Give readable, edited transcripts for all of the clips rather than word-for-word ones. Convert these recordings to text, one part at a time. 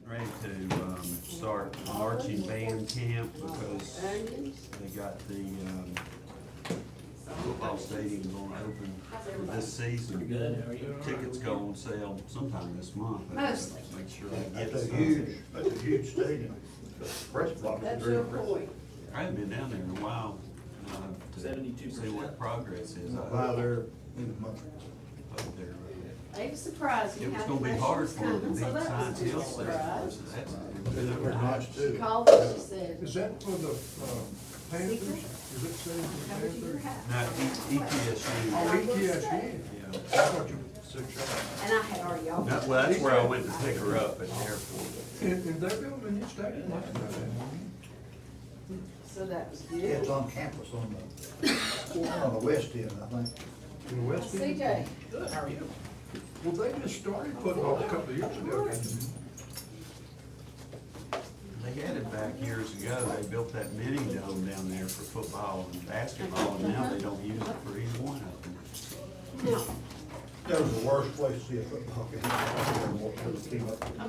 ready to, start marching band camp because they got the, football stadium gonna open for this season. Good, how are you? Tickets go on sale sometime this month. Mostly. Make sure they get That's a some. huge stadium. The press box is That's very your impressive. point. I haven't been down there in a while, to 72%. see what progress is. While they're in the month. Up there. They was surprised. It was gonna be hard for them to beat Science Hill there. So that's- That was nice She too. called me, she said, Is that for the Panthers? Secret? Is it saying for come to your Panthers? house. No, ETSU. Oh, ETSU. Yeah. I thought you said Charlotte. And I had already offered. Well, that's where I went to pick her up at the airport. And they're building a new stadium, I didn't know that. So that was good. It's on campus on the west end, I think. In the West End? CJ, Good, how are you? Well, they just started football a couple of years ago, didn't they? They had it back years ago. They built that mini dome down there for football and basketball, and now they don't use it for either one of them. no, That was the worst place to see a football game.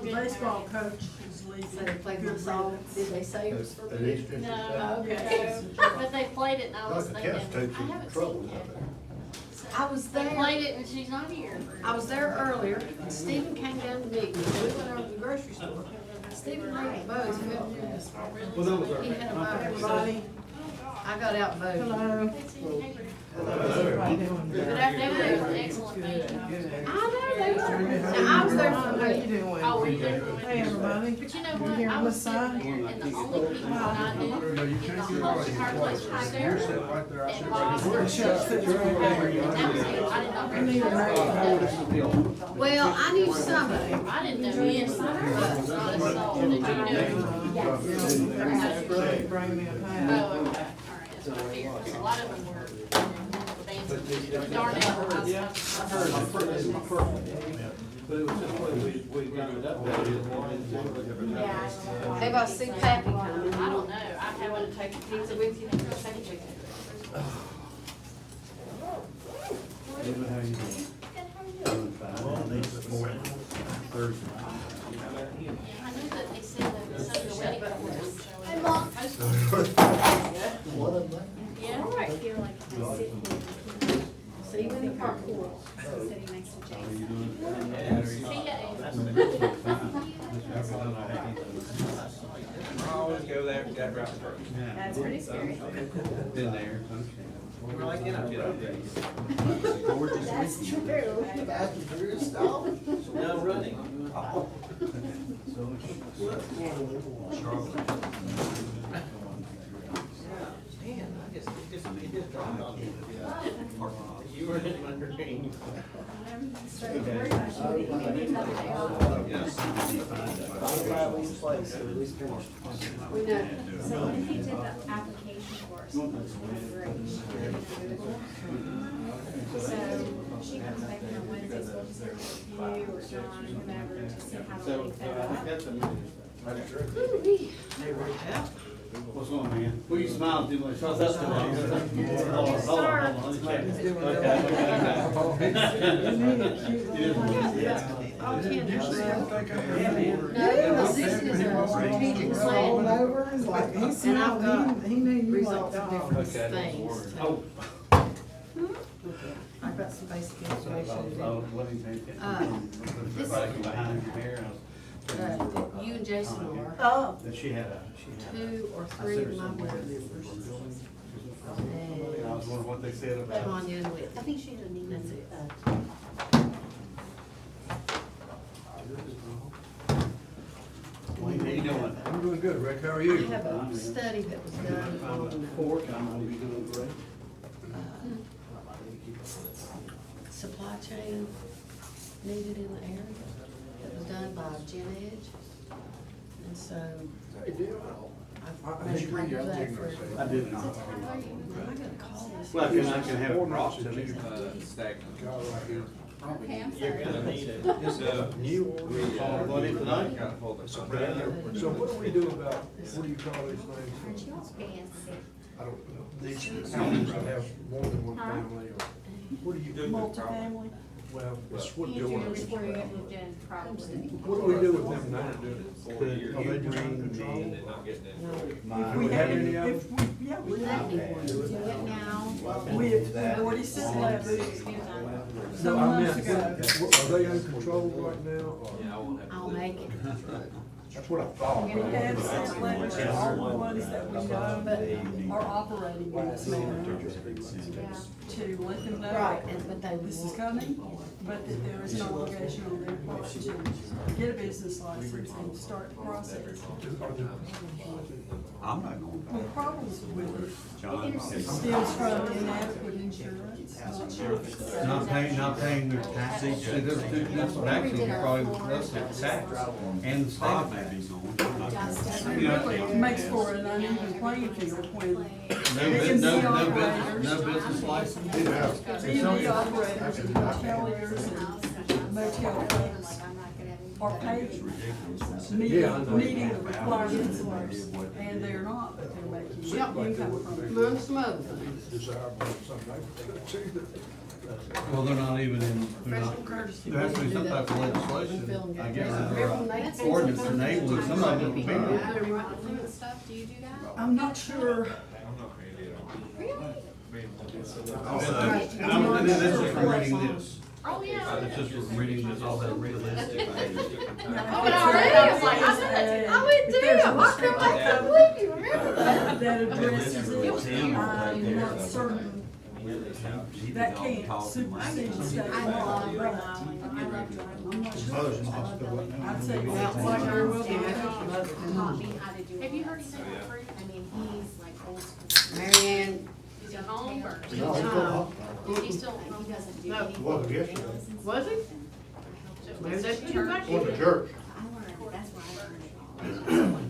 The baseball coach is leaving. so they played my song, did they say it was for At me? East District. No, Okay. but they played it and I was Like the thinking, tennis takes I you haven't trouble seen out it. there. I was They there, played it and she's not here. I was there earlier, and Stephen came down to meet me, we went over to the grocery store. Stephen made Buzz, he had a boat. Everybody, I got out and voted. hello. How's everybody doing? Good afternoon, excellent, thank you. I know, they were, now, I was there for How a you week. doing? Oh, were you there? Hey, everybody. But you know You what, here I on was this sitting side? there and the only people I knew No, you in the can't get whole everybody entire in place place. was You're there. sitting right there, I And sit Bob right said, here. Shut, sit right and that was there. it, I did not I need a recognize. Well, I knew somebody. I didn't know any, but not a soul that you knew. Bring me a Oh, pie. okay, all right, that's what I figured, 'cause a lot of them were dancing. Darn it, I heard. But it was just when we got it up there. Maybe I'll see Pappy coming. I don't know, I haven't Take a pizza with you, take a picture. I knew that they said that some of the wedding photos. Hey, Mom. One of them. Yeah. I feel like I sit here. See you in the park. Sitting next to Jason. See ya. I always go there, that route first. That's pretty scary. Been there. We're like, you know, get up there. That's true. No running. Charlotte. Man, it just dawned on me. You were in my dream. Started to worry about you. You may need another day off. Yes. We know. So when he did the application for us, it was great. So she comes back in on Wednesdays, we'll just have a review or John, whomever, to see how So, they feel. I got some. What's going on, man? Well, you smiled too much. How's that doing? Yes, sir. You need a cute little pie. Oh, Did you Ken. see him take up the board? No, because this is a strategic Rolled plan. over and like, he smiled, he knew you Results liked of dogs. different things. Oh. I've got some basic information to do. This- Behind your hair. You and Jason are Oh. She had 2 or 3 of my board members. I was wondering what they said And about. Tanya and Whit. I think she had a need. That's it. How you doing? I'm doing good, Rick, how are I you? have a study that was done on Fork, I'm gonna be doing great. supply chain needed in the area. That was done by Gen Edge. And so Hey, Dale. I've I been agree, under I'm that taking for. her I did not. I gotta call this. Well, I can have it brought to me. Stagnant. God, right here. Okay, I'm You're sorry. gonna need it. New order. Going in tonight? So what do we do about, what do you call these Aren't things? you all fancy? I don't know. These houses that have more than one family, or what do you do? Multifamily. Well, that's what Andrew, Joanne. before you get moved in, probably. What do we do with them now? Could you Are they just bring under control? me Do we have any of them? Yeah, we Would that be one? Do it now. we have already sent letters No, some I months meant, ago. are they in control right now, or? I'll make it. That's what I thought. We have sent letters to all the ones that we know But- are operating in this manner Yeah. to let them know Right, and, but they this is want. coming, but that there is an obligation on their part to get a business license and start the process. I'm not going Well, back. problems with it John, stems from inadequate insurance, not sure. Not paying their taxes. See, this actually probably less than tax and the Bob state. may be going. It really makes for an uneven playing field when No business license. B&B operators and hoteliers and motel folks are paid, meeting the requirements, and they're not, but they're making income from it. Among some other things. Desirable in some neighborhoods. Well, they're not even in, they're not, Professional courtesy. there has to be some type of legislation, I guess, or ordinance enabling some of them to be there. Stuff, do you do that? I'm not sure, And this is from reading this. Oh, yeah. It's just from reading this, all that realistic. Oh, but already, I was like, I went to them, I couldn't believe you remember that. that addresses it, I'm not certain. He That was all can't talking supersede like- state I law, love but driving, I love driving. I'm not sure. Moses wants to go. I'd say Now, that's what very well John done. Taught me how to do it. Have you heard anything about Fruit? I mean, he's like old school. Marianne, He's at home or? No, he go He's still, he doesn't do No. anything. Wasn't yesterday. was he? So Maybe it's that's church. too much. Went to church. I learned, that's why I learned it all.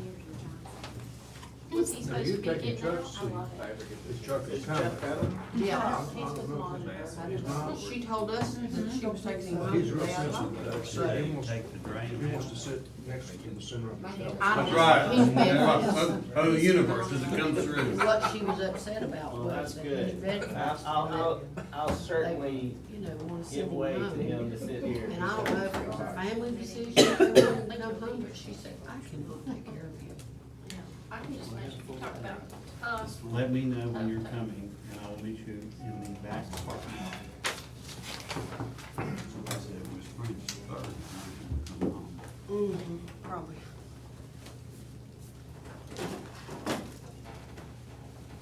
Who's he supposed you to be taking getting out? Chuck's I love it. Is Chuck is coming? Yeah. He's with mom. She told us that she was taking him home He's real today. I sensitive to that. So Say, he wants, take the drain he wants out. to sit next in the center of the house. I That's don't- right. He's been- Oh, the universe, as it comes through. What she was upset about Well, was that's that good. his veterans, I'll certainly you know, wanna send give him way to home. him to sit here. And I don't know if it was a family decision, they wanted to come home, but she said, I cannot take care of you. I can just imagine, we talked about, Let me know when you're coming, and I will meet you in the back parking lot. Somebody said it was French third, and I come home. Probably.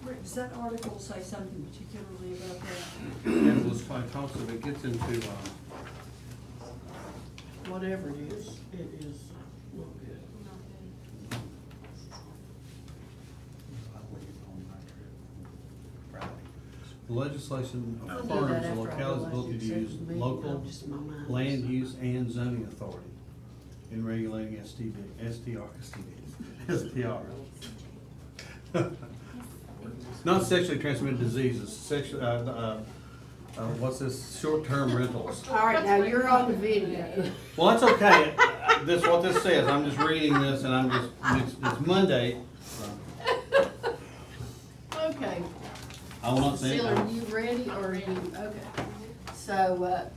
Rick, does that article say something particularly about that? It was quite talks of it gets into, Whatever it is not good. I leave on my trip Friday. the legislation I'll do that affirms the after I locality's realize ability to you said use to me, local I'm just in my mind. land use and zoning authority in regulating STR. Not sexually transmitted diseases, what's this, short-term rentals. All right, now you're on the video. Well, that's okay. What this says, I'm just reading this and it's Monday. Okay. I will not say Seal, it. are you ready or are you, okay. So,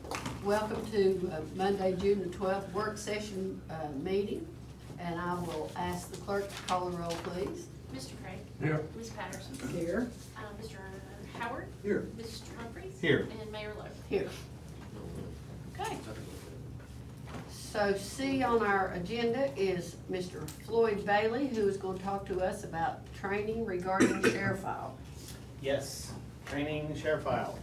welcome to Monday, June the 12th, work session meeting. And I will ask the clerk to call the roll, please. Mr. Craig. Here. Ms. Patterson. Here. Mr. Howard. Here. Mr. Humphries. Here. And Mayor Lo. Here. Okay. So C on our agenda is Mr. Floyd Bailey, who is going to talk to us about training regarding share file. Yes, training share file.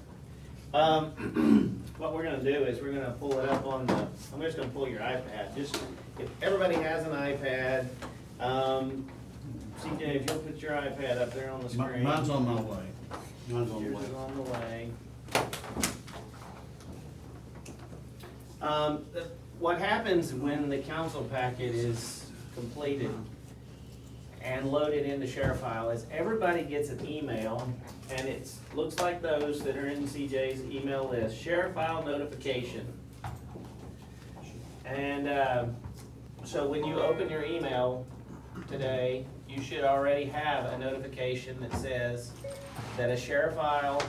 What we're gonna do is we're gonna pull it up on the, I'm just gonna pull your iPad. Just, if everybody has an iPad, CJ, if you'll put your iPad up there on the screen. Mine's on my way. Mine's on the Yours way. is on the way. What happens when the council packet is completed and loaded into share file is everybody gets an email, and it looks like those that are in CJ's email list, share file notification. And so when you open your email today, you should already have a notification that says that a share file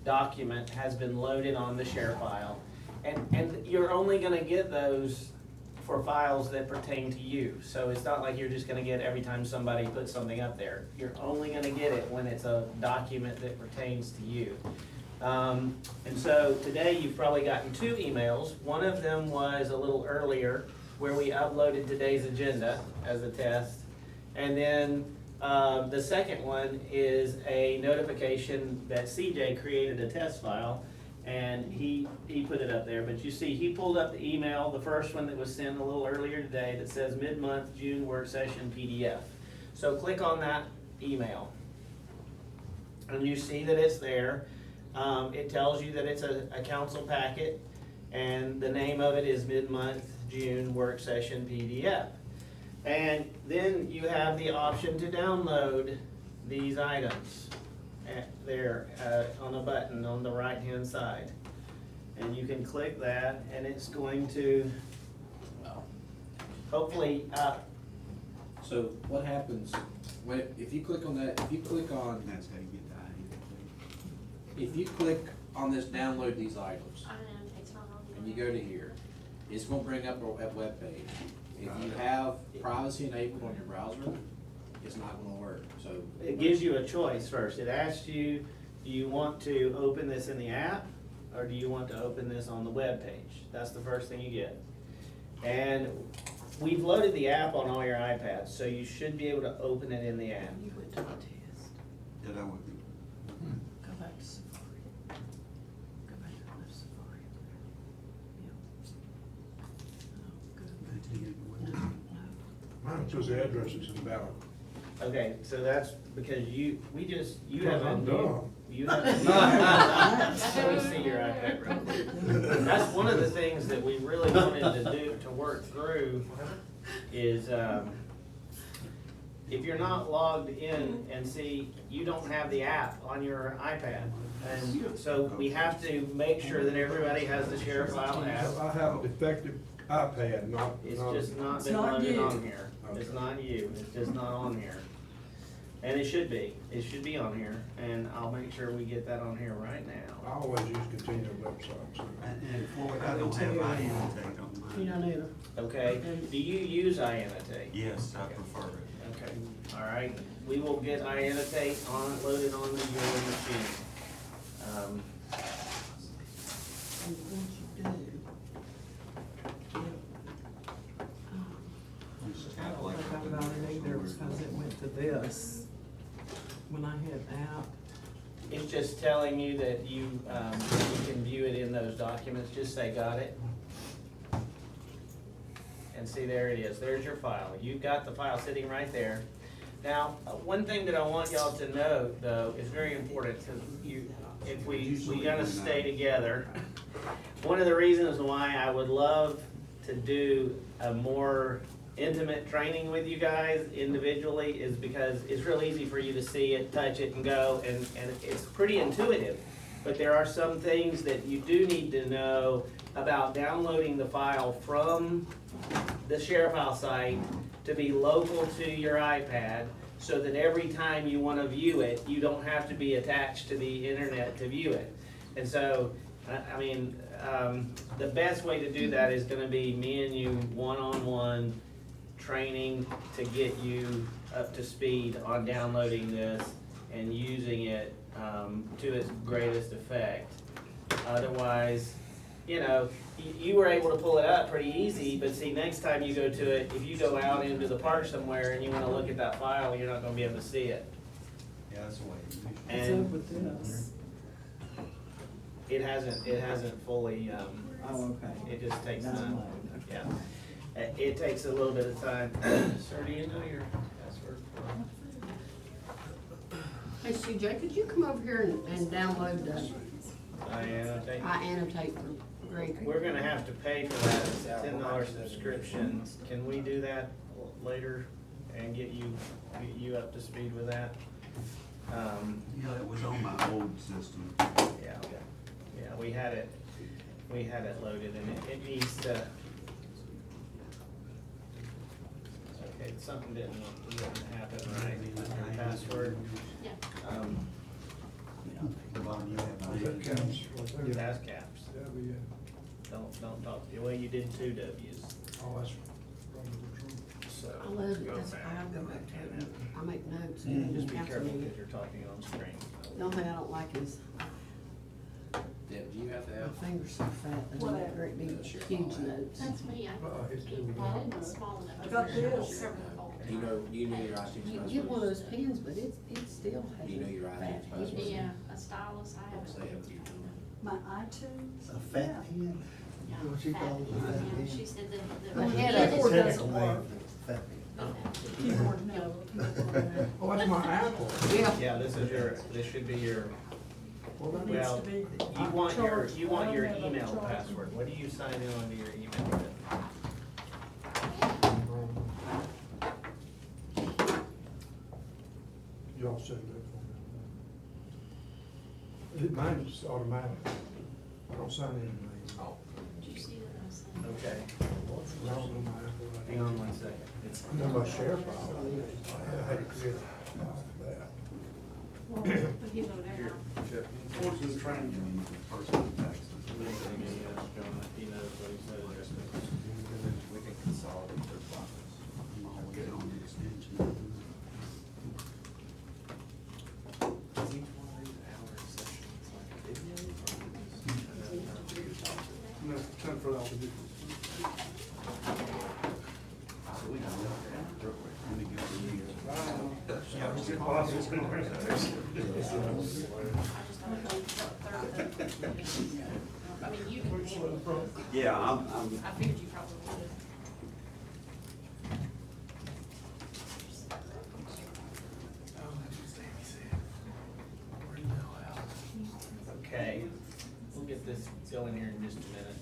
document has been loaded on the share file. And you're only gonna get those for files that pertain to you. So it's not like you're just gonna get every time somebody puts something up there. You're only gonna get it when it's a document that pertains to you. And so today you've probably gotten 2 emails. One of them was a little earlier where we uploaded today's agenda as a test. And then the second one is a notification that CJ created a test file, and he put it up there. But you see, he pulled up the email, the first one that was sent a little earlier today, that says mid-month June work session PDF. So click on that email, and you see that it's there. It tells you that it's a council packet, and the name of it is mid-month June work session PDF. And then you have the option to download these items there on a button on the right-hand side. And you can click that, and it's going to, well, hopefully, So what happens, when, if you click on that, if you click on, That's how you get the ID. if you click on this download these items, I know, it's not on. and you go to here, it's gonna bring up a web page. If you have privacy enabled on your browser, it's not gonna work, so. it gives you a choice first. It asks you, do you want to open this in the app, or do you want to open this on the web page? That's the first thing you get. And we've loaded the app on all your iPads, so you should be able to open it in the app. You went to the test. Yeah, that would be. Go back to Safari. Go back to Safari. Yeah. Mine says the address is invalid. Okay, so that's because you Because I'm haven't. dumb. You haven't. Let me see your iPad real quick. That's one of the things that we really wanted to do, to work through, is, if you're not logged in and see, you don't have the app on your iPad. And so we have to make sure that everybody has the ShareFile app. I have a defective iPad, not. It's just not It's been not loaded you. on here. It's Okay. not you, it's just not on here. And it should be on here, and I'll make sure we get that on here right I now. always use continual websites. And for, I don't have INTake on You mine. don't either. Okay, do you use iAnnotate? Yes, I prefer it. Okay, all right, we will get iAnnotate loaded onto your machine. And once you do, Just I have don't like think I a- got it either because it went to this when I hit app. It's just telling you that you can view it in those documents, just say got it. And see, there it is, there's your file, you've got the file sitting right there. Now, one thing that I want y'all to know, though, is very important, because if we gotta stay together. One of the reasons why I would love to do a more intimate training with you guys individually is because it's real easy for you to see it, touch it, and go, and it's pretty intuitive. But there are some things that you do need to know about downloading the file from the ShareFile site to be local to your iPad, so that every time you want to view it, you don't have to be attached to the internet to view it. And so, I mean, the best way to do that is gonna be me and you one-on-one training to get you up to speed on downloading this and using it to its greatest effect. Otherwise, you know, you were able to pull it up pretty easy, but see, next time you go to it, if you go out into the park somewhere and you wanna look at that file, you're not gonna be able to see it. Yeah, that's the way it usually. What's up And with this? it hasn't fully, Oh, okay. it just takes time. Download. Yeah, it takes a little bit of time. Sir, do you know your password? hey CJ, could you come over here and download I annotate. I annotate for Greg? We're gonna have to pay for that, it's a $10 subscription. Can we do that later and get you up to speed with that? Yeah, it was on my old system. Yeah, we had it loaded and it needs to. Okay, something didn't happen right, your password. Yeah. Ron, you have That mine. counts. Pass caps. Yeah, don't talk, well, you did two W's, Oh, that's. so. I love it, go that's, back. I go back to it, I make notes. Just be Council careful meeting. because you're talking on screen. The only thing I don't like is Deb, do you have to my have? fingers so fat that I make great big, huge notes. That's me, It's too it's small enough. I got this. Do you know your iTunes You password? get one of those pens, but it still has Do you know your a iTunes fat password? head. Yeah, a stylus, I have Say it. it. My iTunes. A fat pen? Yeah, What you fat, call it, a fat yeah, pen? she said The the. head of it. Keyboard Technical doesn't name work. for fat pen. Keyboard, no. keyboard, no. Oh, that's my Apple. Yeah. Yeah, this should be your, It needs well, to be. you want your, Charge. you want your I don't have a email charge. password. What do you sign in onto your email with? Y'all set it up for me. Mine's automatic. I don't sign anything. Did you see that I said? Okay, I don't know my Apple. hang on 1 second. It's, I know my share file. I had to create a file for that. Well, but you go down. Forces training. You mean the personal taxes. he knows what he said. We can consolidate their files. I'm always on the extension. Is each one of these hour sessions like a video No, time for all the different. We can look at it real quick. Let me get the year. Yeah, it's possible. I just don't know. I mean, you can handle it. Yeah, I'm, I figured you probably would. Okay, we'll get this going here in just a minute.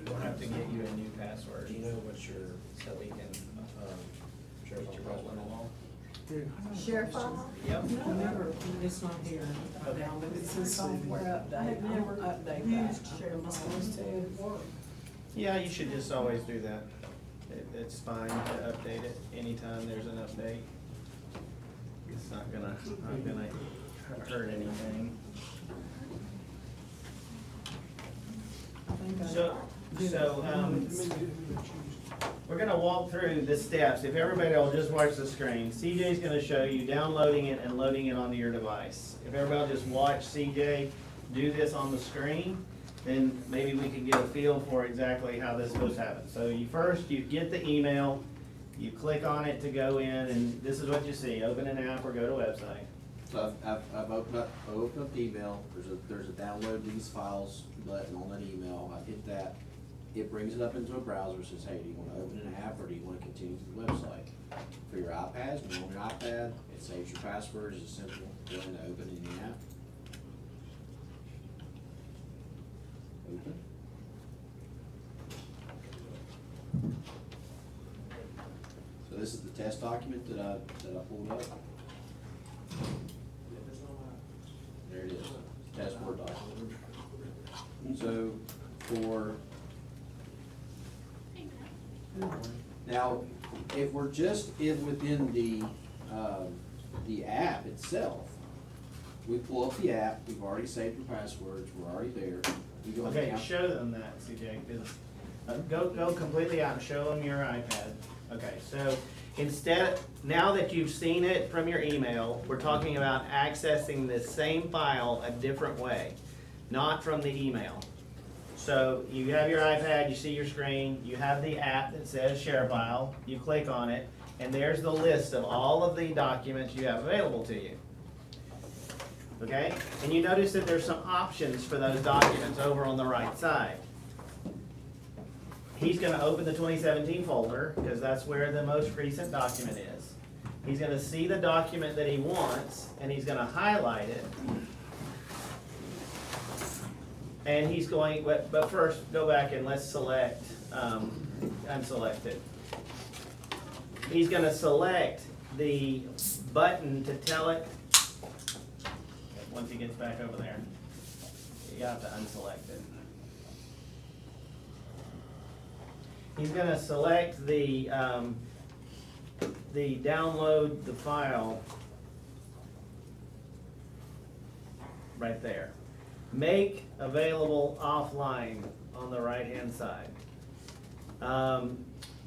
We'll have to get you a new password. Do you know what your, so we can, get you rolling along? Share file? Yep. Remember, it's not here. It's a software update. I've never Update used that. share Am I supposed to? Yeah, you should just always do that. It's fine to update it anytime there's an update. It's not gonna hurt anything. I think I So, did so, it. we're gonna walk through the steps. If everybody will just watch the screen, CJ's gonna show you downloading it and loading it onto your device. If everybody will just watch CJ do this on the screen, then maybe we can get a feel for exactly how this is supposed to happen. So you get the email, you click on it to go in, and this is what you see, open an app or go to website. So I've opened up the email, there's a download these files button on that email, I hit that. It brings it up into a browser, says, hey, do you wanna open an app or do you wanna continue to the website? For your iPads, when you're on your iPad, it saves your password, it's simple, go into open in the app. Open. So this is the test document that I pulled up. There it is, test Word document. So for, now, if we're just within the app itself, we pull up the app, we've already saved your passwords, we're already there. We go Okay, down- show them that, CJ, 'cause, go completely out and show them your iPad. Okay, so instead, now that you've seen it from your email, we're talking about accessing the same file a different way, not from the email. So you have your iPad, you see your screen, you have the app that says share file, you click on it, and there's the list of all of the documents you have available to you. Okay, and you notice that there's some options for those documents over on the right side. He's gonna open the 2017 folder, because that's where the most recent document is. He's gonna see the document that he wants, and he's gonna highlight it. And he's going, but first, go back and let's select, unselect it. He's gonna select the button to tell it, once he gets back over there. You have to unselect it. He's gonna select the download the file right there. make available offline on the right-hand side.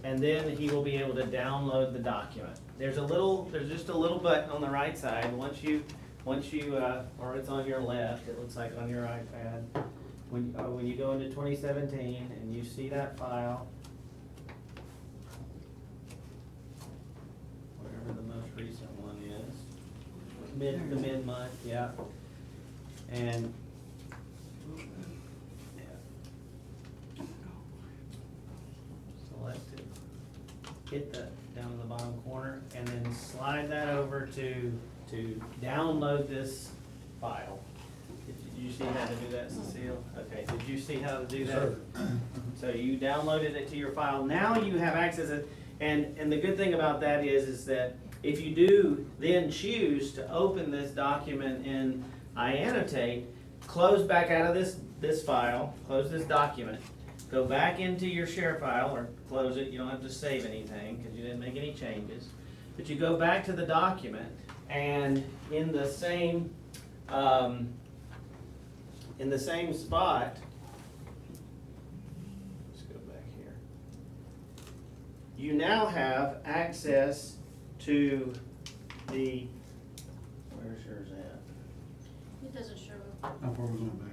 And then he will be able to download the document. There's just a little button on the right side, once you, or it's on your left, it looks like on your iPad. When you go into 2017 and you see that file, whatever the most recent one is, the mid-month, yeah. And, yeah. Select it, hit that down in the bottom corner, and then slide that over to download this file. Did you see how to do that, Cecile? Okay, did you see how to do that? So you downloaded it to your file, now you have access, and the good thing about that is that if you do then choose to open this document in iAnnotate, close back out of this file, close this document, go back into your share file, or close it, you don't have to save anything, because you didn't make any changes, but you go back to the document, and in the same spot, let's go back here, you now have access to the, where's yours at? It doesn't show. How far was on back?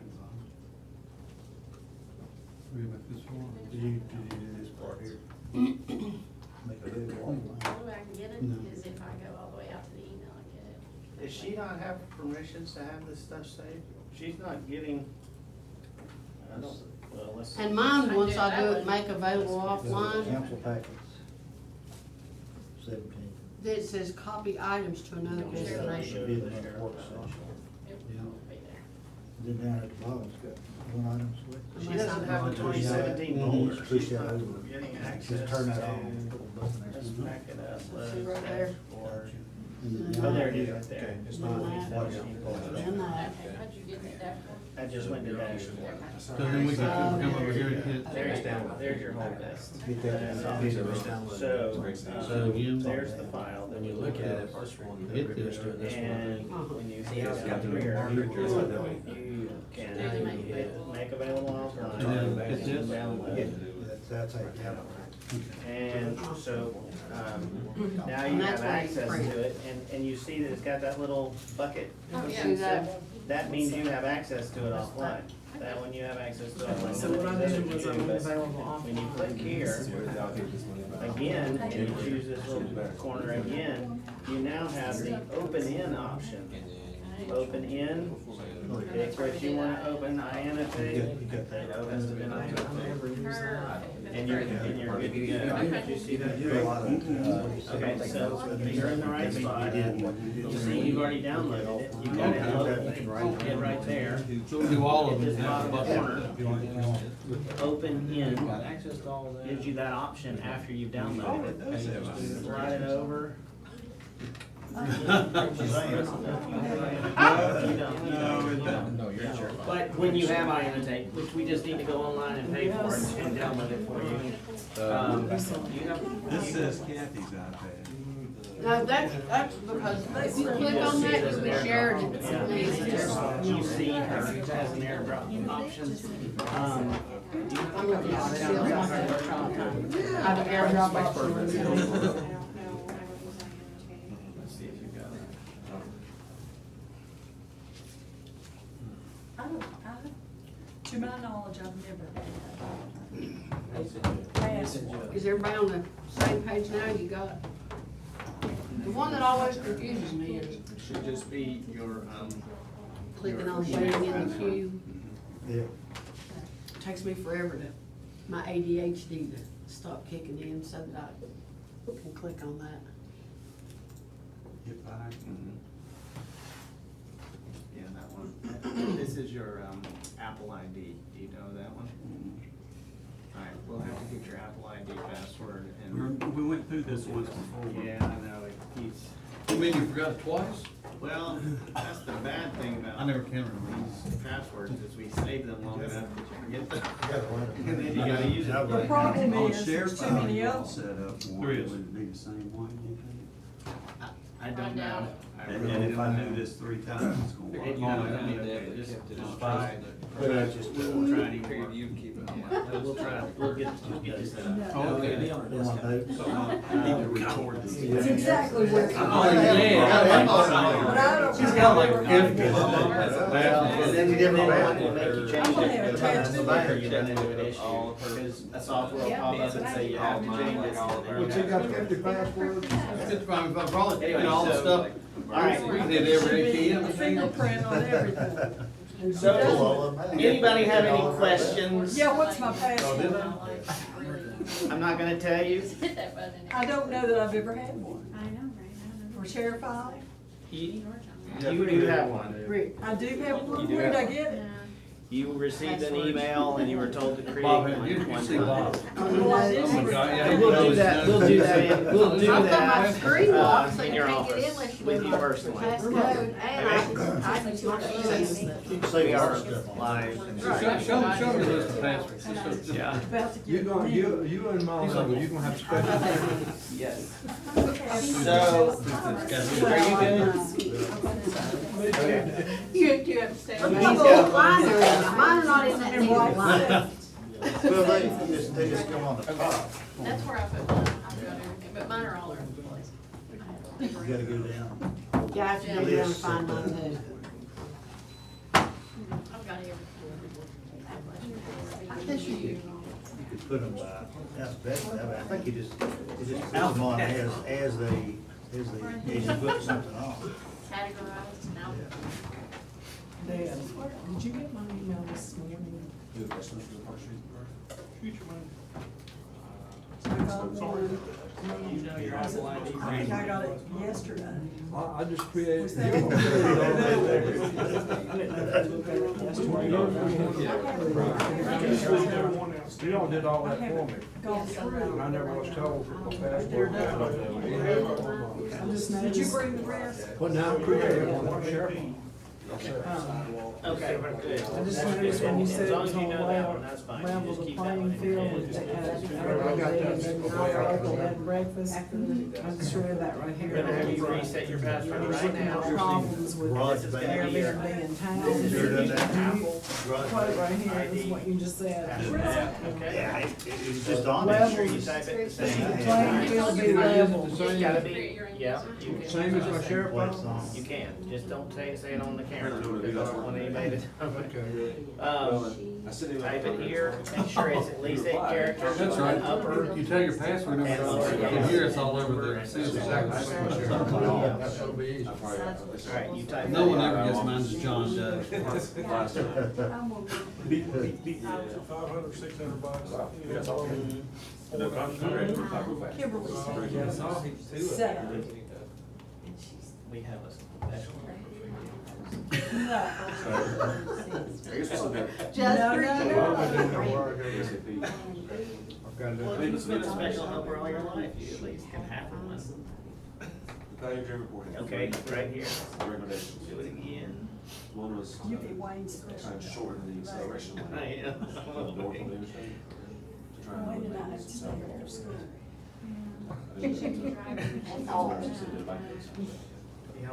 We about this one. Did you do this part here? Make a little one. The only way I can get it No. is if I go all the way out to the email and get it. Does she not have permissions to have this stuff saved? She's not getting, I don't, well, let's see. And mine, once I do it, make available The offline, Council packets. 17. it says copy items to another Don't share Should destination. be the next work session. It Yeah. will be there. Then down at the bottom, it's got one item select. She doesn't have a 2017 folder, Just push she's that not over. getting access Just turn that to- on. Put the button there. Let's back it up, Let's see right there. Oh, there it is, right there. Okay, just Then not that. watch Then it. that. Okay, how'd you get that dashboard? I just went to dashboard. So then we can come over here and hit. There's your home list. Get that. So, there's the file, then you look at it, Hit this. and when you see Yeah, it's it's got got the three marker. you can hit make available And then offline, hit this. download. That's how you have it. And so, now you And that's have where you access print. to it, and you see that it's got that little bucket. Oh, yeah. See that? That means you have access to it offline. That one you have access to offline. So what I did was I went available When you offline. click here, again, and you choose this little corner again, you now have the open in option. Open in, pick what you wanna open, iAnnotate, it opens it in iAnnotate. And you're good to go. Did you see that? Do a lot of, Okay, so you're in the right spot. You see, you've already downloaded it. You got it loaded. Hit right there. Do all of Hit it. this bottom corner. Open in Access to all that. gives you that option after you've downloaded it. And you just slide it over. You don't. No, you're sure. But when you have iAnnotate, which we just need to go online and pay for it and download it for you. You have. This says Kathy's iPad. No, that's because if you click on that, you can share it. Yeah, you see her has an airdrop option. I'm looking at it, I have an airdrop option. Let's see if you got it. To my knowledge, I've never had password. Is everybody on the same page now? You got it? The one that always confuses me is Should just be your, clicking on waiting in the queue. yeah. Takes me forever to, my ADHD to stop kicking in so that I can click on that. Hit back. yeah, that one. This is your, Apple ID. Do you know that one? Alright, we'll have to get your Apple ID password and. We went through this once before. Yeah, I know, it keeps, You mean you forgot it twice? well, that's the bad thing about. I never can remember. These passwords is we save them long enough that you forget them. You gotta learn it. And then you gotta use it. The problem On is, share there's too file, many you all of them. set up one, There is. would it be the same one, you think? I don't know. And if I do this 3 times, it's gonna work. And you have to just five. But I just, We'll try and keep you keep it on. We'll try, we'll get this set up. Oh, okay. I need to record this. It's exactly where. Oh, yeah. But I don't. She's got like a gift. And then one will make you change I'm gonna have it. a tattoo. Later you run into an issue, because a software will pop up and say you have to change it. but you got 50 passwords? It's fine, but probably, Anyway, all the so- stuff. Alright. We did every Should be ATM a machine. fingerprint on everything. So, anybody have any questions? Yeah, what's my password? I'm not gonna tell you. Hit that button. I don't know that I've ever had one. I know, right? For share file? You do have one. Rick, I do have one. You do Where did I have get it? You received an email and you were told to create Bob, one. you see Bob. Oh, I didn't. Oh my God, yeah. And we'll do that, we'll do that, we'll do I've got my that, screen locked, so in you your can't get in office, unless you with do you my personally. passcode, and I can see what We are live. Show me the list of passwords. Yeah. About to You get gonna, one. you and Mom, you gonna have special. Yes. So. Are you good? You have to stay. He's Mine got- are not in that neat line. Well, they just go on the top. That's where I put mine. I've got everything, but mine are all over the place. You gotta go down. Yeah, I have to go down and find mine too. I've got everything. I guess you do. You could put them by alphabetical, I think you just puts them on as you put something on. Categorized and out. Dan, did you get my email this morning? I got one. You know your Apple ID. I think I got it yesterday. I just created. Was that- You all did all I that for me. haven't gone through. And I never was told for my They're passport. done. Did you bring the rest? Well, now I created one, sheriff. Okay, we're good. I just noticed when you said As it long was as you on know that one, that's fine. You level just the keep that playing one in field, your with head. the had breakfast. I just read that right here. We're gonna have you reset your password There's right now. problems with Garage This is gonna band. be your Airbnb in town. Sure done that. Quote right here is what you just said. Okay. Yeah, it's just on Make there. sure you type it the same. The playing field be level. It's gotta be, yeah, you can. Same as my sheriff Play file? song. You can, just don't say it on the camera, because I don't want anybody to. Okay. Type it here, make sure it's at least 8 characters. That's right. Upper. You tell your password number, and here it's all over there. See, it's exactly the same. That'll be easy. Alright, you type. No one that. ever gets mine, just John does. I'm gonna Kimberly said. Seven. We have a special. No. Just No, for no, you. no. Well, if you've been a special helper all your life, you at least can have one. Okay, right here. Do it again. One was You be Wayne's special. trying to shorten the acceleration lane. I am. North of Interstate. To try and Wayne and I eliminate have to stay some after school.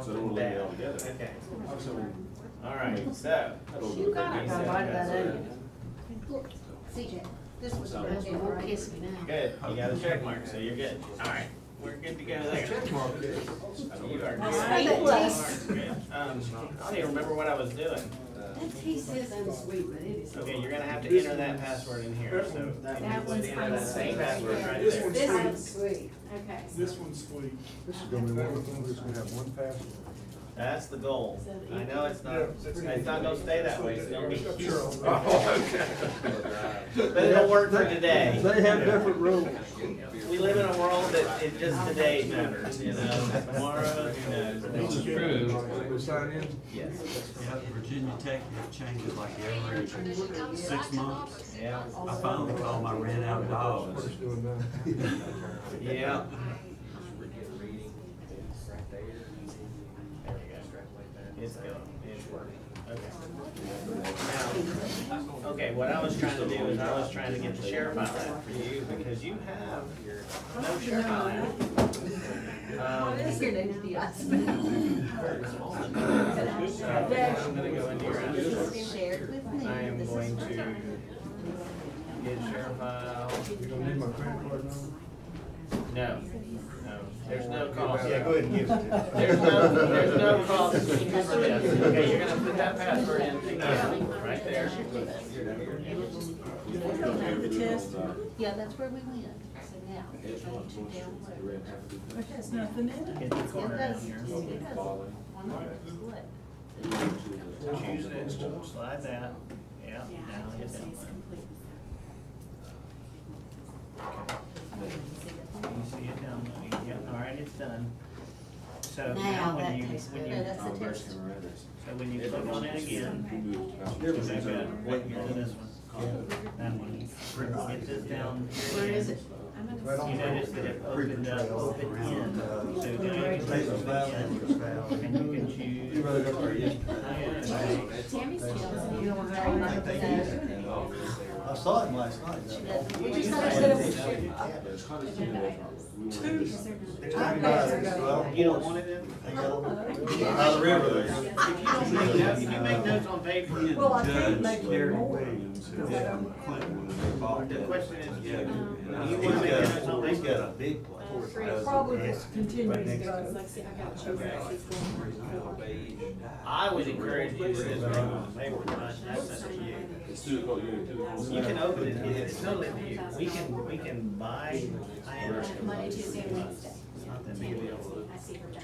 So then we'll lay it all together. Okay. Alright, so. You got it. I like that, ain't CJ, this was the That's budget, more right? kissing now. Good, you got a check mark, so you're good. Alright, we're good to go there. You are good. Plus. Good. I don't even remember what I was doing. That piece is so sweet, but it is. Okay, you're gonna have to enter that password in here, so. That you would one's enter that same password right This there. one's This one's sweet. Okay. This one's sweet. This is gonna be one of them, just gonna have one password. That's the goal. I know it's not gonna stay that way, so don't be. But it'll work for today. They have different rules. We live in a world that it just today matters, you know, tomorrow, who knows? This is true. We sign in. Yes. Yeah, Virginia Tech, it changes like every 6 months. Yeah. I finally called my red out What dogs. it's doing now. Yeah. There we go. It's going, it's working. Now, okay, what I was trying to do is I was trying to get the share file out for you because you have your no share file out. What's your name, Diaz? So, I'm gonna go into your apps. Shared with me. I am going to get share file. You gonna need my credit card number? No, there's no cost. Yeah, go ahead and give it to him. There's no cost for this. Okay, you're gonna put that password in again, right there. The test, Yeah, that's where we went. So now, go to download. it has nothing in it. Hit the corner down here. What? Choose it, slide that. Yeah, now hit download. You see it downloading, yeah, all right, it's done. So Now now that when you, takes, when no, you, that's the test. so when you click on it again, go back up, right here to this one. That one, get this down. Where is it? You notice that it opened up, open in, so now you can Take choose the valve, open take the valve. in, and you can choose. You wrote it up there, yeah? Tammy's kills. You don't very much of that. I saw him last night. We just You don't want it in? Out of the river there. If you make notes on paper, Well, I can't Judge make Gary it more. Williams, who lived in Clinton, when they bought the that. question is, Yeah. do you wanna make notes on He's got paper? a big place. Probably just continue to go. I would encourage you to do this on paper, but that's up to you. You can open it, it's totally up to you. We can buy, Monday, Tuesday, and Wednesday. it's not that big a deal. I see her done.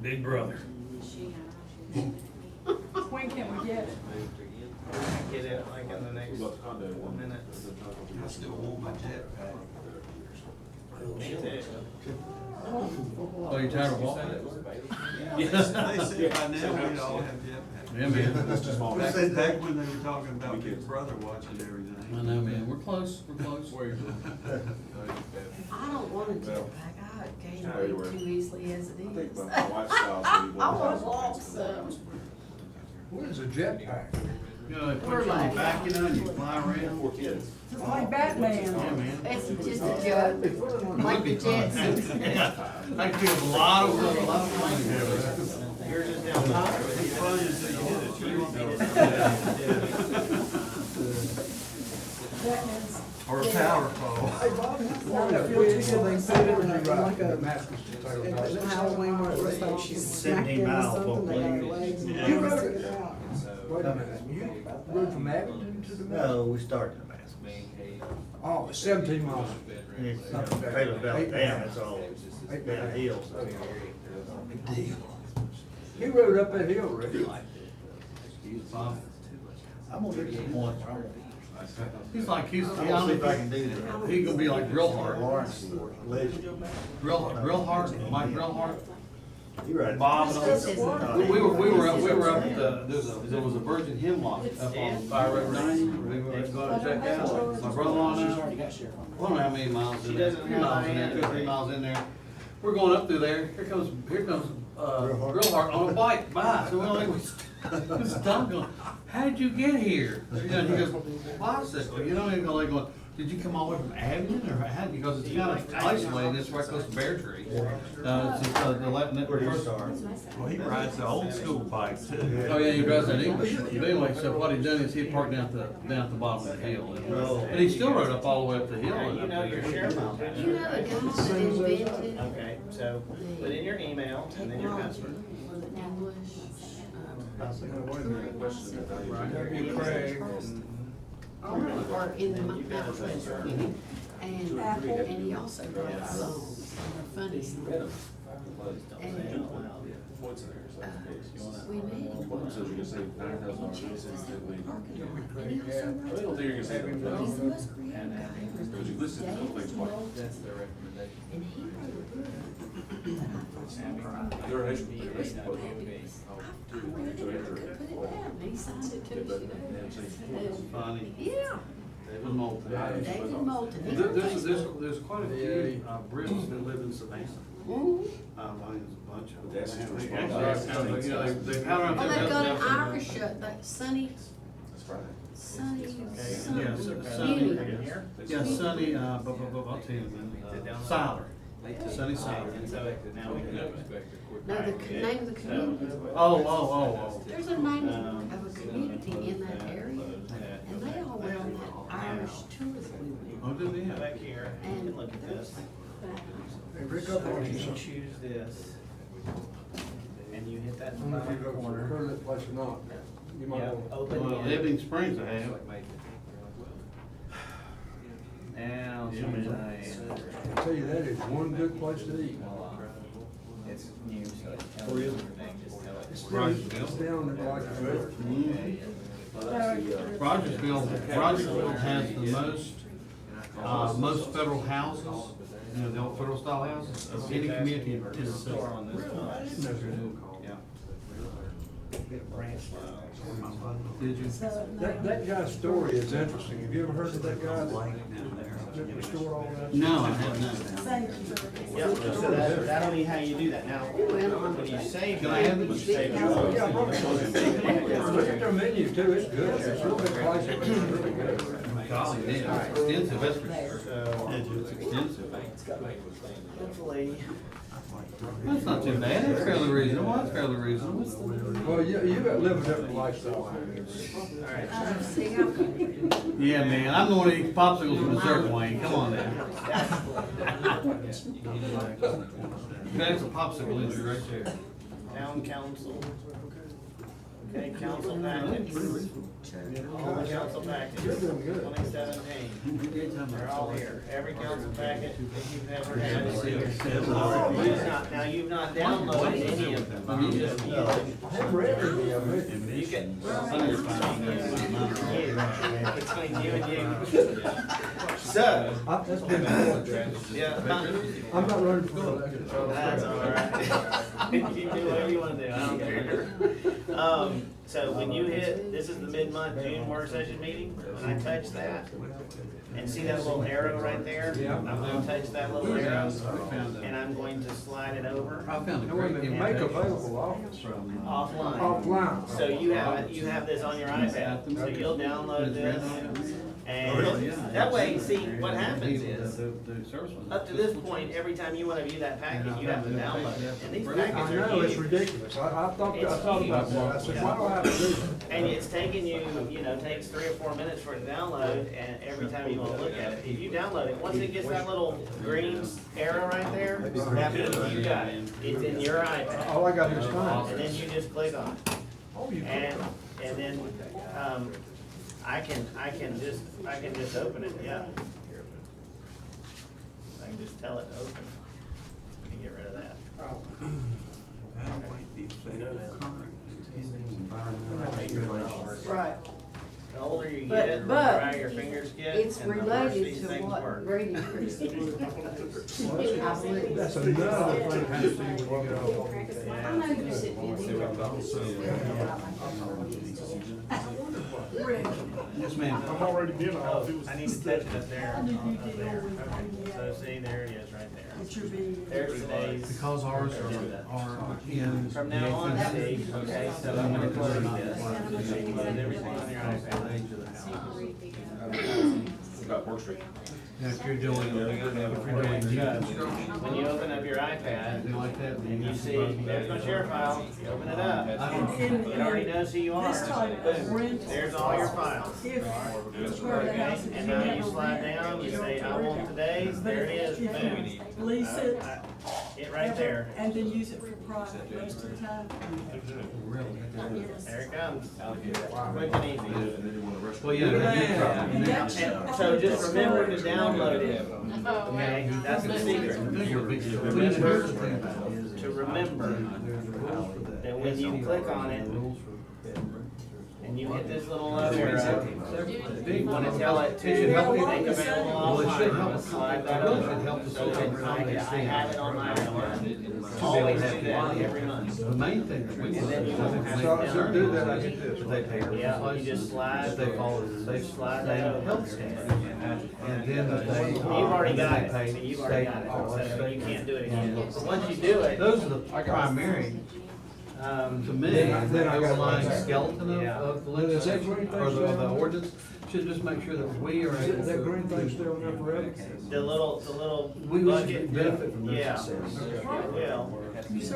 Big brother. When can we get it? Get it like in the next minute. I still want my jetpack. Me too. Oh, you tired of walking? They said by now we'd all have jetpacks. Yeah, man. Back when they were talking about Big Brother watching everything. I know, man, we're close, we're close. I don't want a jetpack. I gain weight too easily as it is. I want to walk some. What is a jetpack? You know, they put you on your back, you know, and you fly around. Like Batman. Yeah, man. It's just a joke, like the Jetsons. I feel a lot of money here. Yours is down top. It's funny until you hit it. You won't know. Batman's. Or a power pole. Damascus potato. Halloween where it was like she smacked 17 him or miles, something, they got her please. legs. You wrote it down. Wait a minute, you rode from Abington to Damascus? No, we started in Damascus. Oh, 17 miles. It's, Taylor Valley Dam, it's all down hills. Big deal. He rode up that hill, Rick. I'm gonna get some more. He's like, he's, I'm gonna see if I can do that. He gonna be like real hard, Lawrence, legend. real hard, Mike real hard. You right. Bob and all This that. isn't- We were up at the, there was a virgin hemlock up on Fire Road 90. We were going to check out. My brother-in-law and I, I don't know how many miles in there, She doesn't 2 miles in there, have 2 or 3 miles in there. We're going up through there, here comes Real Hard on a bike by, so we're like, this dumb going, how did you get here? You know, he goes, bicycle, you know, he's like going, did you come all the way from Abington or how, because it's kind of isolated, it's right close to Bear Tree. It's just, the Latin, Where do you first. start? Well, he rides the old school bike too. Oh, yeah, he drives that English. But anyway, so what he done is he parked down at the bottom of the hill. And he still rode up all the way up the hill. Now, and you up know there. your share file You know, the guy that invented Okay, so put in your email and then your password. Craig. Or in the mountains. And he also wrote songs, funny songs. And, we met him. He chose this little parking lot. And he also wrote, he's the most creative guy ever. David Moulton. And he wrote a book that I thought was incredible. It was fabulous. I read it, I couldn't put it down. And he signed it too, you know. Funny. Yeah, David Moulton. David Moulton. He's There- on There's Facebook. quite a few Brits that live in Savannah. Mhm. I think it's bunch of. But that's his them. responsibility. You know, they pound around. Oh, they've got an their- Irish, that Sunny, That's Friday. Sunny, Yeah, Sunny. Sunny. Here? Yeah, Sunny, I'll tell you, man, Siler, Sunny Siler. And so now we can. No, the name of the community. Oh. There's a name of a community in that area, and they all went on that Irish tour that we went. Oh, do they? Go back here, you And can look at this. Hey, Rick, I'll So watch you you some. choose this. And you hit that I don't know if bottom you've ever corner. heard of that place or not. You might Yeah, want to. open Well, in. Ebbing Springs I have. Now, Yeah, zoom in. I tell you, that is one good place to eat. It's new, so it tells you everything, just tell it. It's down there like Rogersville has the most federal houses, you know, the old federal style houses of any community in Tennessee. Store on this one. Yeah. Branch Did you? That guy's story is interesting. Have you ever heard of that guy that restored all that? No, I have not. Thank you. Yep, so that'll be how you do that. Now, when you save Can I have that, it? you save it. Oh, yeah, look at their menu too, it's good. It's a real good place. It's really good. Golly, yeah, extensive, that's for sure. So, It's extensive. hopefully, That's not too bad, that's fairly reasonable, that's fairly reasonable. Well, you gotta live a different lifestyle. Yeah, man, I'm the one that eats popsicles from dessert, Wayne, come on now. That's a popsicle injury right there. town council. Okay, council package. All the council package, You're doing good. 2017. They're all here. Every council packet that you've ever had is here. Now, you've not downloaded any of them. You just, I haven't read any of it. you can. Between you and you. So, That's been important. yeah. I'm not running for election. That's all right. You do whatever you wanna do, I don't care. So when you hit, this is the mid-month June work session meeting, when I touch that, and see that little arrow right there? Yeah. I'm gonna touch that little arrow, and I'm going to slide it over I found a No, wait a great minute, make available office. offline. Offline. So you have this on your iPad, so you'll download this, and that way, see, what happens is, up to this point, every time you wanna view that packet, you have to download it, and these I packets know, are it's huge. ridiculous. I thought about that. I said, why do I have to do that? And it's taking you, takes 3 or 4 minutes for it to download, and every time you wanna look at it, if you download it, once it gets that little green arrow right there, that means you got it. It's in your iPad, All I got is time. and then you just click on it. Oh, you And then, I can just open it, yeah. I can just tell it to open. Let me get rid of that. Right. The older you But- get, the but drier your fingers get, It's and the worse related these to things what work. Brady Chris did. I believe. That's another thing to see when you get off. I know you sit in here. Rick, Yes, ma'am. I'm already dealing Oh, I need to touch it up there, I knew you up did there. always. So see, there it is, right there. it should be. There's today's. Because ours are in. From now on, see, okay, so I'm gonna close this. Close everything on your iPad. About Work Street. Now, if you're doing, When you open up your iPad, something like that. and you see, there's my share file, you open it up. It already knows who you are. This type of rent. There's all your files. If. Okay, and now you slide down, you say, I want today's, there it is, boom. Lease it. It right there. And then use it for private most of the time. There it comes. Quick and easy. Well, yeah. And so just remember to download it. Oh, Okay, that's the secret. To remember that when you click on it and and you hit this little arrow, Big wanna one. tell it to It should help make you. available Well, it should offline, help. slide that It over. should help the So that I have it on my phone. Always do that every month. The main thing is we. And then you won't have So, to so do that, I get this. They pay her. Yeah, you just slide, If they follow the you state slide that over. health standard. And then they. You've already got it, They so pay you've already got it, state- so you can't do it again. But once you do it, Those are the primary, to me, Then I the got underlying one. skeleton Yeah. of the Then is that legislation, green thing or the still on? ordinance, should just make sure that we are able Is that green thing to. still there forever? the little We would bucket, benefit from this yeah, success. it will.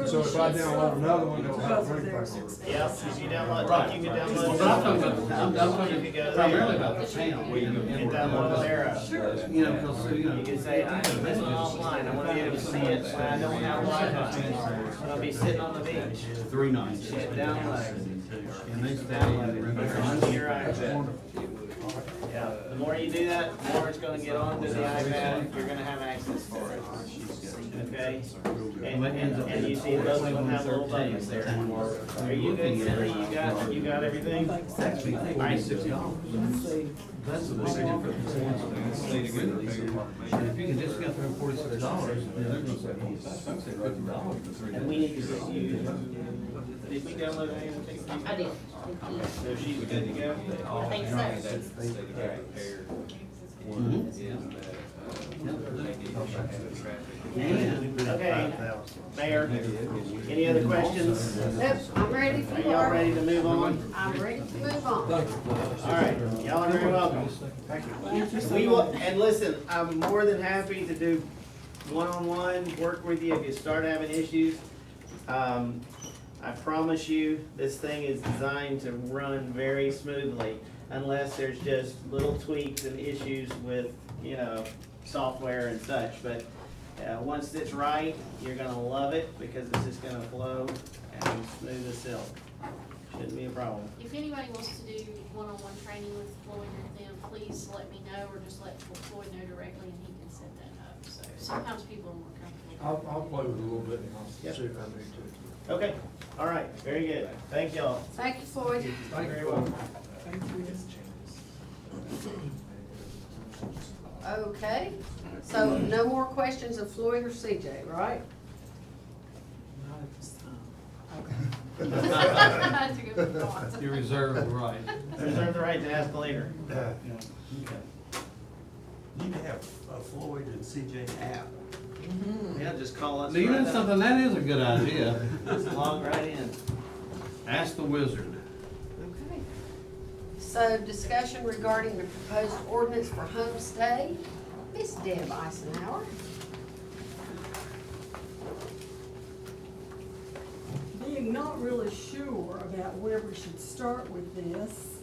So if I download another one, it'll have green thing on it. Yep, if you download, Right. like you can But I'm download. talking about, I'm You talking could go primarily there. about the town. Hit that little arrow. You know, because, you know. You can say, I need this one offline, I wanna be able to see it when I don't have Wi-Fi. And I'll be sitting on the beach. 3 nights. Hit download. And they stay Onto your iPad. Yeah, the more you do that, the more it's gonna get onto the iPad, you're gonna have access for it. Okay? And you see those of them have little buttons there. Are you good, Cindy? You got everything? Actually, $46. That's the big difference. And if you can discount them $46, then they're gonna say, oh, that's $50. And we need to get you, did we download anything? I did. So she's good to go? I think so. Okay, Mayor, any other questions? Nope, I'm ready Are for y'all more. ready to move on? I'm ready to move on. All right, y'all are very welcome. We will, and listen, I'm more than happy to do one-on-one, work with you if you start having issues. I promise you, this thing is designed to run very smoothly unless there's just little tweaks and issues with, you know, software and such. But once it's right, you're gonna love it because it's just gonna flow and smooth as silk. Shouldn't be a problem. If anybody wants to do one-on-one training with Floyd or them, please let me know, or just let Floyd know directly and he can set that up. So sometimes people are more comfortable. I'll play with it a little bit and I'll Yep. see if I need to. Okay, all right, very good. Thank y'all. Thank you, Floyd. You're very welcome. Okay, so no more questions of Floyd or CJ, right? Not at this time. That's a good point. You reserve the right. Reserve the right to ask later. Need to have a Floyd and CJ app. Yeah, just call us. Do you know right up. something, that is a good idea. Just log right in. Ask the wizard. Okay. So discussion regarding the proposed ordinance for homestay. Miss Deb Eisenhower. Being not really sure about where we should start with this,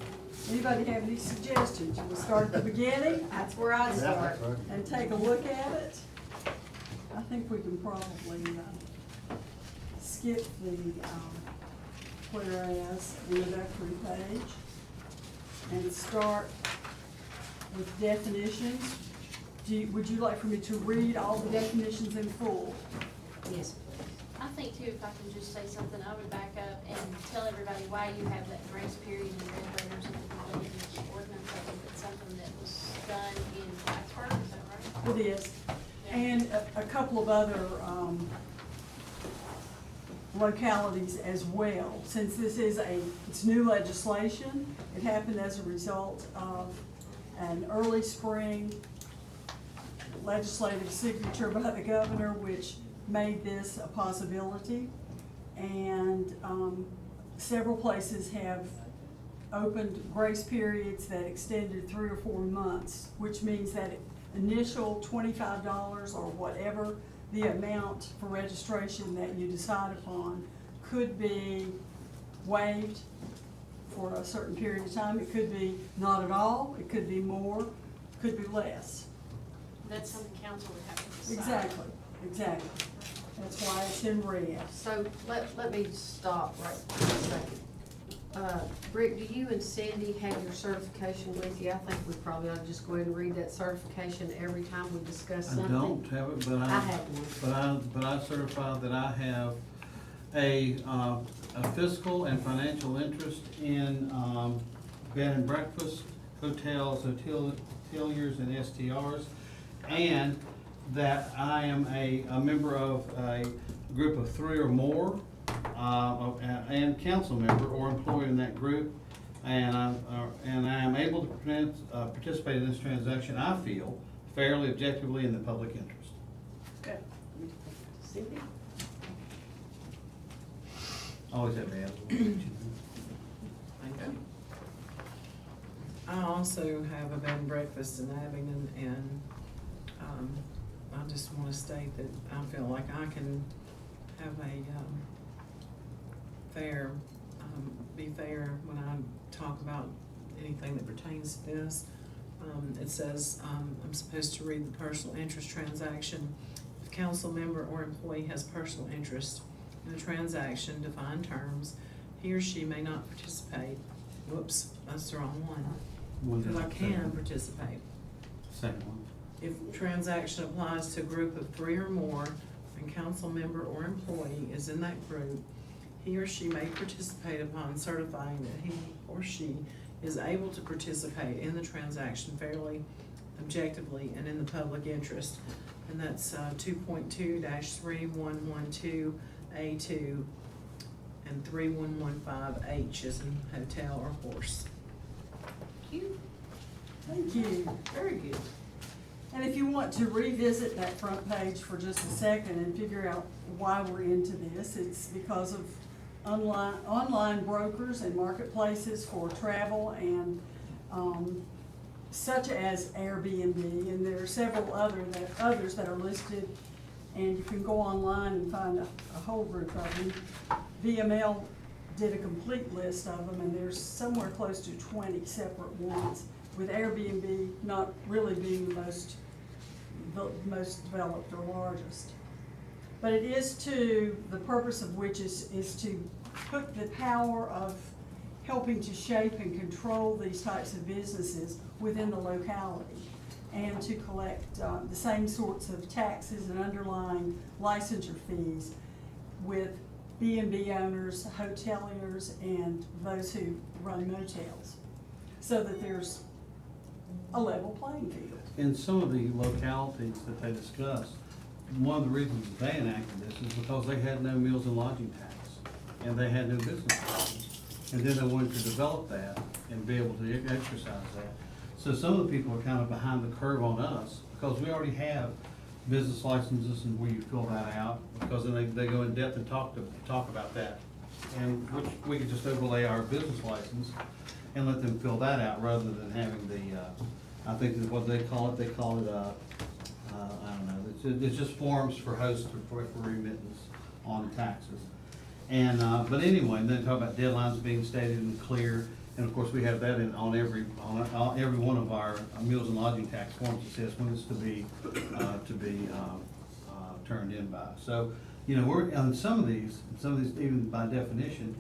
anybody have any suggestions? We'll start at the beginning That's where I start. and take a look at it. I think we can probably skip the whereas introductory page and start with definitions. Would you like for me to read all the definitions in full? Yes. I think too, if I can just say something, I would back up and tell everybody why you have that grace period and red letters at the beginning of the ordinance. I think it's something that was done in Blacksburg, is that right? It is. And a couple of other localities as well. Since this is it's new legislation, it happened as a result of an early spring legislative signature by the governor, which made this a possibility. And several places have opened grace periods that extended 3 or 4 months, which means that initial $25 or whatever the amount for registration that you decide upon could be waived for a certain period of time. It could be not at all, it could be more, could be less. That's something council would have to decide. Exactly, exactly. That's why it's in red. So let me stop right for a second. Rick, do you and Sandy have your certification with you? I think we probably ought to just go ahead and read that certification every time we discuss I something. don't have it, but I have one. but I certify that I have a fiscal and financial interest in, bed and breakfast, hotels, hoteliers and STRs, and that I am a member of a group of 3 or more, and council member or employee in that group, and I am able to participate in this transaction, I feel, fairly, objectively, in the public interest. Okay. Cindy? Always have to add. Thank you. I also have a bed and breakfast in Abingdon, and, I just wanna state that I feel like I can have a, be fair when I talk about anything that pertains to this. It says, I'm supposed to read the personal interest transaction. If a council member or employee has personal interest in a transaction, defined terms, he or she may not participate. Whoops, that's the wrong one. Because I can participate. Second one. If transaction applies to a group of 3 or more, and council member or employee is in that group, he or she may participate upon certifying that he or she is able to participate in the transaction fairly, objectively, and in the public interest. And that's 2.2-3112A2 and 3115H as in hotel or horse. Thank you. Very good. And if you want to revisit that front page for just a second and figure out why we're into this, it's because of online brokers and marketplaces for travel and such as Airbnb, and there are several others that are listed, and you can go online and find a whole group of them. VML did a complete list of them, and there's somewhere close to 20 separate ones, with Airbnb not really being the most developed or largest. But it is the purpose of which is to put the power of helping to shape and control these types of businesses within the locality, and to collect the same sorts of taxes and underlying licensure fees with B&B owners, hoteliers, and those who run motels, so that there's a level playing field. In some of the localities that they discussed, one of the reasons that they enacted this is because they had no meals and lodging tax, and they had no business license. And then they wanted to develop that and be able to exercise that. So some of the people are kind of behind the curve on us, because we already have business licenses and where you fill that out, because then they go in depth and talk about that. And which we could just overlay our business license and let them fill that out, rather than having the, I think that what they call it, I don't know, it's just forms for hosts for remittance on taxes. And, but anyway, and then talk about deadlines being stated and clear, and of course, we have that on every one of our meals and lodging tax forms. It says when it's to be turned in by. So, you know, we're, on some of these, even by definition,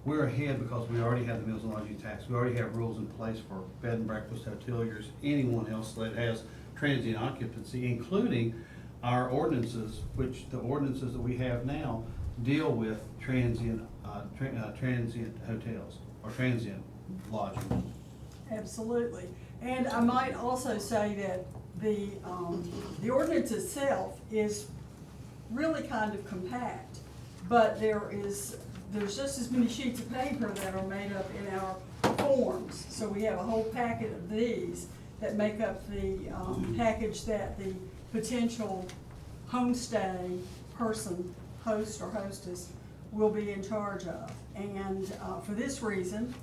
we're ahead because we already have the meals and lodging tax. We already have rules in place for bed and breakfast, hoteliers, anyone else that has transient occupancy, including our ordinances, which the ordinances that we have now deal with transient hotels or transient lodging. Absolutely. And I might also say that the ordinance itself is really kind of compact, but there's just as many sheets of paper that are made up in our forms. So we have a whole packet of these that make up the package that the potential homestay person, host or hostess, will be in charge of. And for this reason,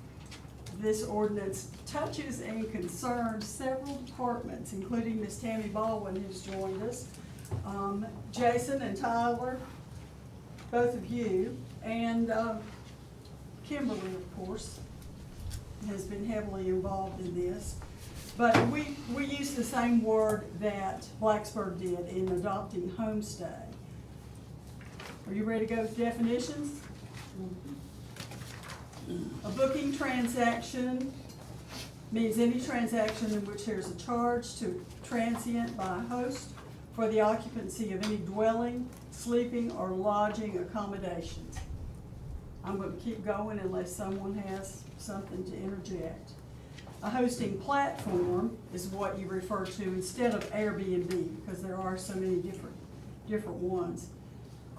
this ordinance touches and concerns several departments, including Ms. Tammy Baldwin, who's joined us, Jason and Tyler, both of you, and Kimberly, of course, has been heavily involved in this. But we use the same word that Blacksburg did in adopting homestay. Are you ready to go with definitions? A booking transaction means any transaction in which there's a charge to transient by a host for the occupancy of any dwelling, sleeping, or lodging accommodations. I'm gonna keep going unless someone has something to interject. A hosting platform is what you refer to instead of Airbnb, because there are so many different ones.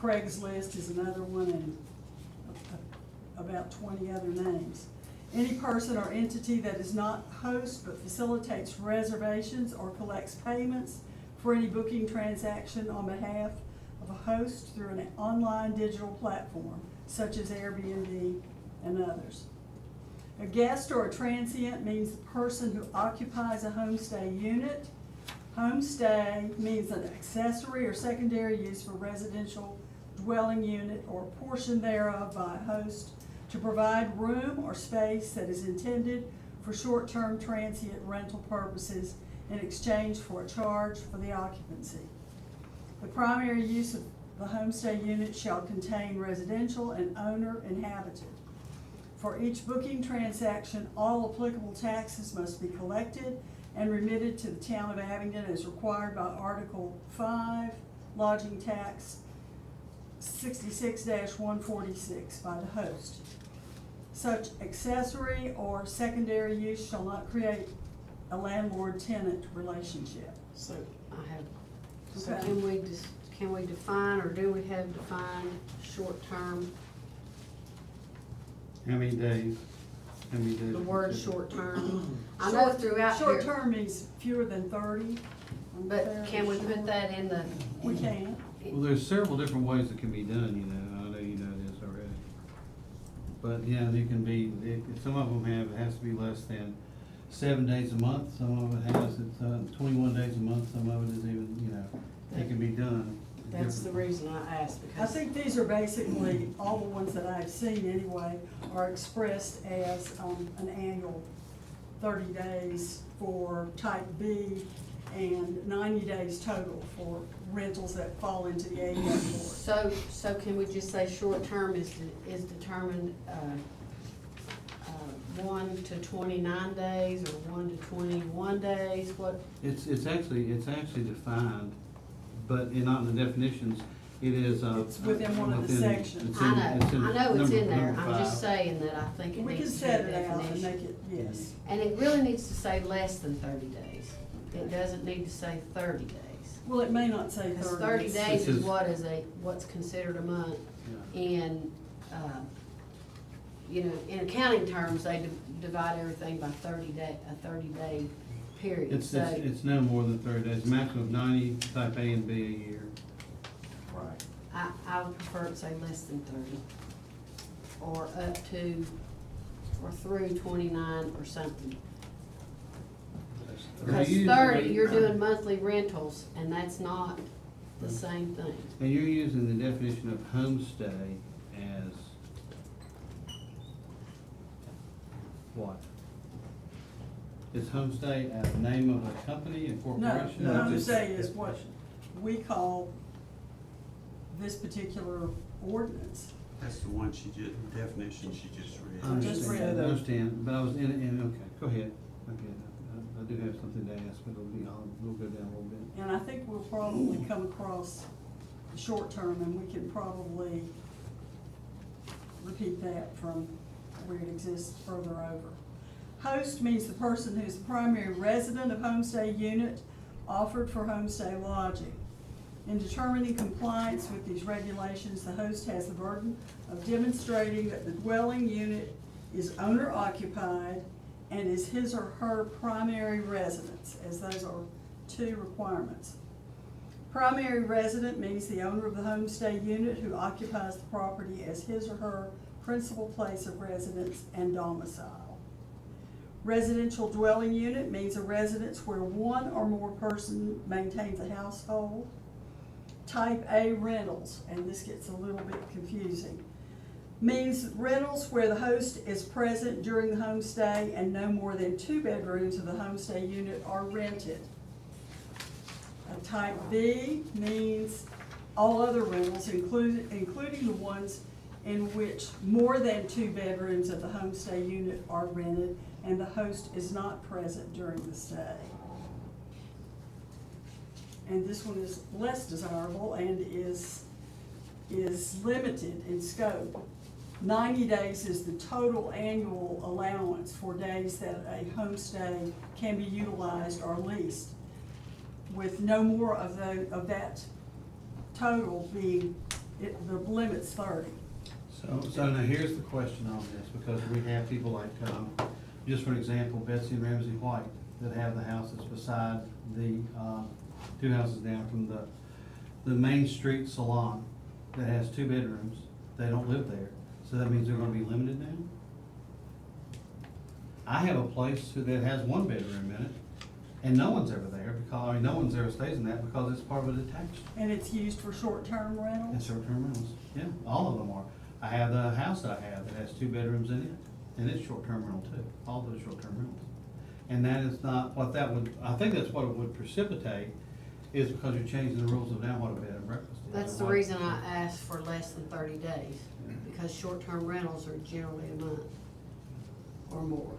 Craigslist is another one, and about 20 other names. Any person or entity that is not host but facilitates reservations or collects payments for any booking transaction on behalf of a host through an online digital platform, such as Airbnb and others. A guest or a transient means the person who occupies a homestay unit. Homestay means an accessory or secondary use for residential dwelling unit or a portion thereof by a host to provide room or space that is intended for short-term transient rental purposes in exchange for a charge for the occupancy. The primary use of the homestay unit shall contain residential and owner inhabited. For each booking transaction, all applicable taxes must be collected and remitted to the town of Abingdon as required by Article 5, Lodging Tax 66-146 by the host. Such accessory or secondary use shall not create a landlord-tenant relationship. So I have, so Okay. can we define, or do we have defined short-term, How many days? How many days? the word short-term? I know throughout here, Short-term means fewer than 30. but can we put that in the? We can. Well, there's several different ways it can be done, you know, I know you know this already. But, yeah, it can be, some of them it has to be less than 7 days a month, some of it has, it's 21 days a month, some of it is even, you know, it can be done. That's the reason I asked, I because. think these are basically, all the ones that I've seen anyway, are expressed as an annual 30 days for type B and 90 days total for rentals that fall into the A category. So can we just say short-term is determined, 1 to 29 days, or 1 to 21 days, what? It's actually defined, but not in the definitions, it is, It's within one of the sections. I know it's in there, number I'm just 5. saying that I think it We can needs to set be it a out and definition. make it, yes. And it really needs to say less than 30 days, it doesn't need to say 30 days. Well, it may not say 30. Because 30 days This is is- what's considered a month. Yeah. And, you know, in accounting terms, they divide everything by 30-day period, It's so. no more than 30 days, maximum of 90 type A and B a year. Right. I would prefer to say less than 30, or up to, or through 29 or something. Because 30, you're doing monthly rentals, and that's not the same thing. And you're using the definition of homestay as what? Is homestay a name of a company, a No, corporation? what I'm Just- saying is what we call this particular ordinance. That's the one definition she just read. I just understand, read I it. understand, but I was okay, go ahead. Okay, I do have something to ask, but we'll go down a little bit. And I think we'll probably come across the short term, and we can probably repeat that from where it exists further over. Host means the person who's the primary resident of homestay unit offered for homestay lodging. In determining compliance with these regulations, the host has the burden of demonstrating that the dwelling unit is owner occupied and is his or her primary residence, as those are 2 requirements. Primary resident means the owner of the homestay unit who occupies the property as his or her principal place of residence and domicile. Residential dwelling unit means a residence where one or more person maintains a household. Type A rentals, and this gets a little bit confusing, means rentals where the host is present during the homestay and no more than 2 bedrooms of the homestay unit are rented. Type B means all other rentals, including the ones in which more than 2 bedrooms of the homestay unit are rented and the host is not present during the stay. And this one is less desirable and is limited in scope. 90 days is the total annual allowance for days that a homestay can be utilized or leased, with no more of that total being, the limit's 30. So now here's the question on this, because we have people like, just for an example, Betsy and Ramsey White, that have the house that's beside the, two houses down from the Main Street Salon, that has 2 bedrooms. They don't live there, so that means they're gonna be limited now? I have a place that has 1 bedroom in it, and no one's ever there, because, I mean, no one's ever stays in that because it's part of a detached. And it's used for short-term rentals? And short-term rentals, yeah, all of them are. I have the house that I have that has 2 bedrooms in it, and it's short-term rental too, all those short-term rentals. And that is not what that would, I think that's what it would precipitate, is because you're changing the rules of now what a bed and breakfast is. That's the reason I asked for less than 30 days, because short-term rentals are generally a month or more.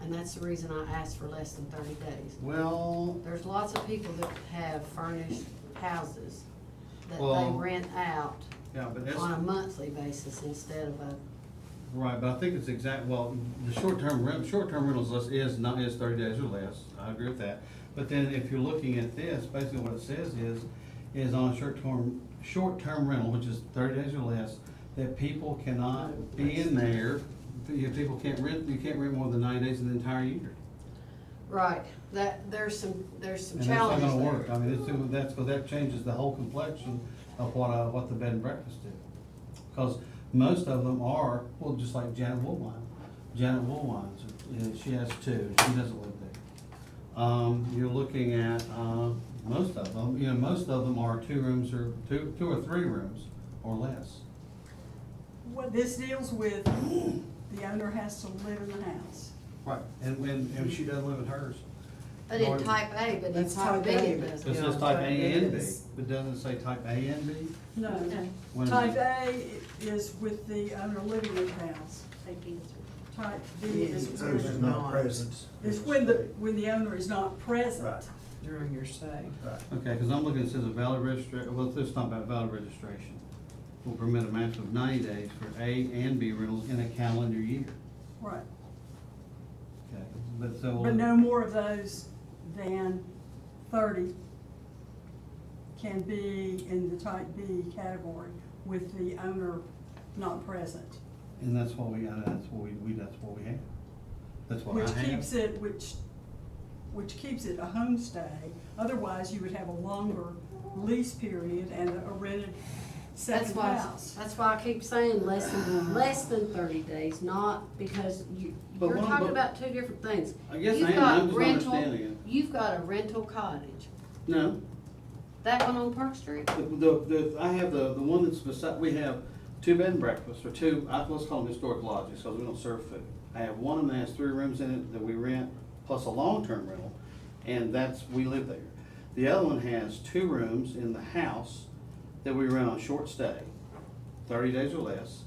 And that's the reason I asked for less than 30 days. Well, There's lots of people that have furnished houses that they Well, rent out yeah, but that's, on a monthly basis instead of a, right, but I think it's well, the short-term rentals list is 30 days or less, I agree with that. But then if you're looking at this, basically what it says is on a short-term rental, which is 30 days or less, that people cannot be in there, people can't rent, you can't rent more than 90 days in the entire year. right, there's some And that's not challenges gonna there. work, I mean, that's, because that changes the whole complexion of what the bed and breakfast do. Because most of them are, well, just like Janet Woolwine. Janet Woolwine's, she has 2, she doesn't live there. You're looking at, most of them, most of them are 2 rooms or 2 or 3 rooms or less. What this deals with, the owner has to live in the house. Right, and she doesn't live in hers. But in type A, but in That's type B type A, it but- doesn't. It says type A and B, but doesn't it say type A and B? No. When- Type A is with the owner living in the house. Type B is Those are not present. when the owner is not present. Right. During your stay. Right. Okay, because I'm looking, it says a valid registration, well, this is not about valid registration. Will permit a maximum of 90 days for A and B rentals in a calendar year. Right. Okay, but so. But no more of those than 30 can be in the type B category with the owner not present. And that's what we have. That's what I Which have. keeps it, which keeps it a homestay. Otherwise, you would have a longer lease period and a rented That's second why, house. that's why I keep saying less than 30 days, not because But you're one- talking but- about 2 different things. I guess You've I am, got I'm just not rental- understanding it. You've got a rental cottage, No, that one on Park Street? I have the one that's beside, we have 2 bed and breakfasts, or 2, let's call them historic lodges, because we don't serve food. I have one of them that has 3 rooms in it that we rent, plus a long-term rental, and we live there. The other one has 2 rooms in the house that we rent on short stay, 30 days or less.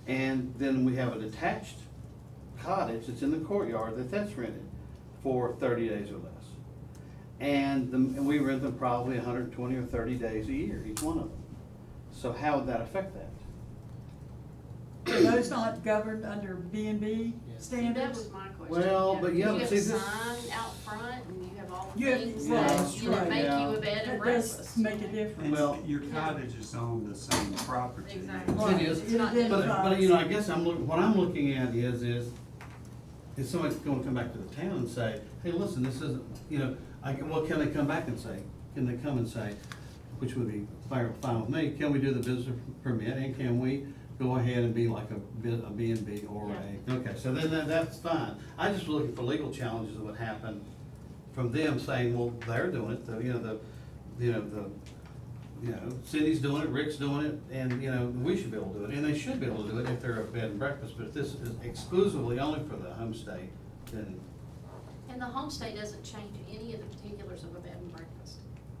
And then we have a detached cottage that's in the courtyard that's rented for 30 days or less. And we rent them probably 120 or 30 days a year, each one of them. So how would that affect that? Are those not governed under B&B See, that standards? was my question. Well, but yeah, You but have see, a this- sign out front and you have all the You have- things well, that, that's you know, right, make yeah. you a bed and That breakfast. does make a difference. Well- And your cottage is on the same property. Exactly. Right. It is. It's not It But, identifies- I guess what I'm looking at is somebody's gonna come back to the town and say, hey, listen, this isn't, what can they come back and say? Can they come and say, which would be fine with me, can we do the business permit, and can we go ahead and be like a B and B or okay, so then that's fine. I just was looking for legal challenges that would happen from them saying, well, they're doing it, Cindy's doing it, Rick's doing it, and, we should be able to do it, and they should be able to do it if they're a bed and breakfast, but if this is exclusively only for the homestay, then, And the homestay doesn't change any of the particulars of a bed and breakfast.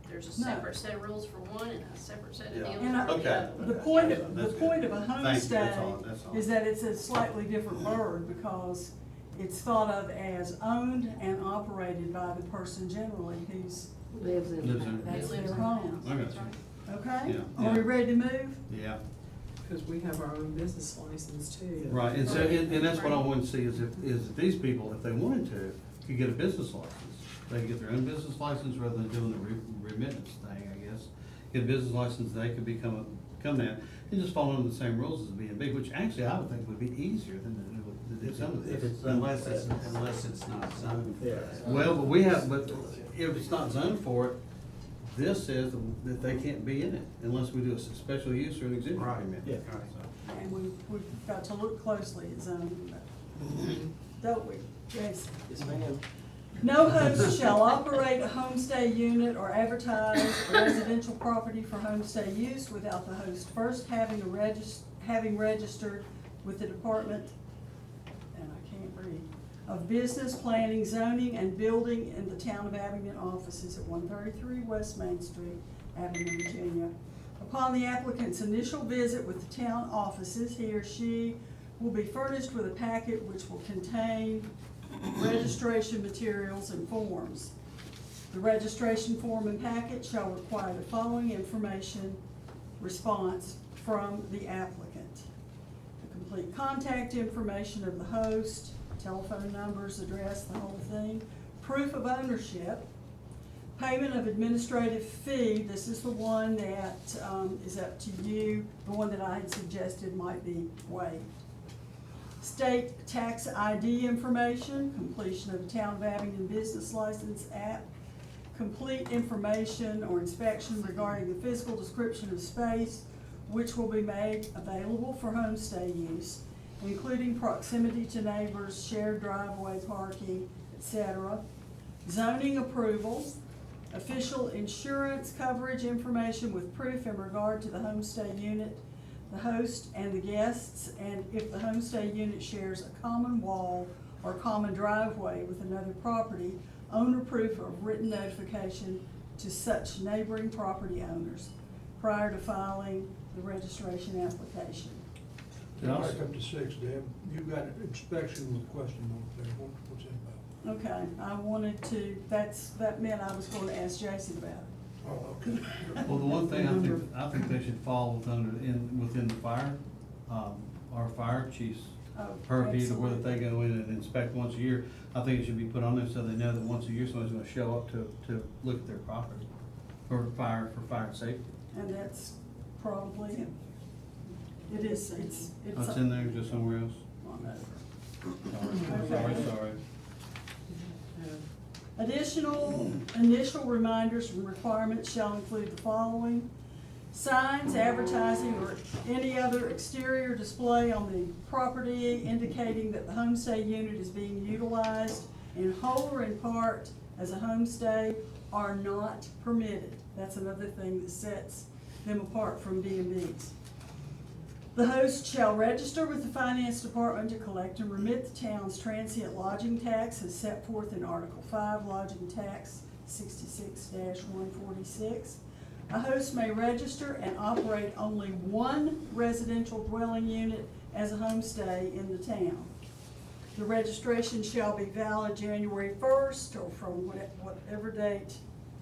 There's a No. separate set of rules for one and a separate set of Yeah. deals And I- for the Okay. other. The point Yeah, of that's a good. Thank you, that's all, homestay that's all. is that it's a slightly different bird because it's thought of as owned and operated by the person generally who's, Lives in. Lives in- that's Who lives their in the home. house, I got that's you. right. Okay? Yeah, Are we yeah. ready to move? Yeah. Cause we have our own business license too. Right, and so, and that's what I want to see is if these people, if they wanted to, could get a business license. They could get their own business license rather than doing the remittance thing, I guess. Get a business license, they could come that, and just follow the same rules as B and B, which actually I would think would be easier than to do some of If this. it's Unless it's not zoned for that. Well, but if it's not zoned for it, this says that they can't be in it unless we do a special use or an exhibit Right. permit. Yeah. And we've got to look closely at zoning, don't we? Yes. Yes, ma'am. No host shall operate a homestay unit or advertise a residential property for homestay use without the host first having registered with the Department, and I can't read, of Business Planning, Zoning, and Building in the Town of Abingdon offices at 133 West Main Street, Abingdon, Virginia. Upon the applicant's initial visit with the town offices, he or she will be furnished with a packet which will contain registration materials and forms. The registration form and packet shall require the following information response from the applicant: the complete contact information of the host, telephone numbers, address, the whole thing, proof of ownership, payment of administrative fee. This is the one that is up to you, the one that I had suggested might be waived. State tax ID information, completion of the Town of Abingdon Business License app, complete information or inspection regarding the physical description of space, which will be made available for homestay use, including proximity to neighbors, shared driveway parking, etc. Zoning approvals, official insurance coverage information with proof in regard to the homestay unit, the host and the guests, and if the homestay unit shares a common wall or common driveway with another property, owner proof of written notification to such neighboring property owners prior to filing the registration application. Yeah. Back up to 6, Deb. You got an inspection with question mark there. What's that about? Okay, I wanted to, that meant I was going to ask Jason about it. Oh, okay. Well, the one thing I think they should fall within the fire, our fire chief's Oh, purview to where absolutely. they go in and inspect once a year. I think it should be put on there so they know that once a year somebody's gonna show up to look at their property for fire and safety. And that's probably, it is, it's. It's in there, just somewhere else. on over. Sorry. Additional initial reminders and requirements shall include the following: signs, advertising, or any other exterior display on the property indicating that the homestay unit is being utilized in whole or in part as a homestay are not permitted. That's another thing that sets them apart from B&Bs. The host shall register with the finance department to collect and remit the town's transient lodging tax as set forth in Article 5, Lodging Tax 66-146. A host may register and operate only one residential dwelling unit as a homestay in the town. The registration shall be valid January 1st or from whatever date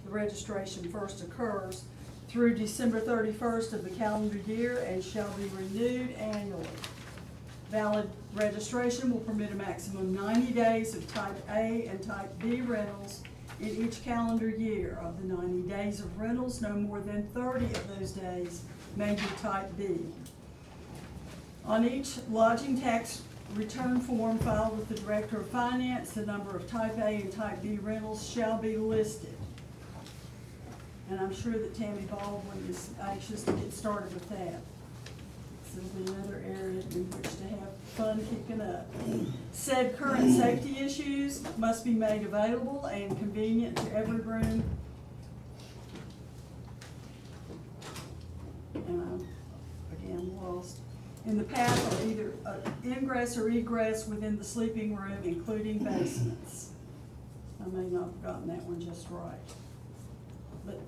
the registration first occurs through December 31st of the calendar year and shall be renewed annually. Valid registration will permit a maximum 90 days of Type A and Type B rentals in each calendar year. Of the 90 days of rentals, no more than 30 of those days may be Type B. On each lodging tax return form filed with the Director of Finance, the number of Type A and Type B rentals shall be listed. And I'm sure that Tammy Baldwin is anxious to get started with that. So it'll be another area in which to have fun kicking up. Said current safety issues must be made available and convenient to every room. And I'm, again, lost. In the path of either ingress or egress within the sleeping room, including basements. I may not have gotten that one just right. But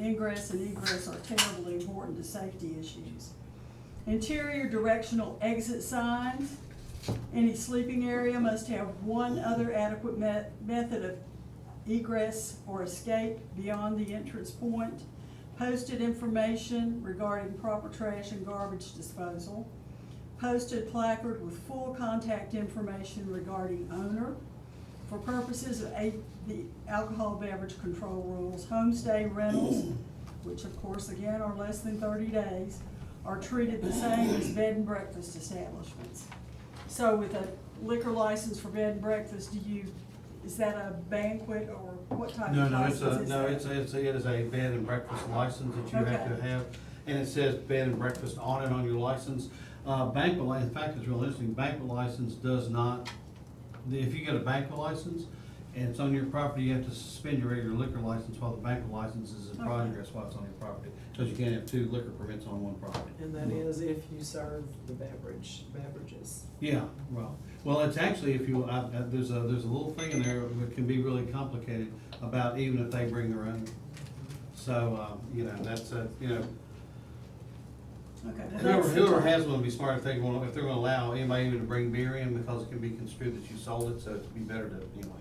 ingress and egress are terribly important to safety issues. Interior directional exit signs. Any sleeping area must have one other adequate method of egress or escape beyond the entrance point. posted information regarding proper trash and garbage disposal, posted placard with full contact information regarding owner for purposes of the alcohol beverage control rules. Homestay rentals, which of course again are less than 30 days, are treated the same as bed and breakfast establishments. So with a liquor license for bed and breakfast, is that a banquet or what type of license is that? It is a bed and breakfast license that you have to Okay. have, and it says bed and breakfast on it on your license. Banquet, in fact, it's real interesting, banquet license does not, if you get a banquet license and it's on your property, you have to suspend your regular liquor license while the banquet license is in progress while it's on your property, because you can't have 2 liquor permits on one property. And that is if you serve the beverages. Yeah, well, it's actually, if you, there's a little thing in there that can be really complicated about even if they bring their own. So, that's, Okay, well, whoever has one would be smart if they're gonna allow anybody even to bring beer in, because it can be construed that you sold it, so it'd be better to, anyway.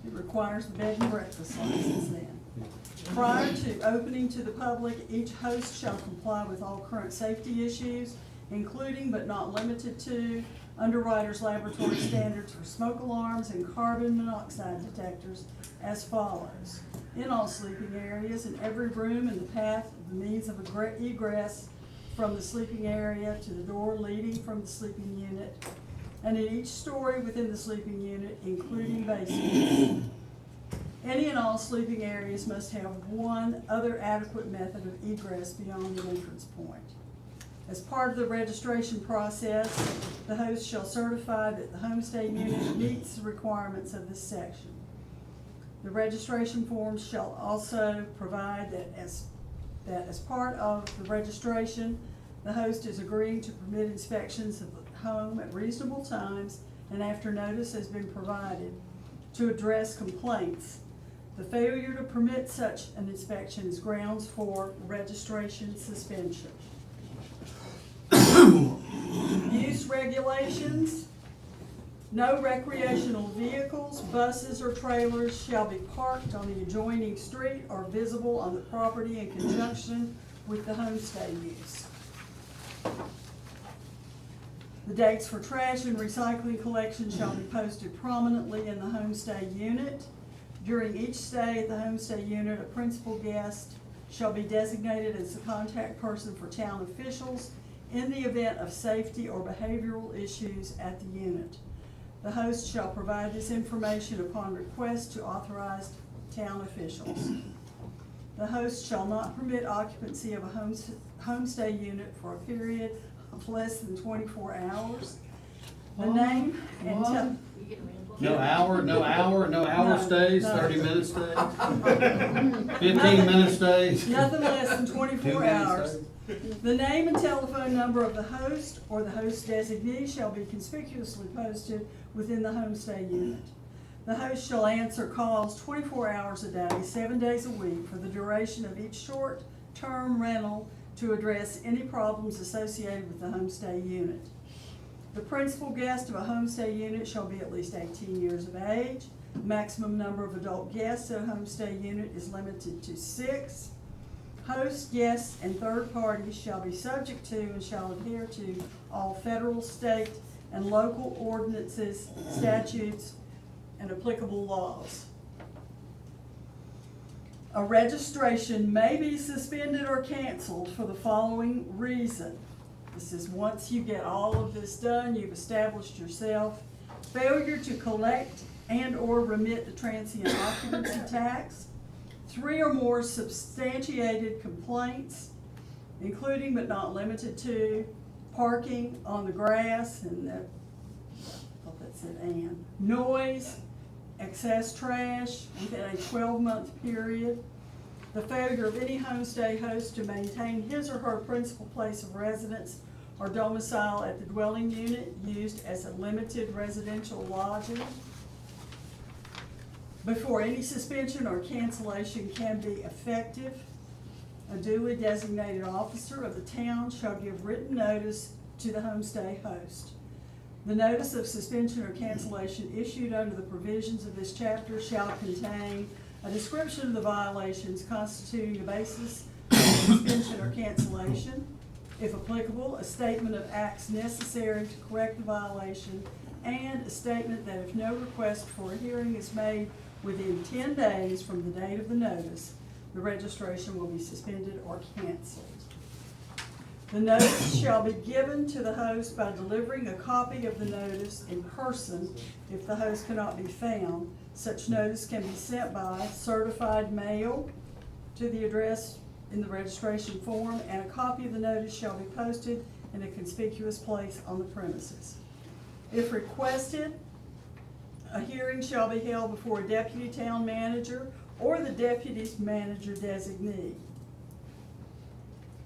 It requires the bed and breakfast license then. Prior to opening to the public, each host shall comply with all current safety issues, including but not limited to Underwriters Laboratory standards for smoke alarms and carbon monoxide detectors as follows. In all sleeping areas, in every room and the path of the means of egress from the sleeping area to the door leading from the sleeping unit, and in each story within the sleeping unit, including basements. Any and all sleeping areas must have one other adequate method of egress beyond the entrance point. As part of the registration process, the host shall certify that the homestay unit meets the requirements of this section. The registration forms shall also provide that as part of the registration, the host is agreeing to permit inspections of the home at reasonable times and after notice has been provided to address complaints. The failure to permit such an inspection is grounds for registration suspension. Use regulations. No recreational vehicles, buses, or trailers shall be parked on the adjoining street or visible on the property in conjunction with the homestay use. The dates for trash and recycling collection shall be posted prominently in the homestay unit. During each stay at the homestay unit, a principal guest shall be designated as the contact person for town officials in the event of safety or behavioral issues at the unit. The host shall provide this information upon request to authorized town officials. The host shall not permit occupancy of a homestay unit for a period of less than 24 hours. The name and No hour stays, No. 30-minute stays, 15-minute stays. nothing less than 24 2 minutes hours. stays. The name and telephone number of the host or the host designee shall be conspicuously posted within the homestay unit. The host shall answer calls 24 hours a day, 7 days a week for the duration of each short-term rental to address any problems associated with the homestay unit. The principal guest of a homestay unit shall be at least 18 years of age. Maximum number of adult guests at a homestay unit is limited to 6. Hosts, guests, and third parties shall be subject to and shall adhere to all federal, state, and local ordinances, statutes, and applicable laws. A registration may be suspended or canceled for the following reason. This is once you get all of this done, you've established yourself. Failure to collect and/or remit the transient occupancy tax. 3 or more substantiated complaints, including but not limited to parking on the grass, and I thought that said and, noise, excess trash within a 12-month period, the failure of any homestay host to maintain his or her principal place of residence or domicile at the dwelling unit used as a limited residential lodging. Before any suspension or cancellation can be effective, a duly designated officer of the town shall give written notice to the homestay host. The notice of suspension or cancellation issued under the provisions of this chapter shall contain a description of the violations constituting the basis of suspension or cancellation. If applicable, a statement of acts necessary to correct the violation, and a statement that if no request for a hearing is made within 10 days from the date of the notice, the registration will be suspended or canceled. The notice shall be given to the host by delivering a copy of the notice in person if the host cannot be found. Such notice can be sent by certified mail to the address in the registration form, and a copy of the notice shall be posted in a conspicuous place on the premises. If requested, a hearing shall be held before a deputy town manager or the deputy manager designee.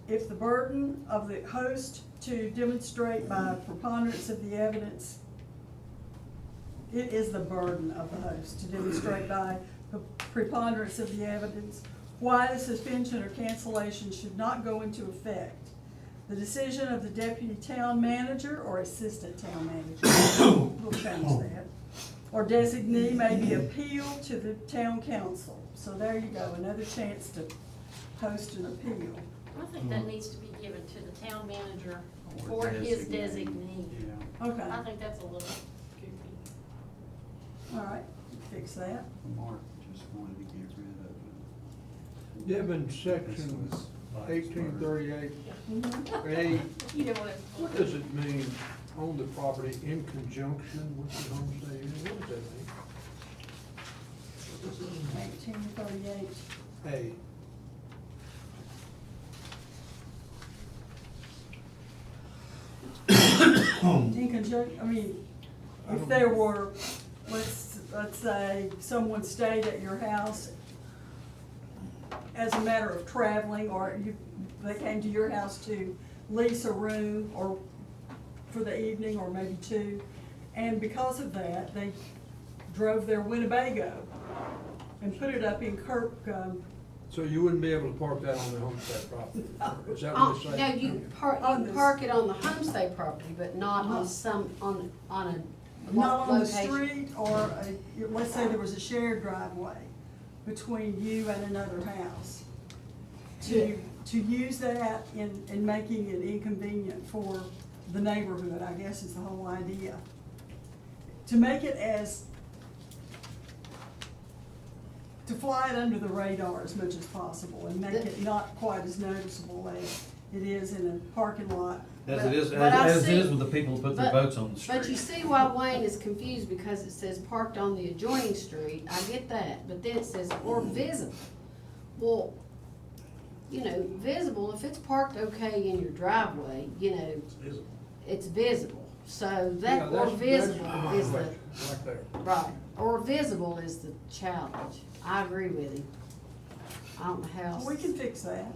If the burden of the host to demonstrate by preponderance of the evidence, it is the burden of the host to demonstrate by the preponderance of the evidence why the suspension or cancellation should not go into effect. The decision of the deputy town manager or assistant town manager, we'll change that, or designee may be appealed to the town council. So there you go, another chance to post an appeal. I think that needs to be given to the town manager or his designee. Yeah. Okay, I think that's a little goofy. all right, fix that. Mark just wanted to get rid of it. Devon This section was eighteen thirty-eight, Mhm. A, You know what does it mean, own the property in conjunction with the homestead? What does that 1838. mean? In conjunction, I mean, if there were, let's say, someone stayed at your house as a matter of traveling, or they came to your house to lease a room, or for the evening, or maybe two, and because of that, they drove their Winnebago and put it up in So you wouldn't be able to park that on the homestead property? Is that Oh, what you're no, saying? you park it on the homestead property, but not on some, on a not on the location. street, or let's say there was a shared driveway between you and another house. To use that in making it inconvenient for the neighborhood, I guess is the whole idea. To make it to fly it under the radar as much as possible and make it not quite as noticeable as it is in a parking lot. As it is, But I as it see- is with the people who put their but- boats on the street. But you see why Wayne is confused, because it says parked on the adjoining street, I get that, but then it says or visible. Well, you know, visible, if it's parked okay in your driveway, you know, it's visible. So Yeah, that or that's visible my is the, question, right there. right, or visible is the challenge. I agree with him. I don't know how. We can fix that.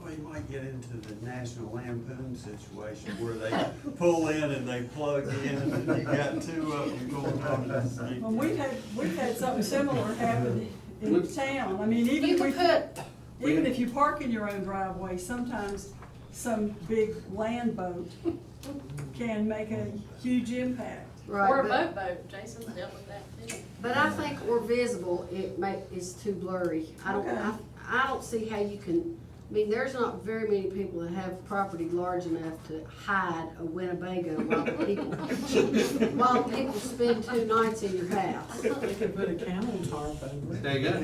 Well, you might get into the National Lampoon situation where they pull in and they plug in and you got two of them going on the street. Well, we've had something similar happen in town. I mean, You can put, even if you park in your own driveway, sometimes some big land boat can make a huge impact. right, Or a but, boat, Jason's dealt with that too. but I think or visible, is too blurry. Okay. I don't see how you can, I mean, there's not very many people that have property large enough to hide a Winnebago while people spend 2 nights in your house, We could put a camel tarp over it. There you go,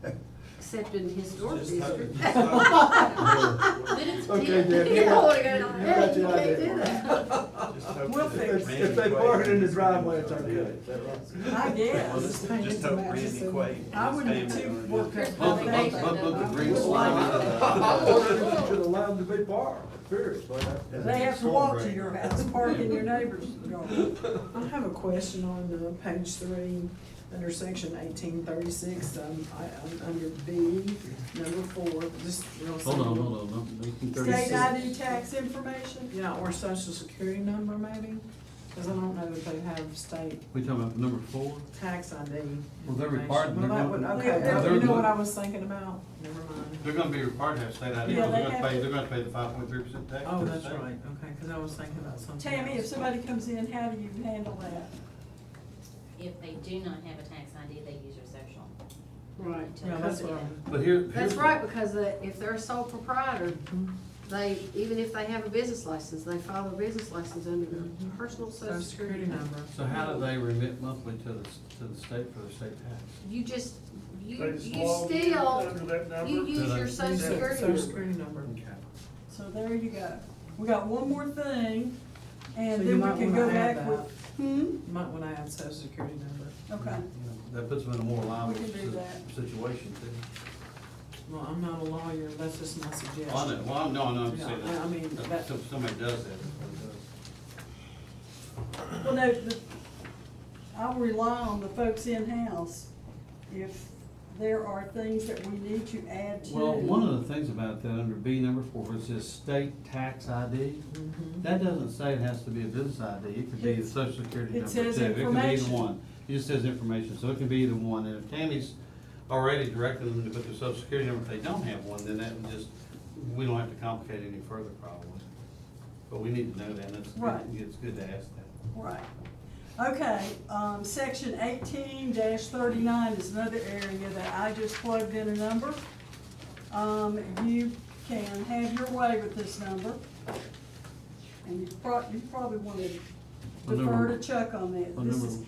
yeah. except in the historic district. Then it's Okay, dead. Debbie. You don't wanna go down Yeah, there. you can't do that. Just hope We'll that fix Randy If they park it in the Quaid- driveway, it's okay, is that right? I Well, guess. just hope Randy Quaid. I wouldn't be his too family worked up Bump, about bump, that. bump, bump the green I slide. wondered if you should allow them to be parked, seriously. They have to walk to your house, park in your neighbor's yard. I have a question on page 3, under section 1836, under B, number 4, just real simple. Hold on, no, State 1836. ID tax information. Yeah, or social security number maybe, because I don't know if they have state We talking about number 4? tax ID. Well, they're information. required- Well, they're that would, gonna- okay, they're- you know what I was thinking about? Never mind. They're gonna be required to have state ID, Yeah, because they they're have gonna pay, to. they're gonna pay the 5.3% tax. Oh, to the that's state. right, okay, because I was thinking about something Tammy, if else. somebody comes in, how do you handle that? If they do not have a tax ID, they use their social. Right. Yeah, that's what I'm. But here. That's here's- right, because if they're a sole proprietor, they, even if they have a business license, they file a business license under the personal Social security number. So how do they remit monthly to the state for their state tax? You just, you They just still, log in under that number? you use your social Use that security Social number. security number. Okay. So there you go. We got one more thing, So and you then might we can wanna go add back that. with, You might wanna add social security number. okay. That puts them in a more liable We can do that. situation too. Well, I'm not a lawyer, that's just my suggestion. Well, I know, well, no, I'm Yeah, saying I mean, that, that- if somebody does that, that's what it does. Well, no, I'll rely on the folks in-house if there are things that we need to add to. Well, one of the things about that, under B number 4, where it says state tax ID, that doesn't say it has to be a business ID, it could be the It's- social security it number says too. It could be either information. one, it just says information, so it can be either one, and if Tammy's already directing them to put their social security number, if they don't have one, then that would just, we don't have to complicate any further probably. But we need to know that, and it's, Right. it's good to ask that. Right. Okay, section 18-39 is another area that I just plugged in a number. You can have your way with this number. And you probably want to What defer number? to Chuck on that. What This number? is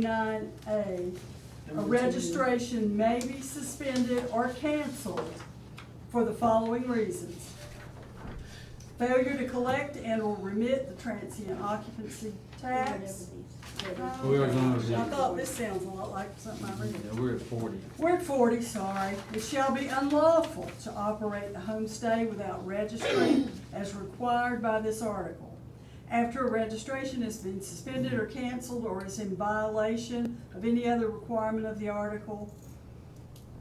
1839A. A registration may be suspended or canceled for the following reasons: failure to collect and or remit the transient occupancy tax. We already gone over I that. thought this sounds a lot like something I read. Yeah, we're at 40. We're at 40, sorry. It shall be unlawful to operate a homestay without registering as required by this article. After a registration has been suspended or canceled or is in violation of any other requirement of the article,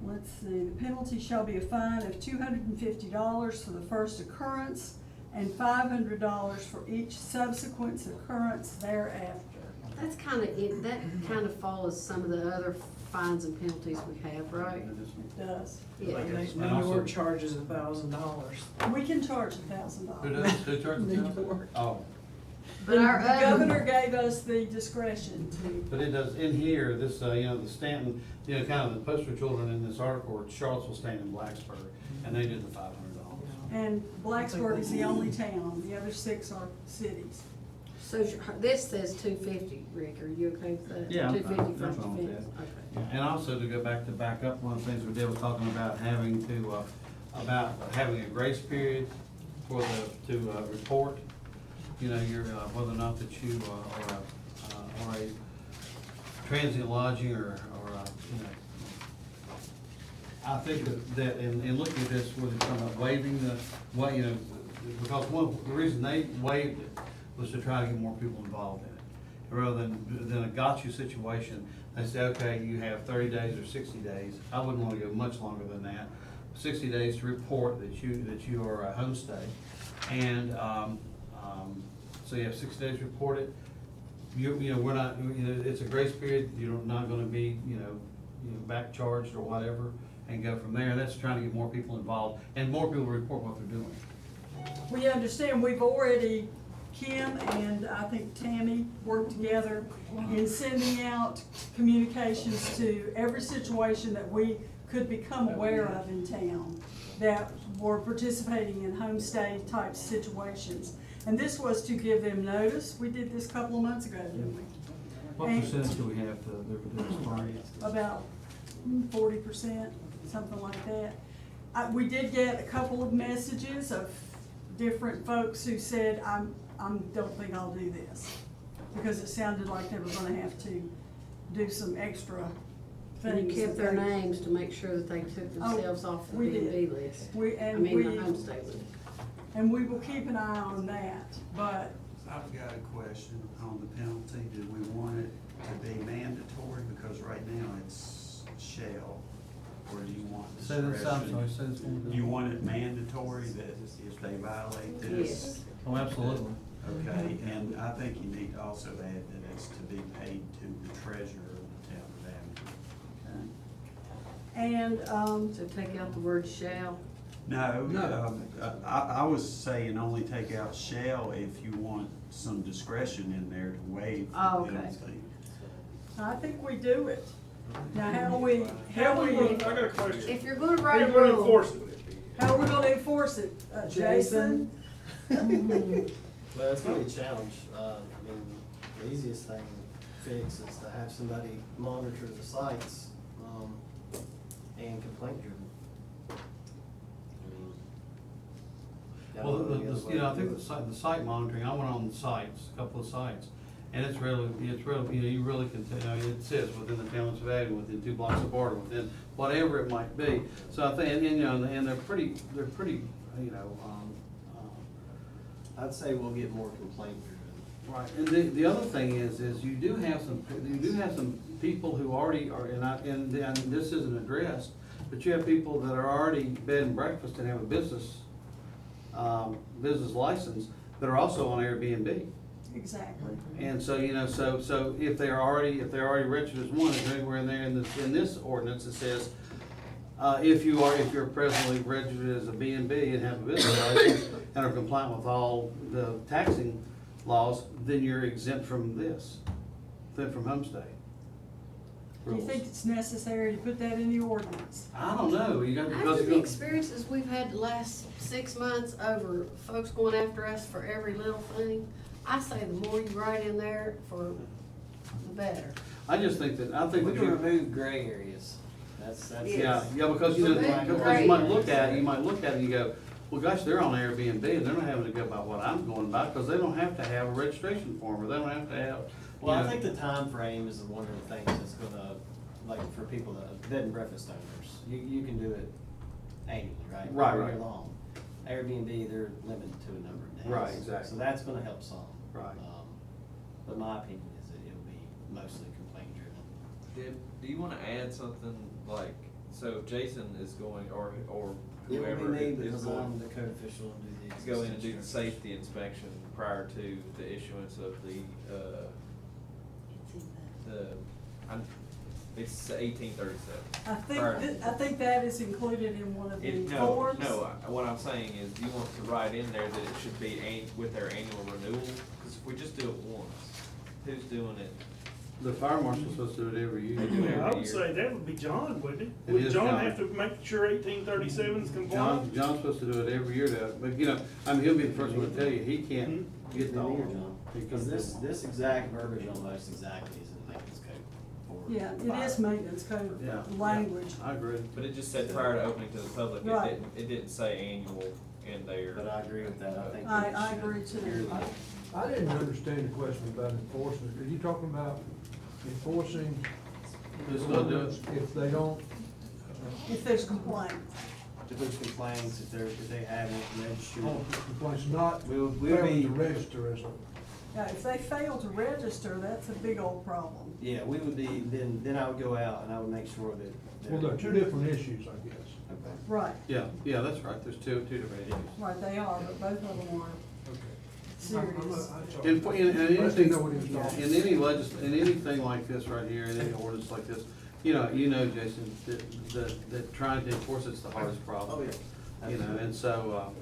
let's see, the penalty shall be a fine of $250 for the first occurrence and $500 for each subsequent occurrence thereafter. That's kinda, that kinda follows some of the other fines and penalties we have, right? It does. Yeah. And And New also- York charges $1,000. We can charge Who $1,000. does, who charges New that? York. Oh, But our The other, governor gave us the discretion to. but it does, in here, this, the Stanton, kind of the poster children in this article are Charlottesville, Stanton, and Blacksburg, and they did the $500. And Blacksburg is the only town, the other 6 are cities. so this says 250, Rick, are you okay with that? Yeah, I'm fine. 250 I'm first fine with offense, that. okay. And also to go back up, one of the things we did was talking about having to, about having a grace period for to report, your, whether or not that you are a transient lodging or, I think that in looking at this, where they're talking about waiving because the reason they waived it was to try to get more people involved in it. Rather than a gotcha situation, they say, okay, you have 30 days or 60 days. I wouldn't want to go much longer than that. 60 days to report that you are a homestay. And, so you have 60 days to report it. We're not, it's a grace period. You're not gonna be, back charged or whatever, and go from there. That's trying to get more people involved and more people report what they're doing. We understand we've already, Kim and I think Tammy worked together in sending out communications to every situation that we could become aware of in town that were participating in homestay type situations. And this was to give them notice. We did this a couple of months ago, didn't we? What And percentage do we have to respond? About 40%, something like that. We did get a couple of messages of different folks who said, I don't think I'll do this. Because it sounded like they were gonna have to do some extra And things. you kept their that they- names to make sure that they took themselves off the we did. B&B list. I And mean, the homestay list. And we will keep an eye on that, but I've got a question on the penalty. Do we want it to be mandatory? Because right now it's shall, or do you want Say this, I'm sorry, discretion? say this one more Do time. you want it mandatory that if they violate this? Yes. Oh, absolutely. Okay, and I think you need to also add that it's to be paid to the treasurer of the town of Abington. And, So take out the word shall. No, I was saying only take out shall if you want some discretion in there to waive the Oh, okay. penalty. I think we do it. Now, I got a question. If you're gonna How write you a gonna rule, enforce it? how are we gonna enforce it? Jason? Well, it's gonna be a challenge. I mean, the easiest thing to fix is to have somebody monitor the sites, and complaint driven. I mean, I Well, don't know any other way you know, I to think do the it. site monitoring, I went on the sites, a couple of sites, and it's really, you know, you really can tell, it says within the town of Savannah, within 2 blocks of border, within whatever it might be. So I think, and, you know, and they're pretty, you know, I'd say we'll get more complaint driven. right. And the other thing is you do have some people who already are, and this isn't addressed, but you have people that are already bed and breakfast and have a business license that are also on Airbnb. Exactly. And so, you know, so if they're already registered as one, is there anywhere in there in this ordinance that says, if you're presently registered as a B&B and have a business license and are compliant with all the taxing laws, then you're exempt from this, exempt from homestay Do you rules. think it's necessary to put that in the ordinance? I don't know, you got, because after you the go, experiences we've had the last 6 months over folks going after us for every little thing, I say the more you write in there, for the better. I just think that, We can you, remove gray areas. That's. Yes. yeah, because you know, Remove because you might gray look at it, areas. you might look at it and you go, well, gosh, they're on Airbnb, and they're not having to go by what I'm going by, because they don't have to have a registration form, or they don't have to have, Well, you I know. think the time frame is one of the things that's gonna, like, for people that, bed and breakfast owners, you can do it annually, right? Right, All right. year long. Airbnb, they're limited to a number of days. Right, exactly. So that's gonna help some. Right. But my opinion is that it'll be mostly complaint driven. Deb, do you wanna add something like, so if Jason is going, or It will whoever be me is because I'm going the code official and do the. to go in and do the safety inspection prior to the issuance of it's 1837. I think that is included in one of the forms. What I'm saying is, you want to write in there that it should be with their annual renewal, cause if we just do it once, who's doing it? The fire marshal's supposed to do it every year. I would say that would be John, wouldn't it? It Would is John John. have to make sure 1837 is compliant? John's supposed to do it every year, but, you know, I mean, he'll be the first one to tell you, he can't get the Here, all. John, because this exact verbiage almost exactly is in the maintenance code. for Yeah, fire. it is maintenance code Yeah. language. I agree. But it just said prior to opening to the public, Right. it didn't say annual in there. But I agree with that, I think. I that it should agree too. clearly- I didn't understand the question about enforcement. Are you talking about enforcing Just gonna do it. if they don't? If there's complaint. If there's complaints, if they haven't registered. Complaints not We'll failing be, to register as a. Now, if they fail to register, that's a big old problem. yeah, we would be, then I would go out and I would make sure that. Well, there are two different issues, I guess. Okay. Right, Yeah, that's right, there's two different issues. right, they are, but both of them are Okay. serious. In I just didn't know what he was anything, talking. in any anything like this right here, in any ordinance like this, you know, Jason, that trying to enforce it's the hardest problem. Oh, yeah. You know, and so,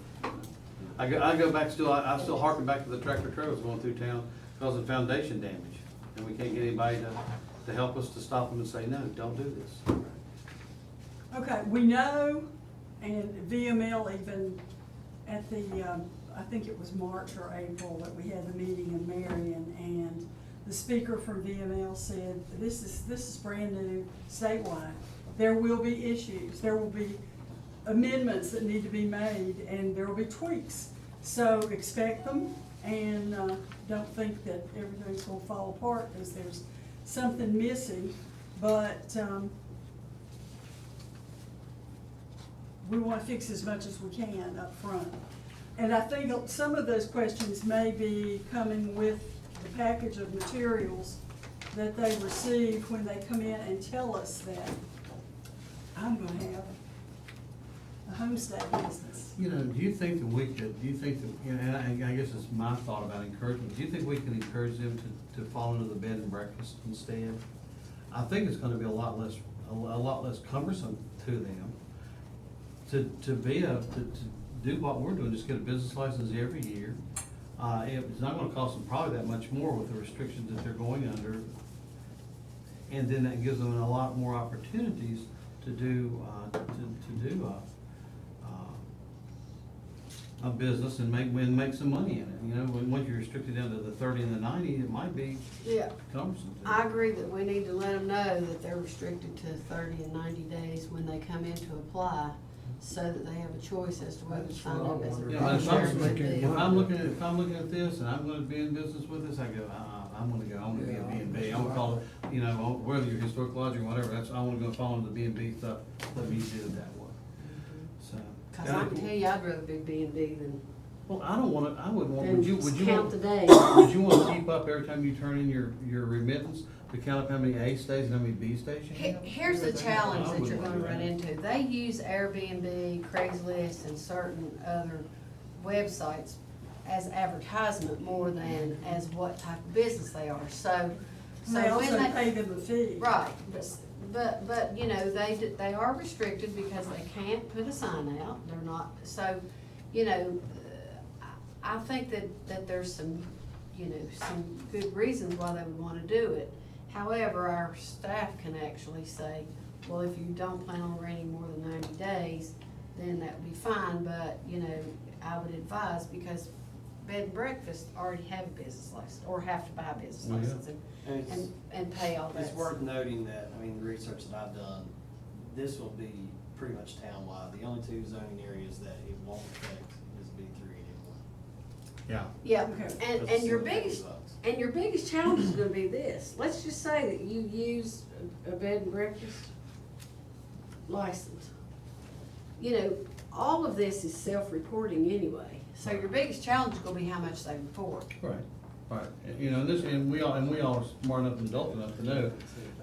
I go back still, I still harken back to the tractor trailers going through town causing foundation damage. And we can't get anybody to help us to stop them and say, no, don't do this. Okay, we know, and VML even at the, I think it was March or April that we had the meeting in Marion, and the speaker from VML said, this is brand new statewide. There will be issues, there will be amendments that need to be made, and there will be tweaks. So expect them, and don't think that everything's gonna fall apart because there's something missing, but we want to fix as much as we can up front. And I think some of those questions may be coming with the package of materials that they receive when they come in and tell us that I'm gonna have a homestead business. You know, do you think that, you know, and I guess it's my thought about encouragement, do you think we can encourage them to fall into the bed and breakfast instead? I think it's gonna be a lot less cumbersome to them to do what we're doing, just get a business license every year. It's not gonna cost them probably that much more with the restrictions that they're going under. and then that gives them a lot more opportunities to do, a business and make some money in it. You know, once you're restricted down to the 30 and the 90, it might be Yeah. cumbersome. I agree that we need to let them know that they're restricted to 30 and 90 days when they come in to apply, so that they have a choice as to whether to That's sign what I up as a wondered. Yeah, if shared I'm with thinking, them. if I'm looking at this and I'm gonna be in business with this, I go, I'm gonna go, I'm gonna be a B&B. I'm gonna call it, you know, whether you're historic lodging or whatever, that's, I wanna go follow the B&B stuff, let me do it that way. So. Cause I can tell you, I'd rather be B&B than, Well, I wouldn't want, would you count want, the days. would you wanna keep up every time you turn in your remittance to count up how many A stays and how many B stays you have? Here's the challenge I that you're wouldn't gonna do run that. into. They use Airbnb, Craigslist, and certain other websites as advertisement more than as what type of business they are, so. They when also pay them a fee. Right, but, you know, they are restricted because they can't put a sign out, they're not, so, you know, I think that there's some, you know, some good reasons why they would wanna do it. However, our staff can actually say, well, if you don't plan on renting more than 90 days, then that would be fine, but, you know, I would advise, because bed and breakfast already have a business license, or have to buy a business Oh, yeah. license And it's- and pay all that. It's worth noting that, I mean, the research that I've done, this will be pretty much townwide. The only two zoning areas that it won't affect is B3 and Yeah. Yeah, Okay. M1. and your biggest challenge is gonna be this. Let's just say that you use a bed and breakfast license. You know, all of this is self-reporting anyway, so your biggest challenge is gonna be how much they report. Right, right. You know, and we all are smart enough and adult enough to know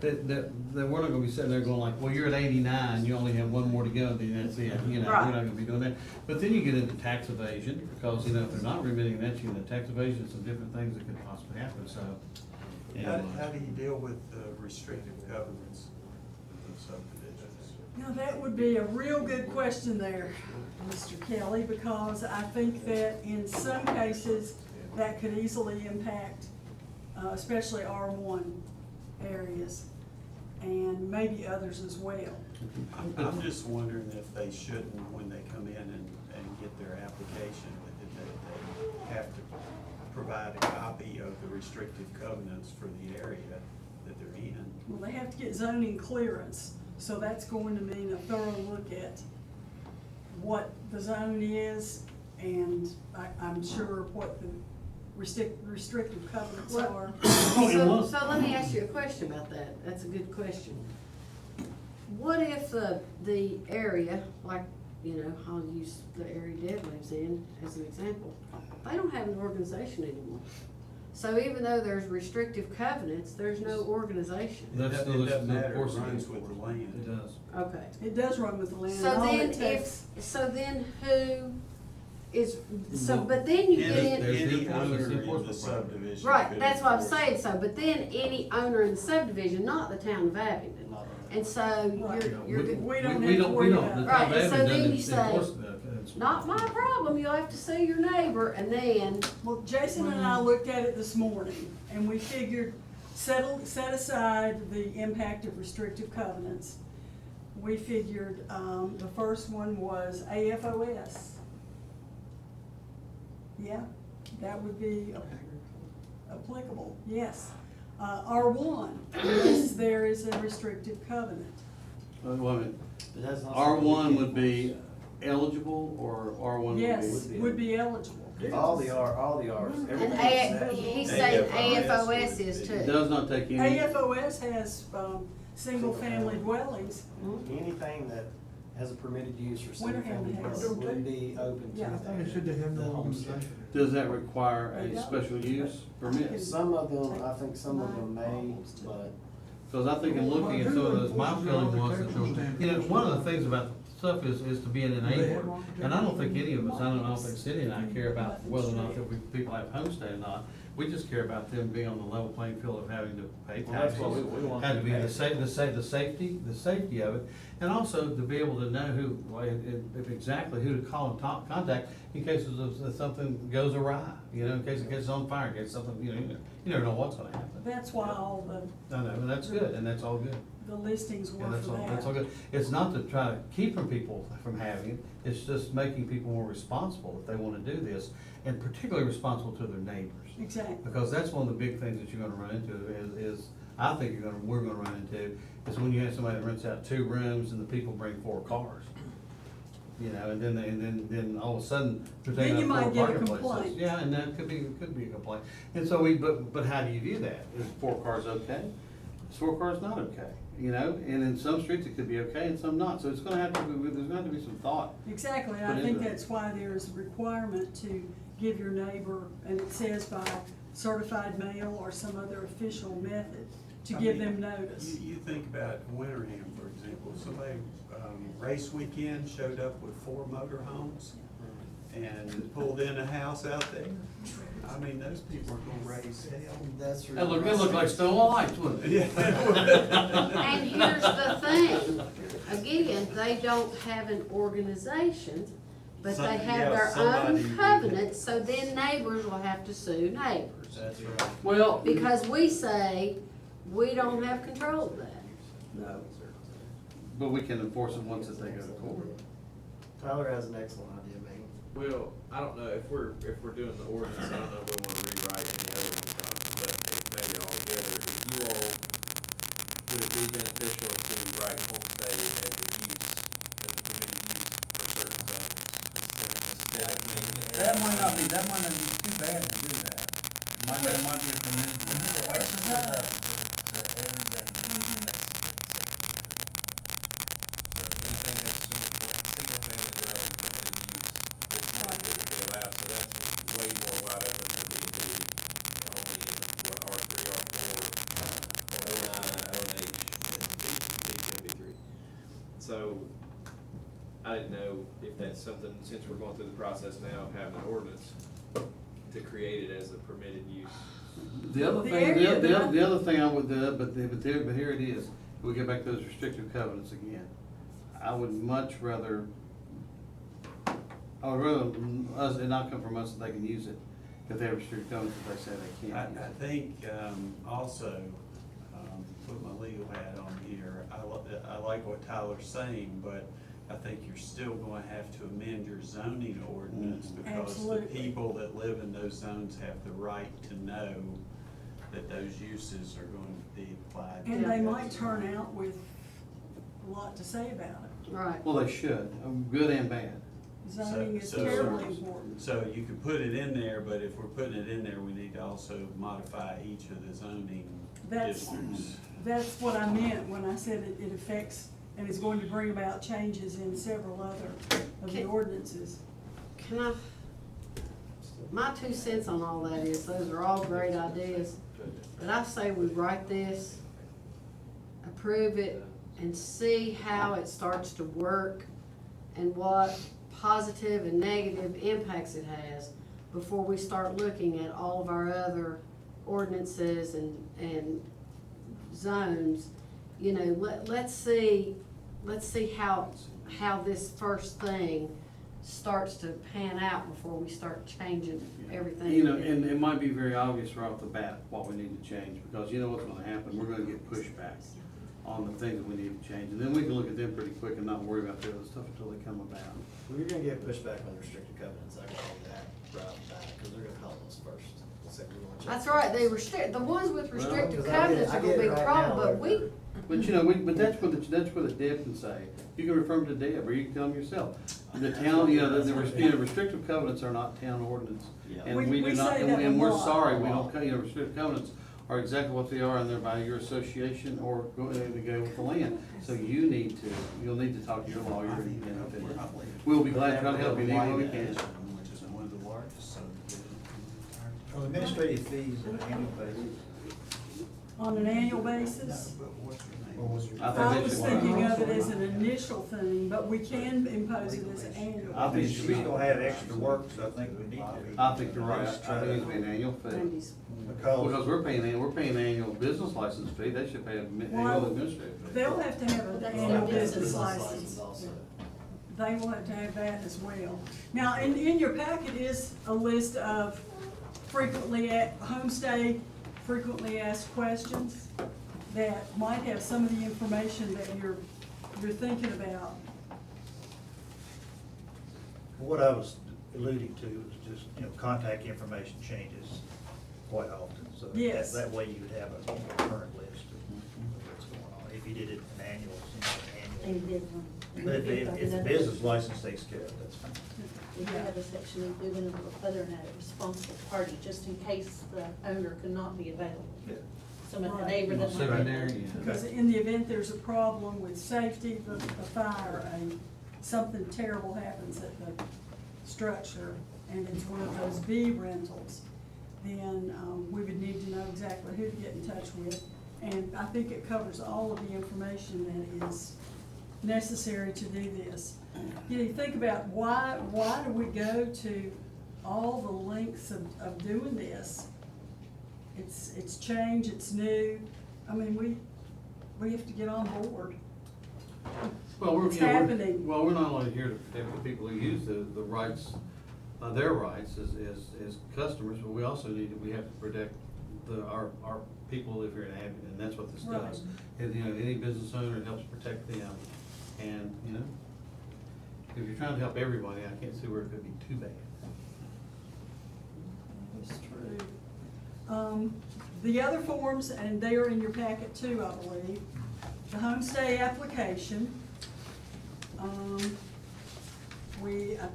that we're not gonna be sitting there going like, well, you're at 89, you only have one more to go, then that's it, you know, we're Right. not gonna be doing that. But then you get into tax evasion, because, you know, if they're not remitting that, you know, tax evasion, some different things that could possibly happen, so. How do you deal with restrictive covenants of subdivisions? Now, that would be a real good question there, Mr. Kelly, because I think that in some cases, that could easily impact, especially R1 areas, and maybe others as well. I'm just wondering if they shouldn't, when they come in and get their application, that they have to provide a copy of the restrictive covenants for the area that they're in. Well, they have to get zoning clearance, so that's going to mean a thorough look at what the zone is, and I'm sure what the restrictive covenants Well, are. So let me ask you a question about that. That's a good question. What if the area, like, you know, I'll use the area Deb lives in as an example, they don't have an organization anymore. So even though there's restrictive covenants, there's no organization. That's It still doesn't matter, it enforcement. runs with the land. It does. Okay. It does run with the land. So and all then it takes- who is, but then you get in. There's the Any enforcement- owner it's the in the enforcement part. subdivision. Right, could that's what I'm enforce saying, it. so, but then any owner in the subdivision, not the town of Abingdon. Not on that. And so Right. you're, We don't have to worry we about don't, the it. Right, town and so of then Abingdon you doesn't say, enforce that. not my problem, you'll have to sue your neighbor, and then, Well, Jason and I looked at it this morning, and we figured, set aside the impact of restrictive covenants. We figured, the first one was AFOS. Yeah, that would be applicable, yes. R1, yes, there is a restrictive covenant. Wait a minute. But that's also R1 would be eligible, or R1 would be? Yes, would be eligible. All the Rs, and everything except. he's saying AFOS AFOS is It too. does not take any. AFOS has, single-family dwellings. Anything that has a permitted use for Winter single-family Haven has. dwelling would be open to Yeah. I thought it should have no the homestead. organization. Does that require They a don't. special use permit? Some of them, I think some of them may, but Because I think in looking at some of those, my feeling was that, there was- you know, one of the things about stuff is to be an enabler. And I don't think any of us, I don't think Cindy and I care about whether or not that people have homestead or not. We just care about them being on the level playing field of having to pay Well, that's taxes. what we want Had to them be to the safety of it, and also to be able to know who, if exactly who to call and contact in case of something goes awry, you know, in case it gets on fire, in case something, you never know what's gonna happen. That's why all I know, and that's good, and that's all good. the listings Yeah, were that's for all, that's all that. good. It's not to try to keep from people from having it, it's just making people more responsible if they wanna do this, and particularly responsible to their neighbors. Exactly. Because that's one of the big things that you're gonna run into is I think we're gonna run into, is when you have somebody that rents out 2 rooms and the people bring 4 cars. You know, and then all of a sudden, they're Then taking you up might 4 get a parking places. complaint. Yeah, and that could be a complaint. And so but how do you view that? Is 4 cars okay? Is 4 cars not okay? You know, and in some streets it could be okay and some not, so it's gonna have to be, there's gonna have to be some thought. Exactly, and Put I think into it. that's why there's a requirement to give your neighbor, and it says by certified mail or some other official method, to I give mean, them notice. You think about Winterham, for example, somebody, race weekend showed up with 4 motorhomes and pulled in a house out there. I mean, those people are gonna raise hell. That's It looked like Stone Lights, wouldn't it? And here's the thing, again, they don't have an organization, but they have their somebody- own covenant, so then neighbors will have to sue neighbors. That's right. Well, Because we say, we don't have control of that. No. but we can enforce it once that they go to court. Tyler has an excellent idea, man. Well, I don't know, if we're doing the ordinance, I don't know if we wanna rewrite any other ones, but maybe all together, if you all, would it be beneficial to write homestay as a use, as a permitted use for certain zones? Instead of making it. That might not be too bad to do that. It might be a community. Anything that's single family dwelling permitted use, would be allowed, so that's way more wide open than we do only in what, R3, R4, or B73. So, I didn't know if that's something, since we're going through the process now of having an ordinance, to create it as a permitted use. The other The thing, area the that other thing I would, but here it is, we get back to those restrictive covenants again. I would much rather, us, it not come from us that they can use it, if they have restrictive covenants that they say they I can't use it. think, also, put my legal hat on here, I like what Tyler's saying, but I think you're still gonna have to amend your zoning ordinance because the Absolutely. people that live in those zones have the right to know that those uses are going to be applied. And to they those might turn zones. out with a lot to say about it. Right. Well, they should, good and bad. Zoning is So- terribly important. So you could put it in there, but if we're putting it in there, we need to also modify each of the zoning That's- districts. That's what I meant when I said it affects, and is going to bring about changes in several other of the Okay. ordinances. Can I, my 2 cents on all that is, those are all great ideas, but I say we write this, approve it, and see how it starts to work and what positive and negative impacts it has before we start looking at all of our other ordinances and zones. You know, let's see how this first thing starts to pan out before we start changing everything. You know, and it might be very obvious right off the bat what we need to change, because you know what's gonna happen, we're gonna get pushback on the things that we need to change, and then we can look at them pretty quick and not worry about the other stuff until they come about. Well, you're gonna get pushback on restricted covenants, I can tell you that right off the bat, because they're gonna call us first. Say we wanna change That's right, the ones with restrictive 'cause I get- covenants I are gonna get be it a right problem, now, but we, But you know, but that's where the Deb can say, you can refer them to Deb, or you can tell them yourself. The town, restrictive covenants are not town ordinance. Yeah. And We we do not, say that and a we're lot. sorry, we don't, restrictive covenants are exactly what they are, and they're by your association or go with the land. So you'll need to talk to your lawyer and we'll be glad to try to help you any way we can. Which is one of the largest subdivisions. Well, administrative fees on an annual basis. On an annual basis, I was thinking of it as an initial thing, but we can impose it as an annual. I think She's gonna have extra work, so I think we need to. I think you're right, I think it needs to be an annual fee. Wendy's, Because we're paying annual business license fee, they should pay an annual Well, administrative fee. They'll have to have an annual business license. also. they will have to have that as well. Now, in your packet is a list of homestay frequently asked questions that might have some of the information that you're thinking about. What I was alluding to was just, contact information changes quite often, so Yes. that way you would have a current list of what's going on, if you did it in annual. But if the business license takes care of it, that's fine. We do have a section including other than a responsible party, just in case the owner could not be available. Yeah. Some of the Right. neighbor that might. Secondary, yeah. Because in the event there's a problem with safety, a fire, something terrible happens at the structure, and it's one of those B rentals, then we would need to know exactly who to get in touch with. And I think it covers all of the information that is necessary to do this. You think about why do we go to all the lengths of doing this? It's change, it's new. I mean, we have to get on board. Well, It's happening. Well, we're not only here to protect the people who use the rights, their rights as customers, but we also we have to protect our people who live here in Abington, and that's what this Right. does. And, any business owner, it helps protect them. And, if you're trying to help everybody, I can't see where it could be too bad. That's true. The other forms, and they are in your packet too, I believe. The homestay application. I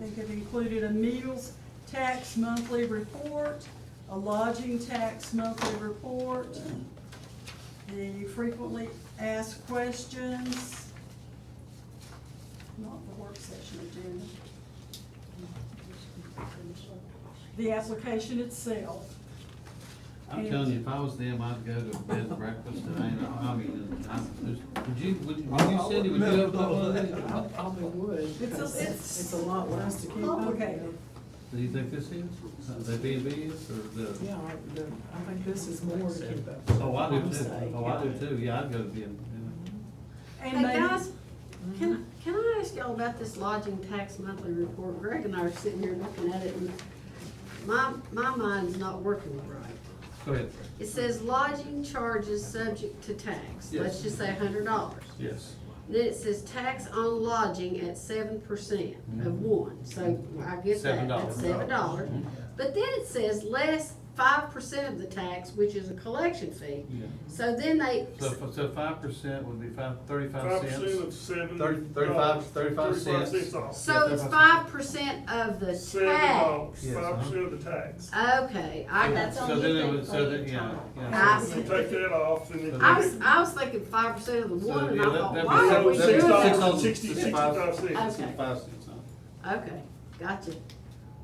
think it included a meals tax monthly report, a lodging tax monthly report, the frequently asked questions, not the work session agenda, the application itself. I'm telling you, if I was them, I'd go to bed and breakfast, and would you, Cindy, would you have I probably would. It's a lot less to keep. complicated. Do you think this is, the B&B is, or the? Yeah, I think this is more to keep up. Oh, I do too, Homestay, oh, I do too, yeah, I'd go to B&B. And Hey, maybe- guys, can I ask y'all about this lodging tax monthly report? Greg and I are sitting here looking at it, and my mind's not working right. Go ahead. It says lodging charges subject to tax, let's Yes. just say $100. Yes. Then it says tax on lodging at 7% of one, so I get that, that's $7. But then it says less 5% of the tax, which is a collection fee. Yeah. So then they, So 5% would be 35 cents. 5% of 7. 35 cents. off. so it's 5% of the $7, tax. Yes, 5% of the tax. Okay, I got That's you. on So then it you would, so that, yeah, I yeah. So you take that off and then. I was thinking 5% of the So, one, and yeah, I that- thought, that'd be why are we that'd be doing that? $6.65. 65 cents. Okay. 65 cents, huh? Okay, gotcha.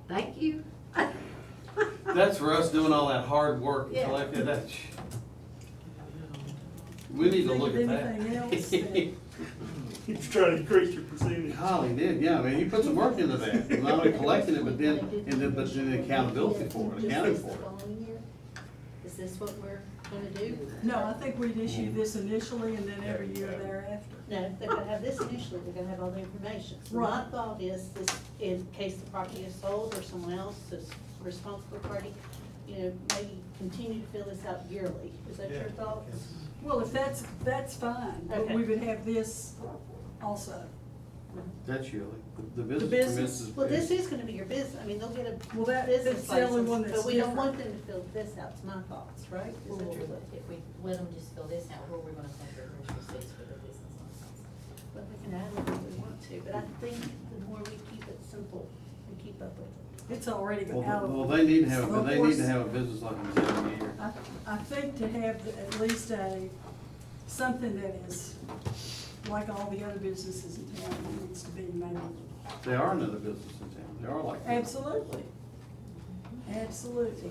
Thank you. That's for us doing all that hard work and Yeah. collecting that. We need to Think look of at that. anything else that- You're trying to increase your percentage. Holly did, yeah, man, you put some work into that, not only collecting it, but then accountability for it, accounting for it. Is this what we're gonna do? No, I think we'd issue this initially and then every year thereafter. No, they're gonna have this initially, they're gonna have all the information. So my Right. thought is this, in case the property is sold or someone else is responsible party, maybe continue to fill this out yearly. Is that your thoughts? Well, if that's fine, but Okay. we would have this also. That's yearly, the business business permits. Well, this is gonna be your business, I mean, they'll get a Well, that's business the only one license, that's but we don't different. want them to fill this out, is my thoughts, right? Is that your thought? If we let them just fill this out, where are we gonna send their receipts for their business license? But we can add it if we want to, but I think the more we keep it simple, we keep up with it. It's already out of. Well, they need to have, Of they need course, to have a business license every year. I think to have at least something that is like all the other businesses in town, it needs to be maybe. There are another business in town, they are like that. Absolutely. Absolutely.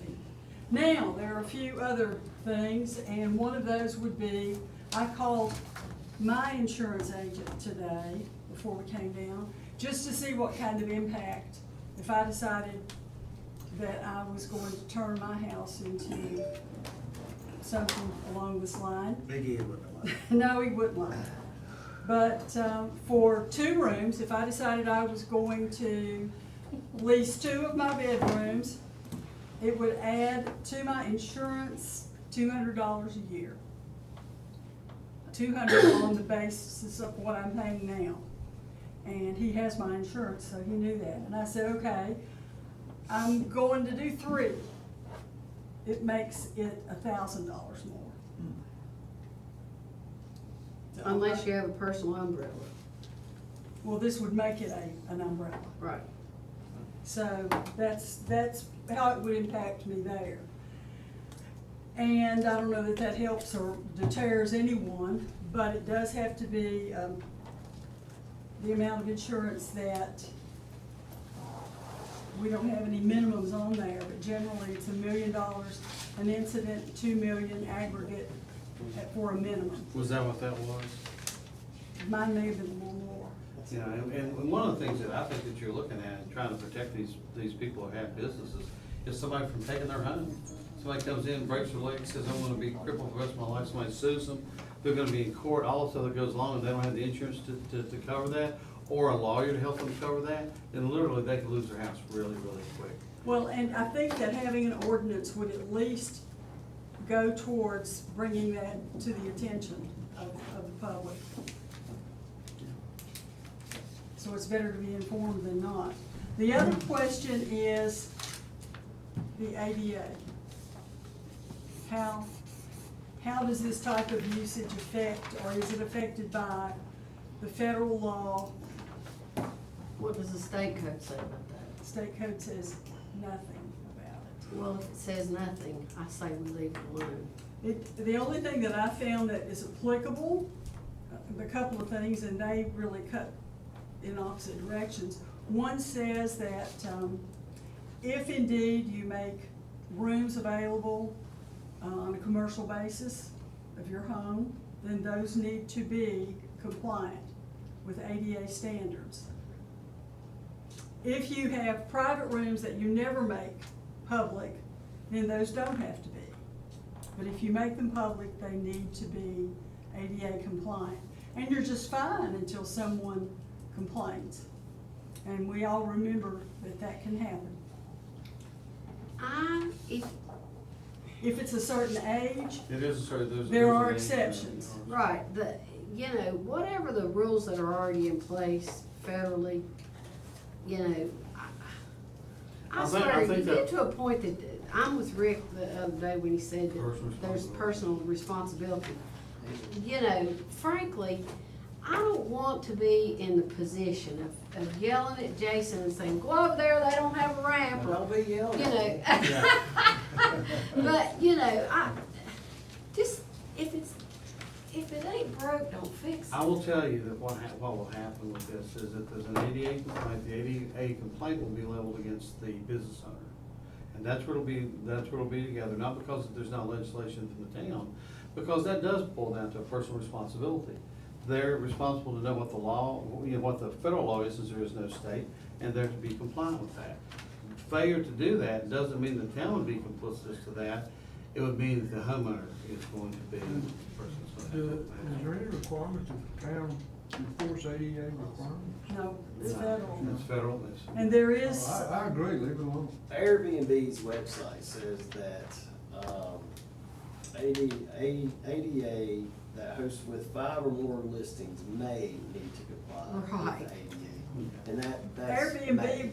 Now, there are a few other things, and one of those would be, I called my insurance agent today, before we came down, just to see what kind of impact, if I decided that I was going to turn my house into something along this line. Big Ed wouldn't like it. No, he wouldn't like it. But, for 2 rooms, if I decided I was going to lease 2 of my bedrooms, it would add to my insurance $200 a year. $200 on the basis of what I'm paying now. And he has my insurance, so he knew that. And I said, okay, I'm going to do 3. It makes it $1,000 more. Unless you have a personal umbrella. Well, this would make it an umbrella. Right. So that's how it would impact me there. And I don't know that that helps or deters anyone, but it does have to be, the amount of insurance that, we don't have any minimums on there, but generally it's $1 million an incident, 2 million aggregate for a minimum. Was that what that was? Mine may have been a little more. Yeah, and one of the things that I think that you're looking at, and trying to protect these people who have businesses, is somebody from taking their home. Somebody comes in, breaks their leg, says, I'm gonna be crippled for the rest of my life, somebody sues them, they're gonna be in court, all this other goes along, and they don't have the insurance to cover that, or a lawyer to help them cover that, then literally they could lose their house really, really quick. Well, and I think that having an ordinance would at least go towards bringing that to the attention of the public. So it's better to be informed than not. The other question is the ADA. How does this type of usage affect, or is it affected by the federal law? What does the state code say about that? The state code says nothing about it. Well, if it says nothing, I say we leave it alone. The only thing that I found that is applicable, a couple of things, and they really cut in opposite directions. One says that if indeed you make rooms available on a commercial basis of your home, then those need to be compliant with ADA standards. If you have private rooms that you never make public, then those don't have to be. But if you make them public, they need to be ADA compliant. And you're just fine until someone complains. And we all remember that that can happen. If it's a certain age, It is, there are exceptions. Right, whatever the rules that are already in place federally, I swear, you get to a point that, I'm with Rick the other day when he said that there's personal responsibility. Frankly, I don't want to be in the position of yelling at Jason and saying, go over there, they don't have a ramp. I'll be yelling. But, I just, if it ain't broke, don't fix it. I will tell you that what will happen with this is that there's an ADA complaint, the ADA complaint will be leveled against the business owner. And that's where it'll be together, not because there's not legislation from the town, because that does boil down to a personal responsibility. They're responsible to know what the law, what the federal law is, since there is no state, and they're to be compliant with that. Failure to do that doesn't mean the town would be complicit to that. It would mean that the homeowner is going to be the person that's going to have to. Is there any requirement that the town enforce ADA requirements? No, it's federal. It's federal, And there is. I agree, leave it alone. Airbnb's website says that ADA that hosts with 5 or more listings may need to comply Right. with ADA. And that's Airbnb may.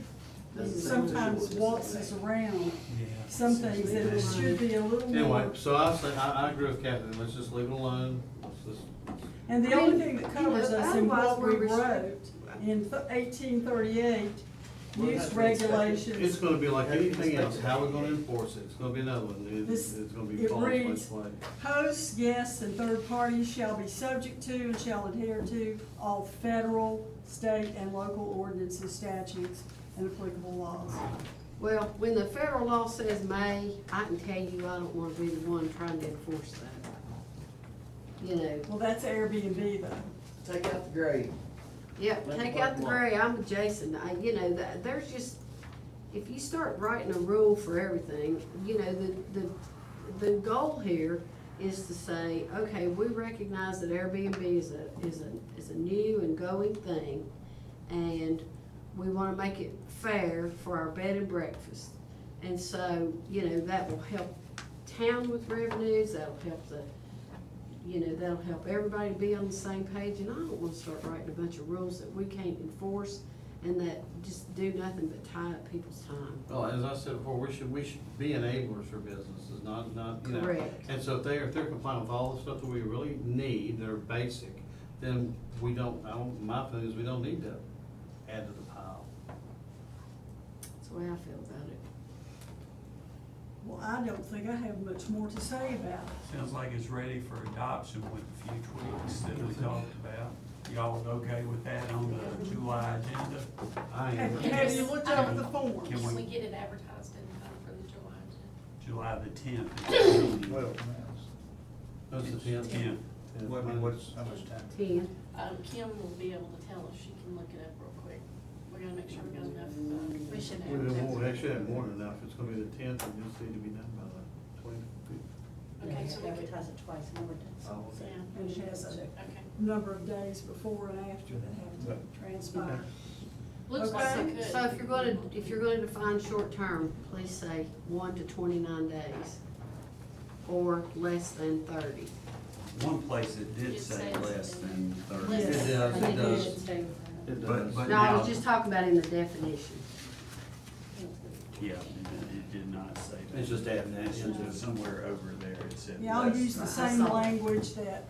Doesn't say sometimes for sure, it waltzes just says around some things that it should be a little Anyway, more. so I agree with Kathy, let's just leave it alone, let's just. And the only thing that covers us in otherwise what we we're wrote in 1838, use regulations. It's gonna be like anything else, how we're gonna enforce it, it's gonna be another one, it's gonna be It false reads, legislation. hosts, guests, and third parties shall be subject to and shall adhere to all federal, state, and local ordinances, statutes, and applicable laws. Well, when the federal law says may, I can tell you I don't wanna be the one trying to enforce that. Well, that's Airbnb though. Take out the gray. Yeah, Make take it out the black. gray, I'm with Jason, there's just, if you start writing a rule for everything, the goal here is to say, okay, we recognize that Airbnb is a new and going thing, and we wanna make it fair for our bed and breakfast. And so, that will help town with revenues, that'll help that'll help everybody be on the same page, and I don't wanna start writing a bunch of rules that we can't enforce and that just do nothing but tie up people's time. Well, as I said before, we should be enablers for businesses, not, Correct. And so if they're complying with all the stuff that we really need, that are basic, then my feeling is we don't need to add to the pile. That's the way I feel about it. Well, I don't think I have much more to say about it. Sounds like it's ready for adoption with a few tweaks that we talked about. Y'all okay with that on the July agenda? I am. Have you looked over the forms? Can Can we we, get it advertised in time for the July agenda? July the 10th? Well, That's the 10th. 10th. what's, how much time? 10. Kim will be able to tell us, she can look it up real quick. We're gonna make sure we got enough, we should have. We should have more than enough. It's gonna be the 10th, and this need to be done by the 25th. Okay, so we could, Advertise it twice in ordinance. Oh, okay. yeah, And it has a okay. number of days before and after that have to transpire. Looks like Okay. we could. So if you're gonna define short term, please say 1 to 29 days, or less than 30. One place it did It say says less it. than 30. Less It than- does, And it it does. did. It But- does. but- No, I now- was just talking about in the definition. Yeah, it did not say that. It's just adding that into It's somewhere over there, it said. Yeah, I'll less use the than. same saw it. language that,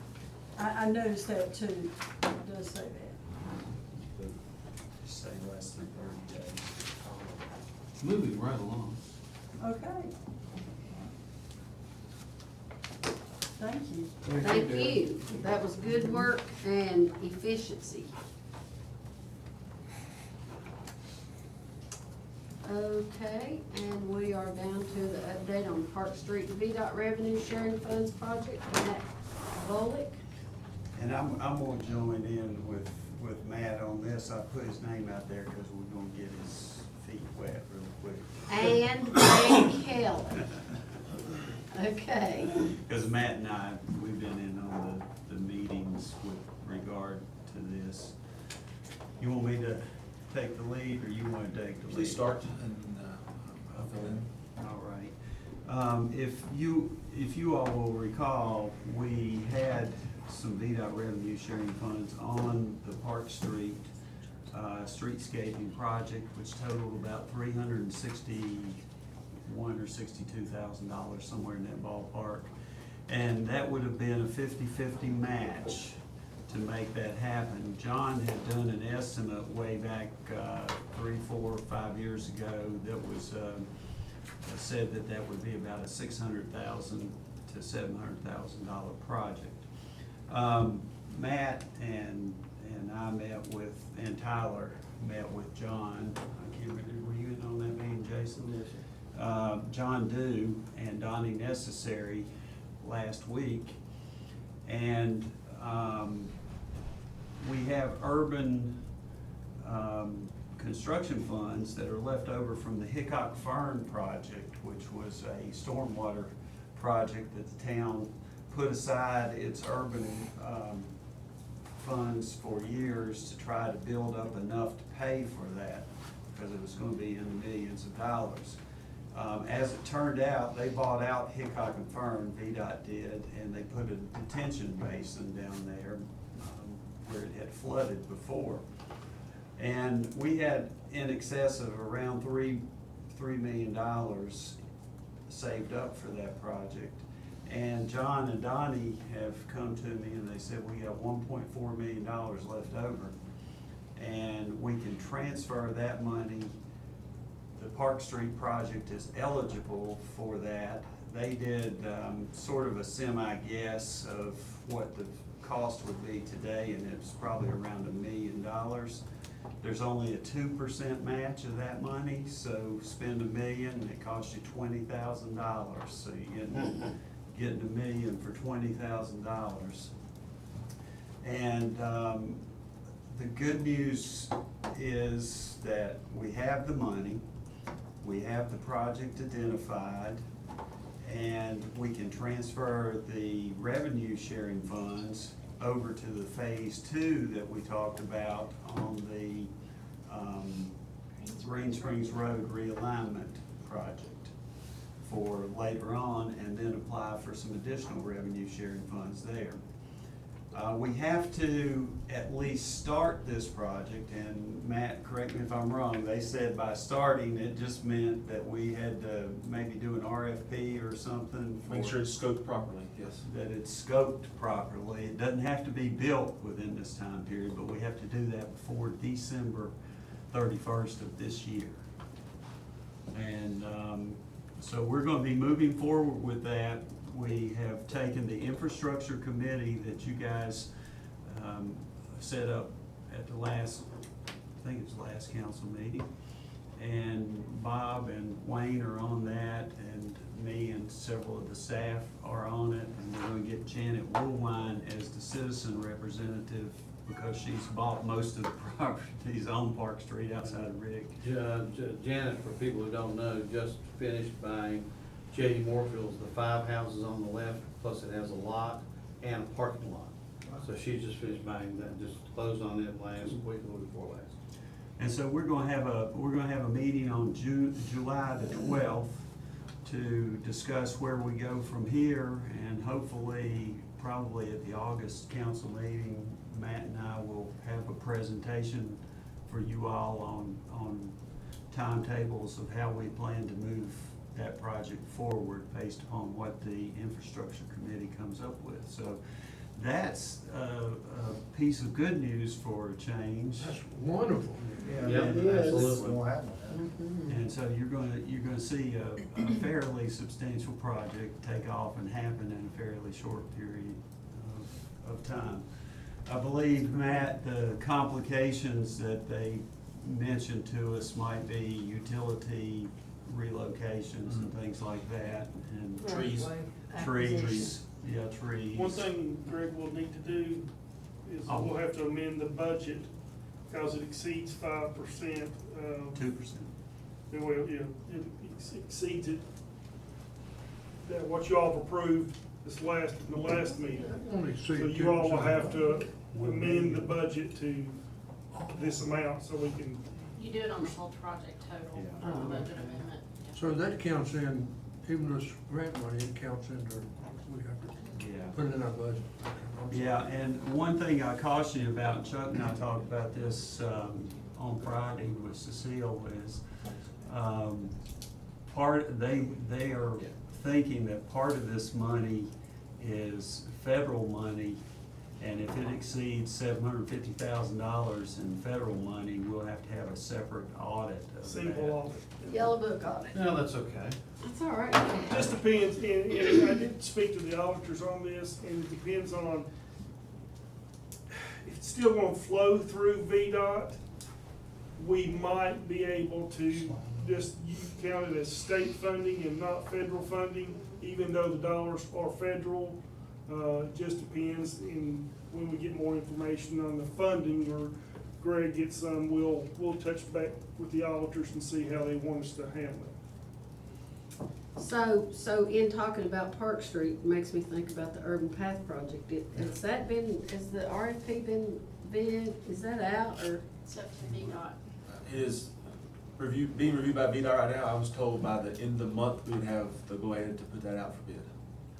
I noticed that too. It does say that. Just say less than 30 days. Moving right along. Okay. Thank you. Thank you. That was good work and efficiency. Okay, and we are down to the update on Park Street VDOT Revenue Sharing Funds Project, Matt Bullock. And I'm gonna join in with Matt on this. I put his name out there because we're gonna get his feet wet real quick. And Greg Kelly. Okay. Because Matt and I, we've been in on the meetings with regard to this. You want me to take the lead, or you want to take the lead? Please start, and, I'll fill in. All right. If you all will recall, we had some VDOT revenue sharing funds on the Park Street streetscaping project, which totaled about $361,000 or $62,000, somewhere in that ballpark. And that would have been a 50-50 match to make that happen. John had done an estimate way back 3, 4, 5 years ago that was said that would be about a $600,000 to $700,000 project. Matt and I met with, and Tyler met with John. I can't remember, were you in on that meeting, Jason? Yes, sir. John Dew and Donnie Necessary last week. And we have urban construction funds that are left over from the Hickok Fern project, which was a stormwater project that the town put aside its urban funds for years to try to build up enough to pay for that, because it was gonna be in the millions of dollars. As it turned out, they bought out Hickok and Fern, VDOT did, and they put a detention basin down there where it had flooded before. And we had in excess of around $3 million saved up for that project. And John and Donnie have come to me and they said, we have $1.4 million left over. And we can transfer that money. The Park Street project is eligible for that. They did sort of a semi-guess of what the cost would be today, and it's probably around $1 million. There's only a 2% match of that money, so spend $1 million and it costs you $20,000. So you're getting $1 million for $20,000. And the good news is that we have the money, we have the project identified, and we can transfer the revenue sharing funds over to the phase 2 that we talked about on the Green Springs Road realignment project for later on, and then apply for some additional revenue sharing funds there. We have to at least start this project, and Matt, correct me if I'm wrong, they said by starting, it just meant that we had to maybe do an RFP or something. Make for- sure it's scoped properly, yes. That it's scoped properly. It doesn't have to be built within this time period, but we have to do that before December 31st of this year. And so we're gonna be moving forward with that. We have taken the infrastructure committee that you guys set up at the last, I think it was last council meeting. And Bob and Wayne are on that, and me and several of the staff are on it. And we're gonna get Janet Woolwine as the citizen representative, because she's bought most of the properties on Park Street outside of Riddick. Janet, for people who don't know, just finished buying J.D. Moorfield's, the 5 houses on the left, plus it has a lot and a parking lot. So she's just finished buying that, just closed on it last week, or before last. And so we're gonna have a meeting on July the 12th to discuss where we go from here, and hopefully, probably at the August council meeting, Matt and I will have a presentation for you all on timetables of how we plan to move that project forward based upon what the infrastructure committee comes up with. So that's a piece of good news for a change. That's wonderful. Yeah, absolutely. Won't happen. And so you're gonna see a fairly substantial project take off and happen in a fairly short period of time. I believe, Matt, the complications that they mentioned to us might be utility relocations and things like that, and trees, yeah, trees. One thing Greg will need to do is we'll have to amend the budget because it exceeds 5%. 2%. Well, yeah, it exceeds it, that what you all have approved in the last meeting. Only So exceed you all will 2%. have to amend the budget to this amount so we can. You do it on the whole project total, Yeah. on the budget amendment. So that counts in, even this grant money, it counts into, we have to Yeah. put it in our budget. I'm sorry. Yeah, and one thing I caution you about, Chuck and I talked about this on Friday with Cecile, is they are thinking that part of this money is federal money, and if it exceeds $750,000 in federal money, we'll have to have a separate audit of that. Simple audit. Yellow book on it. No, that's okay. That's all right. Just depends, and I did speak to the auditors on this, and it depends on, if it's still gonna flow through VDOT, we might be able to just, you count it as state funding and not federal funding, even though the dollars are federal. It just depends, and when we get more information on the funding, or Greg gets some, we'll touch back with the auditors and see how they want us to handle it. So in talking about Park Street, makes me think about the Urban Path Project. Has the RFP been bid, is that out, or? It's up to VDOT. It is being reviewed by VDOT right now. I was told by the end of the month we'd have the go-ahead to put that out for bid.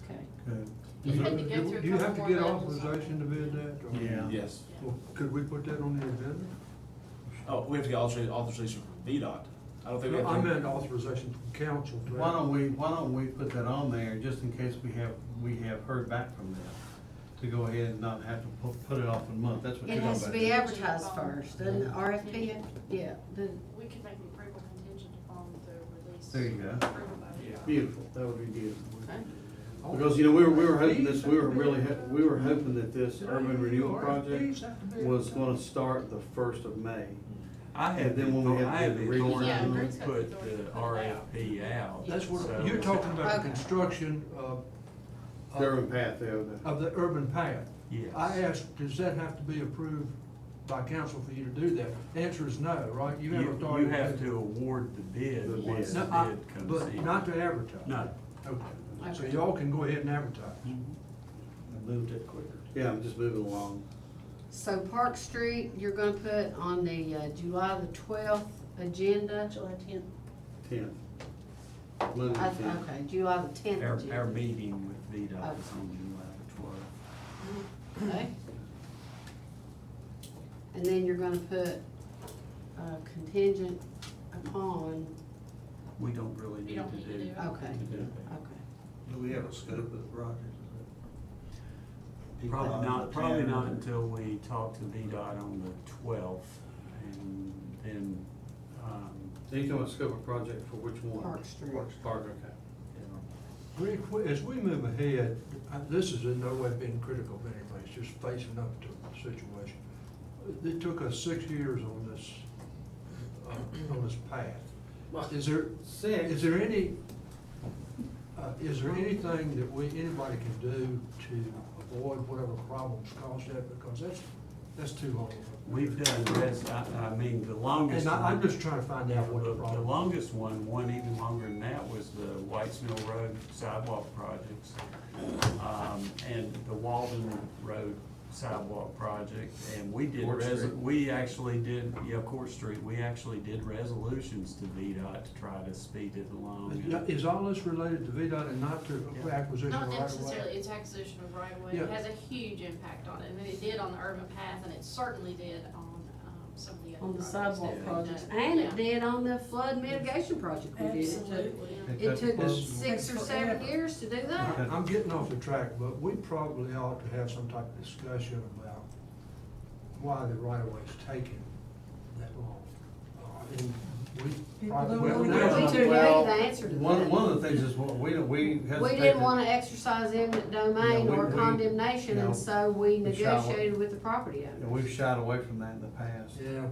Okay. Good. You had to go through a Do you have couple to get more levels. authorization to bid that? or- Yeah. Yes. Well, could we put that on the agenda? Oh, we have to get authorization from VDOT. I don't think we No, have I to. meant authorization from council. to- Why don't we put that on there, just in case we have heard back from them, to go ahead and not have to put it off a month, that's what It you're talking has about. to be advertised first, doesn't the RFP? Yeah, We could make the approval contingent upon the release. There you go. Approval by VDOT. Beautiful, that would be beautiful. okay. Because, we were hoping this, we were hoping that this urban renewal project was gonna start the 1st of May. I have And then when we have I have the the reading- authority Yeah, to Greg's got the put authority the to put it out. RFP out. That's what, So- you're talking about the Okay. construction The urban path there, of the urban path. Yes. I asked, does that have to be approved by council for you to do that? The answer is no, right? You have authority. You have to award the bid The once bid. the No, bid comes but in. not to advertise. No. Okay. So Okay. y'all can go ahead and advertise. I moved it quicker. Yeah, I'm just moving along. So Park Street, you're gonna put on the July the 12th agenda? July 10th. 10th. Monday, 10th. Okay, July the 10th Our agenda. meeting with VDOT is on July the 12th. Okay. And then you're gonna put contingent upon, We don't really need You don't to need to do. do it. okay, to do it. okay. Do we have a scope of the project? Probably not until we talk to VDOT on the 12th, and then, So you talking about scope of project for which one? Park Street. Park, okay. As we move ahead, this is in no way being critical of anybody, it's just facing up to the situation. It took us 6 years on this path. Is there anything that anybody can do to avoid whatever problems cause that? Because that's too long. we've done I mean, the longest. And I'm one- just trying to find out what the The problem. longest one even longer than that, was the Whites Mill Road sidewalk projects, and the Walden Road sidewalk project, and we did, Court Street. Court Street, we actually did resolutions to VDOT to try to speed it along. Is all this related to VDOT and not to acquisition Not of right of way? necessarily, it's acquisition of right of way, Yeah. it has a huge impact on it, and it did on the urban path, and it certainly did on, some of the other On the projects that sidewalk we've projects, done. and Yeah. it did on the flood mitigation project we did. Absolutely. It took This- 6 or 7 years to do that. I'm getting off the track, but we probably ought to have some type of discussion about why the right of way is taking that long. And we People probably. don't well, wanna now- go We took Well, the answer to One that. of the things is, we hesitated. We didn't wanna exercise eminent domain Yeah, we- or we- condemnation, you know, and so we we shy away. negotiated with the property And owner. we've shied away from that in the past. Yeah,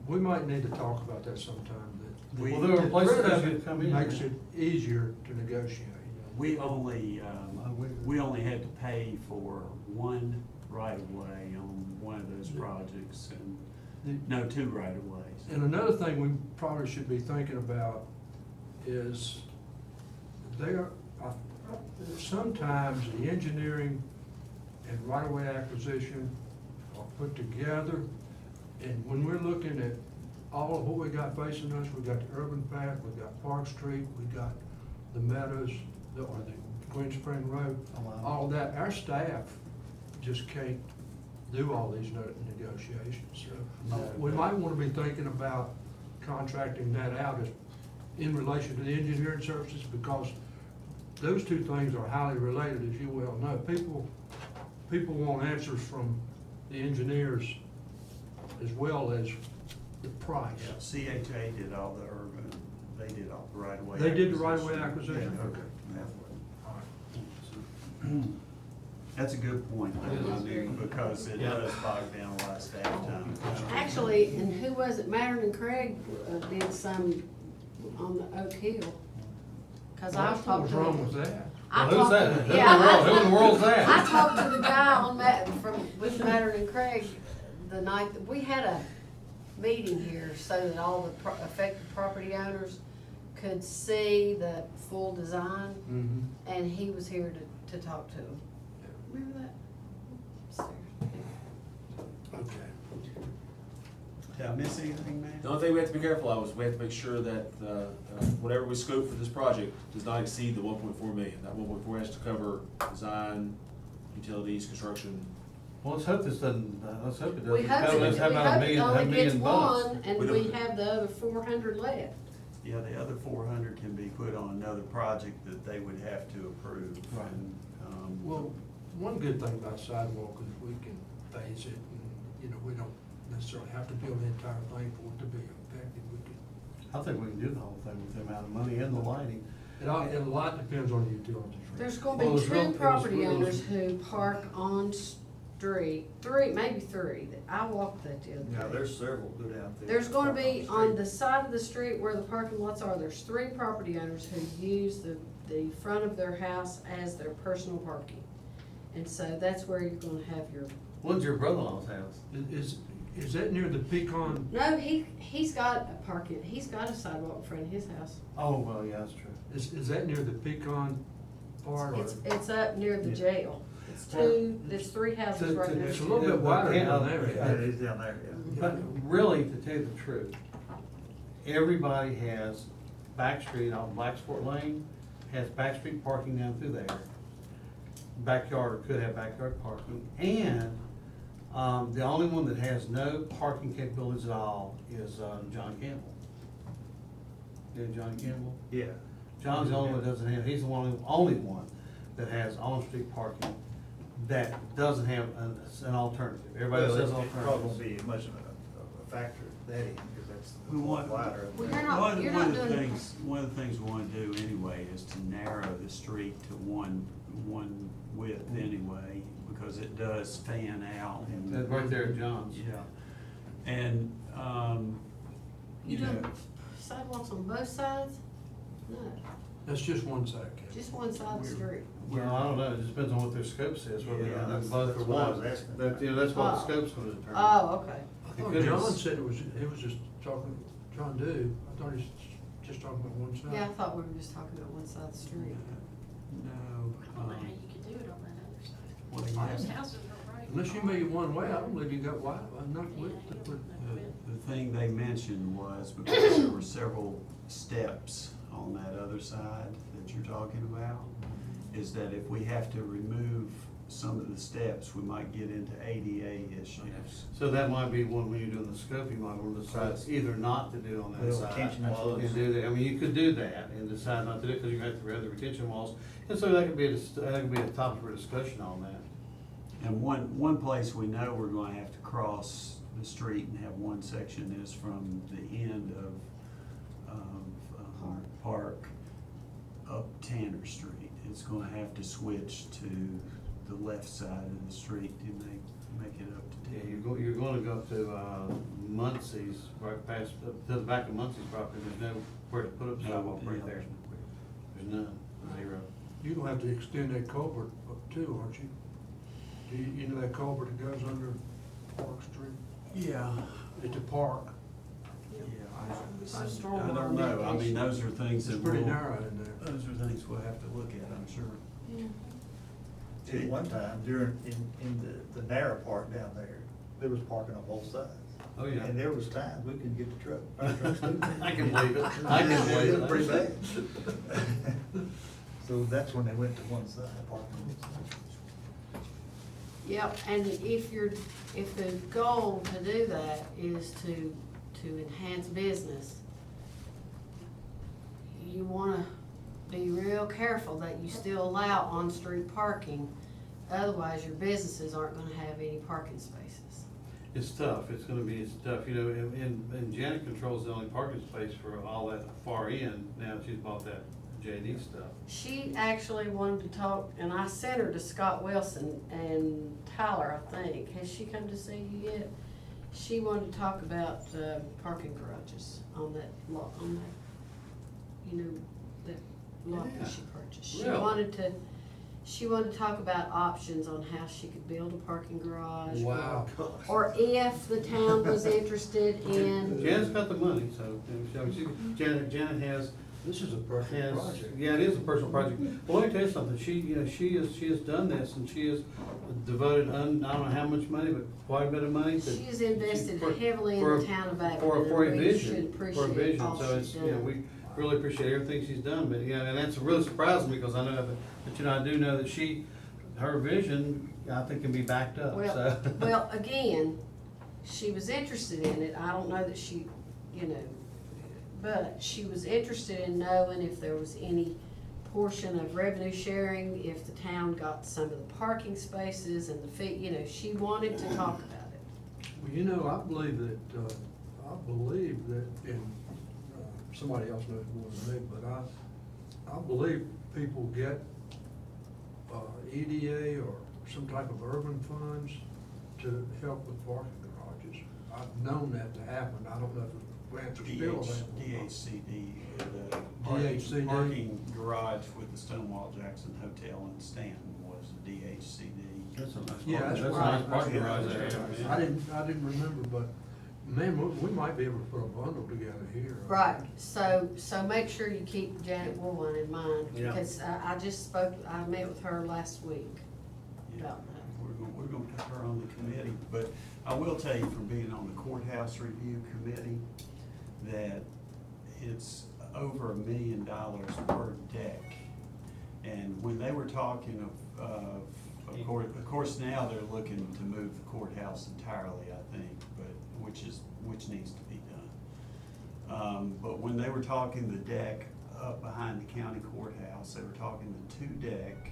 we might need to talk about that sometime, that. We- Well, there are the places threat that of should it come in. Makes it easier to negotiate. We only had to pay for one right-of-way on one of those projects, and, no, 2 right-of-ways. And another thing we probably should be thinking about is sometimes the engineering and right-of-way acquisition are put together. And when we're looking at all of what we got facing us, we got the urban path, we got Park Street, we got the Meadows, or the Queen Spring Road, all of that, our staff just can't do all these negotiations. So we might wanna be thinking about contracting that out as, in relation to the engineering services, because those two things are highly related, as you well know. People want answers from the engineers as well as the price. Yeah, CHA did all the urban, they did all the right-of-way. They did the right-of-way acquisition? Yeah. Okay. All right. That's a good point, though, I mean, because it does bog down a lot of staff time. Actually, and who was it, Mattern and Craig did some on the Oak Hill. Cause I What's talked to. wrong with that? I Well, who's talked that? to- Who in yeah, the world- I- who in the world's that? I talked to the guy on with Mattern and Craig the night, that we had a meeting here so that all the affected property owners could see the full design, Mm-hmm. and he was here to talk to them. Remember that? Okay. Did I miss anything, man? The only thing we have to be careful of is we have to make sure that, whatever we scope for this project does not exceed the 1.4 million. That 1.4 has to cover design, utilities, construction. Well, let's hope this doesn't, let's hope it We doesn't. hope it, Let's have about a million, only gets bucks. one, and We we don't- have the other 400 left. Yeah, the other 400 can be put on another project that they would have to approve. Right. And, Well, one good thing about sidewalk is we can phase it, and, we don't necessarily have to build the entire thing for it to be effective. We can. I think we can do the whole thing with the amount of money and the lighting. And a lot depends on the utilities. There's gonna Well, be it was real- two it was- property it was- owners who park on street, maybe three, I walked that the other day. Yeah, there's several good out there. There's gonna be, on street. the side of the street where the parking lots are, there's 3 property owners who use the front of their house as their personal parking. And so that's where you're gonna have your, When's your brother-in-law's house? Is that near the Pecan? no, he's got a sidewalk in front of his house. Oh, well, yeah, that's true. Is that near the Pecan part? or- It's up near the jail. There's three houses right next It's a to little it. bit wider Yeah, down there. Yeah, it is down there, yeah. But really, to tell you the truth, everybody has back street on Blacksport Lane, has back street parking down through there. Backyard, or could have backyard parking, and, the only one that has no parking capabilities at all is, John Campbell. You know John Campbell? Yeah. John's the only one that doesn't have, he's the only one that has on-street parking that doesn't have an alternative. Everybody else Well, has it probably won't alternatives. be much of a factor at that end, because that's We the want- wider. Well, you're not doing. One of the things we wanna do anyway is to narrow the street to one width anyway, because it does fan out. and- That's right there at John's. Yeah, and, You you know, doing sidewalks on both sides? No, That's just one side, Ken. just one side of the street. Well, I don't know, it just depends on what their scope says, whether Yeah, they're that's- both that's or what I one. was asking. But, you know, that's what the Oh. scope's gonna determine. Oh, okay. I thought John said he was just talking, John Dew, I thought he's just talking about one side. Yeah, I thought we were just talking about one side of the street. no, I don't know how you could do it on that other side. Well, you All have- those houses are right. Unless you made it one way, I don't believe you got wide, enough width to put, the thing they mentioned was because there were several steps on that other side that you're talking about, is that if we have to remove some of the steps, we might get into ADA issues. So that might be one, when you're doing the scope, you might want to decide either not to do on that Little side. retention walls. And do that, I mean, you could do that and decide not to do it, because you have to have the retention walls. And so that could be a topic for discussion on that. And one place we know we're gonna have to cross the street and have one section is from the end of Park up Tanner Street. It's gonna have to switch to the left side of the street to make it up to Yeah, Tanner. you're gonna go up to, Muncie's, right past, up to the back of Muncie's property, there's nowhere to put up sidewalk right there. There's none, zero. you're gonna have to extend that culvert up too, aren't you? You know that culvert that goes under Park Street? Yeah, At the park, yeah, Some I stormwater don't know, I mean, those are things it's that pretty we'll, narrow in there. those are things we'll have to look at, I'm sure. At one time, in the narrow part down there was parking on both sides. Oh, yeah. And there was times we couldn't get the truck, our trucks through. I can believe it. I can believe it. Pretty bad. So that's when they went to one side, parking on both sides. Yep, and if the goal to do that is to enhance business, you wanna be real careful that you still allow on-street parking, otherwise your businesses aren't gonna have any parking spaces. It's tough, it's tough, you know, and Janet controls the only parking space for all that far in, now she's bought that JD stuff. She actually wanted to talk, and I sent her to Scott Wilson and Tyler, I think. Has she come to see you yet? She wanted to talk about, parking garages on that lot, on that, you know, that lot that she purchased. Really? She wanted to talk about options on how she could build a parking garage. Wow. Or if the town was interested in, Janet's got the money, so, I mean, Janet has, This is a personal project. yeah, it is a personal project. Well, let me tell you something, she has done this, and she has devoted, I don't know how much money, but quite a bit of money to. she has invested for- heavily in for- the town of Acton, For a and we should vision, for a appreciate vision, all so she's it's, you know, done. we really appreciate everything she's done, but, yeah, and that's really surprising me, because I know that, but, you know, I do know that her vision, I think, can be backed up, Well, so. well, again, she was interested in it, I don't know that she, you know, but she was interested in knowing if there was any portion of revenue sharing, if the town got some of the parking spaces and the fee, you know, she wanted to talk about it. Well, you know, I believe that, and somebody else knows more than me, but I believe people get, EDA or some type of urban funds to help with parking garages. I've known that to happen, I don't know if the grants are still available. DHCD, the DHCD. parking garage with the Stonewall Jackson Hotel in Stanton was DHCD. That's a nice Yeah, that's that's a right. nice parking garage Yeah, there. I didn't remember, but Man, we might be able to put a bundle together here. Right, so make sure you keep Janet Woolman in mind, Yeah. because I met with her last week about that. We're gonna put her on the committee, but I will tell you from being on the courthouse review committee, that it's over $1 million per deck. And when they were talking of course now they're looking to move the courthouse entirely, I think, but, which needs to be done. But when they were talking the deck up behind the county courthouse, they were talking the two deck.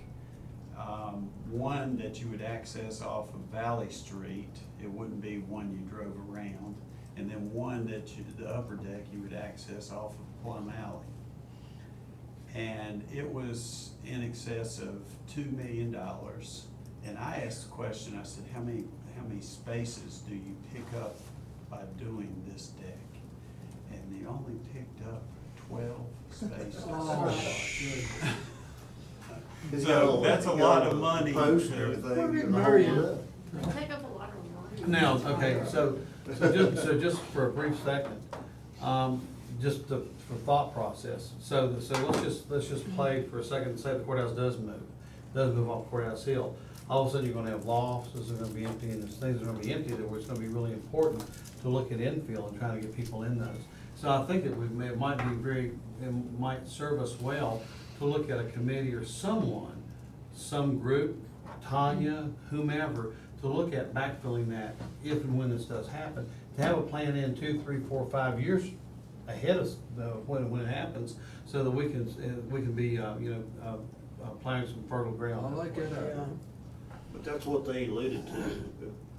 One that you would access off of Valley Street, it wouldn't be one you drove around, and then one that the upper deck you would access off of Plum Alley. And it was in excess of $2 million. And I asked the question, I said, how many spaces do you pick up by doing this deck? And they only picked up 12 spaces. So that's a lot of money. Post and everything. Where did and all Marion- that. They take up a lot of room. Now, okay, so just for a brief second, for thought process. So let's just play for a second and say the courthouse does move off Courthouse Hill. All of a sudden, you're gonna have lofts, those are gonna be empty, and there's things that are gonna be empty, that where it's gonna be really important to look at infill and trying to get people in those. So I think that it might serve us well to look at a committee or someone, some group, Tanya, whomever, to look at backfilling that if and when this does happen, to have a plan in 2, 3, 4, 5 years ahead of when it happens, so that we can be, planting some fertile ground. I like that idea. But that's what they alluded to at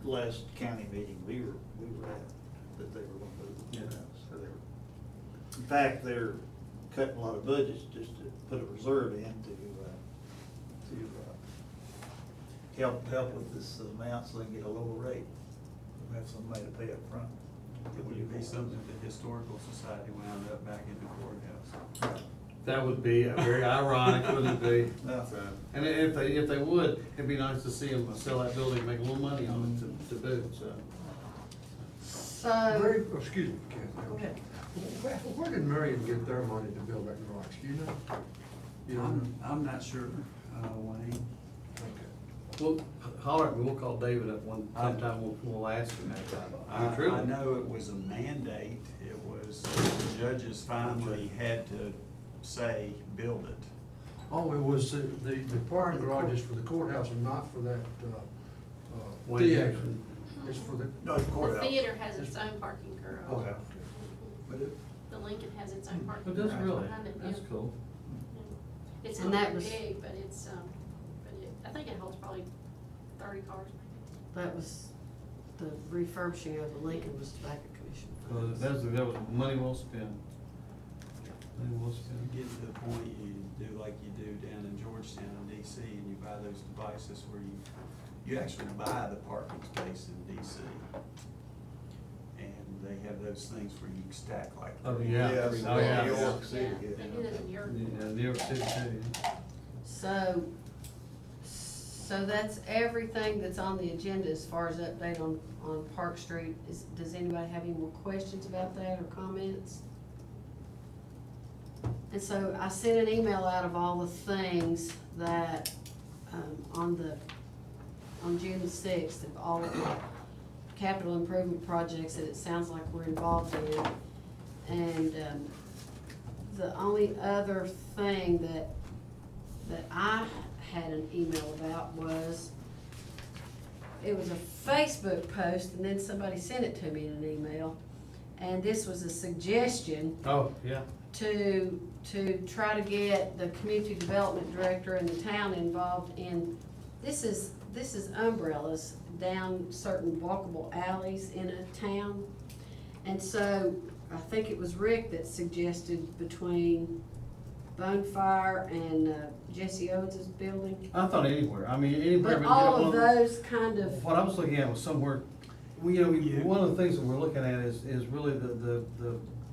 the last county meeting we were at, that they were gonna move the courthouse. So in fact, they're cutting a lot of budgets just to put a reserve in to help with this amount so they can get a lower rate. Have somebody to pay up front. It would be something that the Historical Society wound up back in the courthouse. That would be very ironic, wouldn't it be? No. And if they would, it'd be nice to see them sell that building, make a little money on it to boot, so. Very, excuse me, Kathy. Go ahead. Where did Marion get their money to build that garage? Do you know? I'm not sure, Wayne. Okay. Well, holler at me, we'll call David up sometime, we'll ask him that. I know it was a mandate, it was, the judges finally had to say, build it. Oh, it was the parking garages for the courthouse and not for that, Wayne theater. Jackson. It's for the. No, it's The courthouse. theater has its own parking garage. Okay. The Lincoln has its own parking It garage does really, behind it, that's yeah. cool. It's And not that very was- big, but it's, I think it holds probably 30 cars maybe. That was, the refurbishing of the Lincoln was Tobacco Commission. Well, that was money well spent. Money well spent. You get to the point, you do like you do down in Georgetown and DC, and you buy those devices where you actually buy the parking space in DC. And they have those things where you can stack like. Oh, three- yeah. three Oh, yeah. rows. New York City, They do that in Europe. Yeah, New York City too. So that's everything that's on the agenda as far as update on Park Street. Does anybody have any more questions about that or comments? And so I sent an email out of all the things that, on June the 6th, of all of the capital improvement projects that it sounds like we're involved in. And, the only other thing that I had an email about was, it was a Facebook post and then somebody sent it to me in an email. And this was a suggestion Oh, yeah. to try to get the community development director and the town involved in, this is umbrellas down certain walkable alleys in a town. And so I think it was Rick that suggested between Bonfire and Jesse Owens's building. I thought anywhere, I mean, anywhere. But you all know, of those kind of, What I was looking at was somewhere, one of the things that we're looking at is really the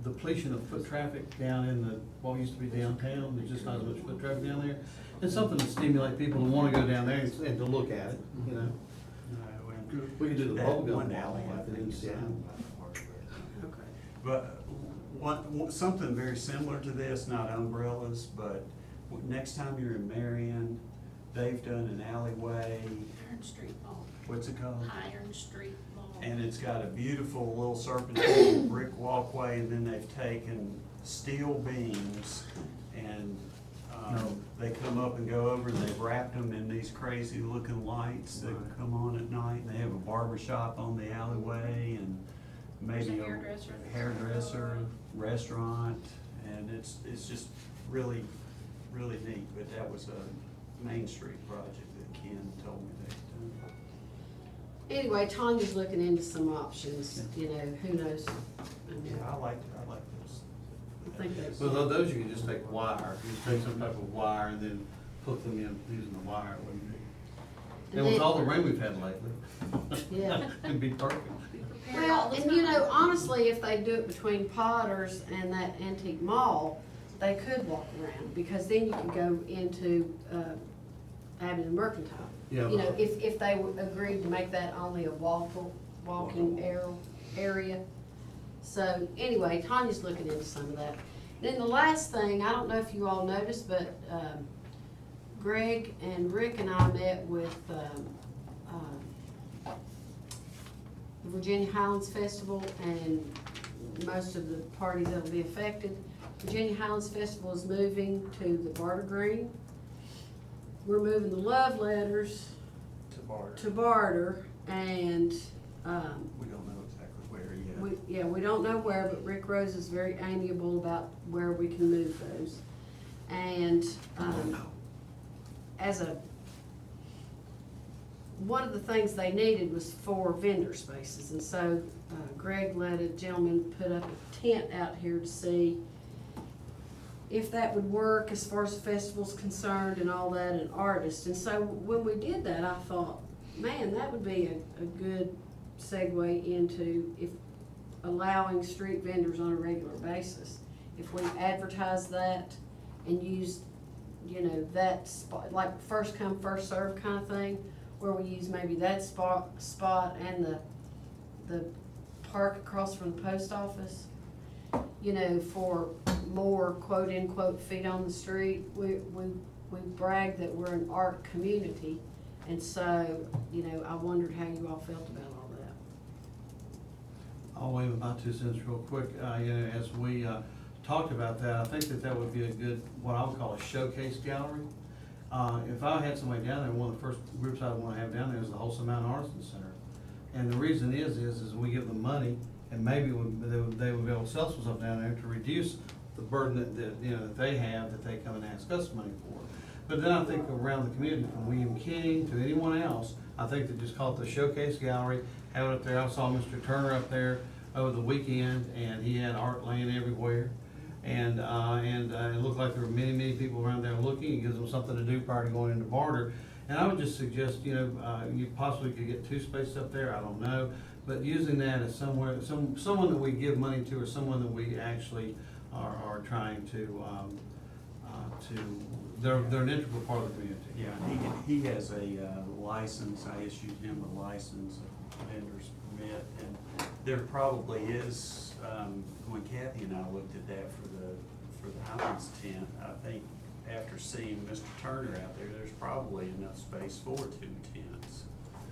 depletion of foot traffic down in what used to be downtown. There's just not as much foot traffic down there. It's something to stimulate people to wanna go down there and to look at it, you know. No, and We could do the that bubble gum one wall alley, I like they think, did is in Seattle. owned But something very similar to this, not umbrellas, but next time you're in Marion, they've done an alleyway, Iron Street Mall, what's it called? Iron Street Mall. And it's got a beautiful little serpentine brick walkway, and then they've taken steel beams and, they come up and go over, and they've wrapped them in these crazy looking lights that come on at night, and they have a barber shop on the alleyway, and maybe There's a hairdresser. hairdresser, restaurant, and it's just really, really neat, but that was a Main Street project that Ken told me they'd done. Anyway, Tanya's looking into some options, you know, who knows? Yeah, I like this. I think that's. Well, those you can just take wire, you just take some type of wire and then put them in using the wire. It wouldn't be- And with all the rain we've had lately. Yeah. It'd be perfect. Well, and you know, honestly, if they do it between Potter's and that antique mall, they could walk around, because then you could go into, Abbott and Mercantile. Yeah, You know, but- if they agreed to make that only a walking area. So, anyway, Tanya's looking into some of that. Then the last thing, I don't know if you all noticed, but, Greg and Rick and I met with, the Virginia Highlands Festival and most of the parties that'll be affected. Virginia Highlands Festival is moving to the Barter Green. We're moving the love letters to Barter, and, We don't know exactly where yet. we don't know where, but Rick Rose is very amiable about where we can move those. And, one of the things they needed was 4 vendor spaces, and so Greg let a gentleman put up a tent out here to see if that would work as far as the festival's concerned and all that, and artists. And so when we did that, I thought, man, that would be a good segue into if allowing street vendors on a regular basis. If we advertise that and use, you know, that spot, like first come, first served kind of thing, where we use maybe that spot and the park across from the post office, you know, for more quote unquote feet on the street. We brag that we're an art community, and so, you know, I wondered how you all felt about all that. I'll wave my 2 cents real quick. You know, as we talked about that, I think that would be a good, what I would call a showcase gallery. If I had somebody down there, one of the first groups I'd want to have down there is the Wholesome Mountain Artisan Center. And the reason is we give them money, and maybe they would be able to sell some stuff down there to reduce the burden that you know, that they have, that they come and ask us money for. But then I think around the community, from William King to anyone else, I think they just call it the Showcase Gallery, have it up there. I saw Mr. Turner up there over the weekend, and he had art laying everywhere. And it looked like there were many, many people around there looking. It gives them something to do prior to going into Barter. And I would just suggest, you know, you possibly could get 2 spaces up there, I don't know. But using that as somewhere, someone that we give money to, or someone that we actually are trying to, they're an integral part of the community. Yeah, he has a license, I issued him a license, a vendor's permit, and there probably is, when Kathy and I looked at that for the Highlands tent, I think after seeing Mr. Turner out there, there's probably enough space for 2 tents.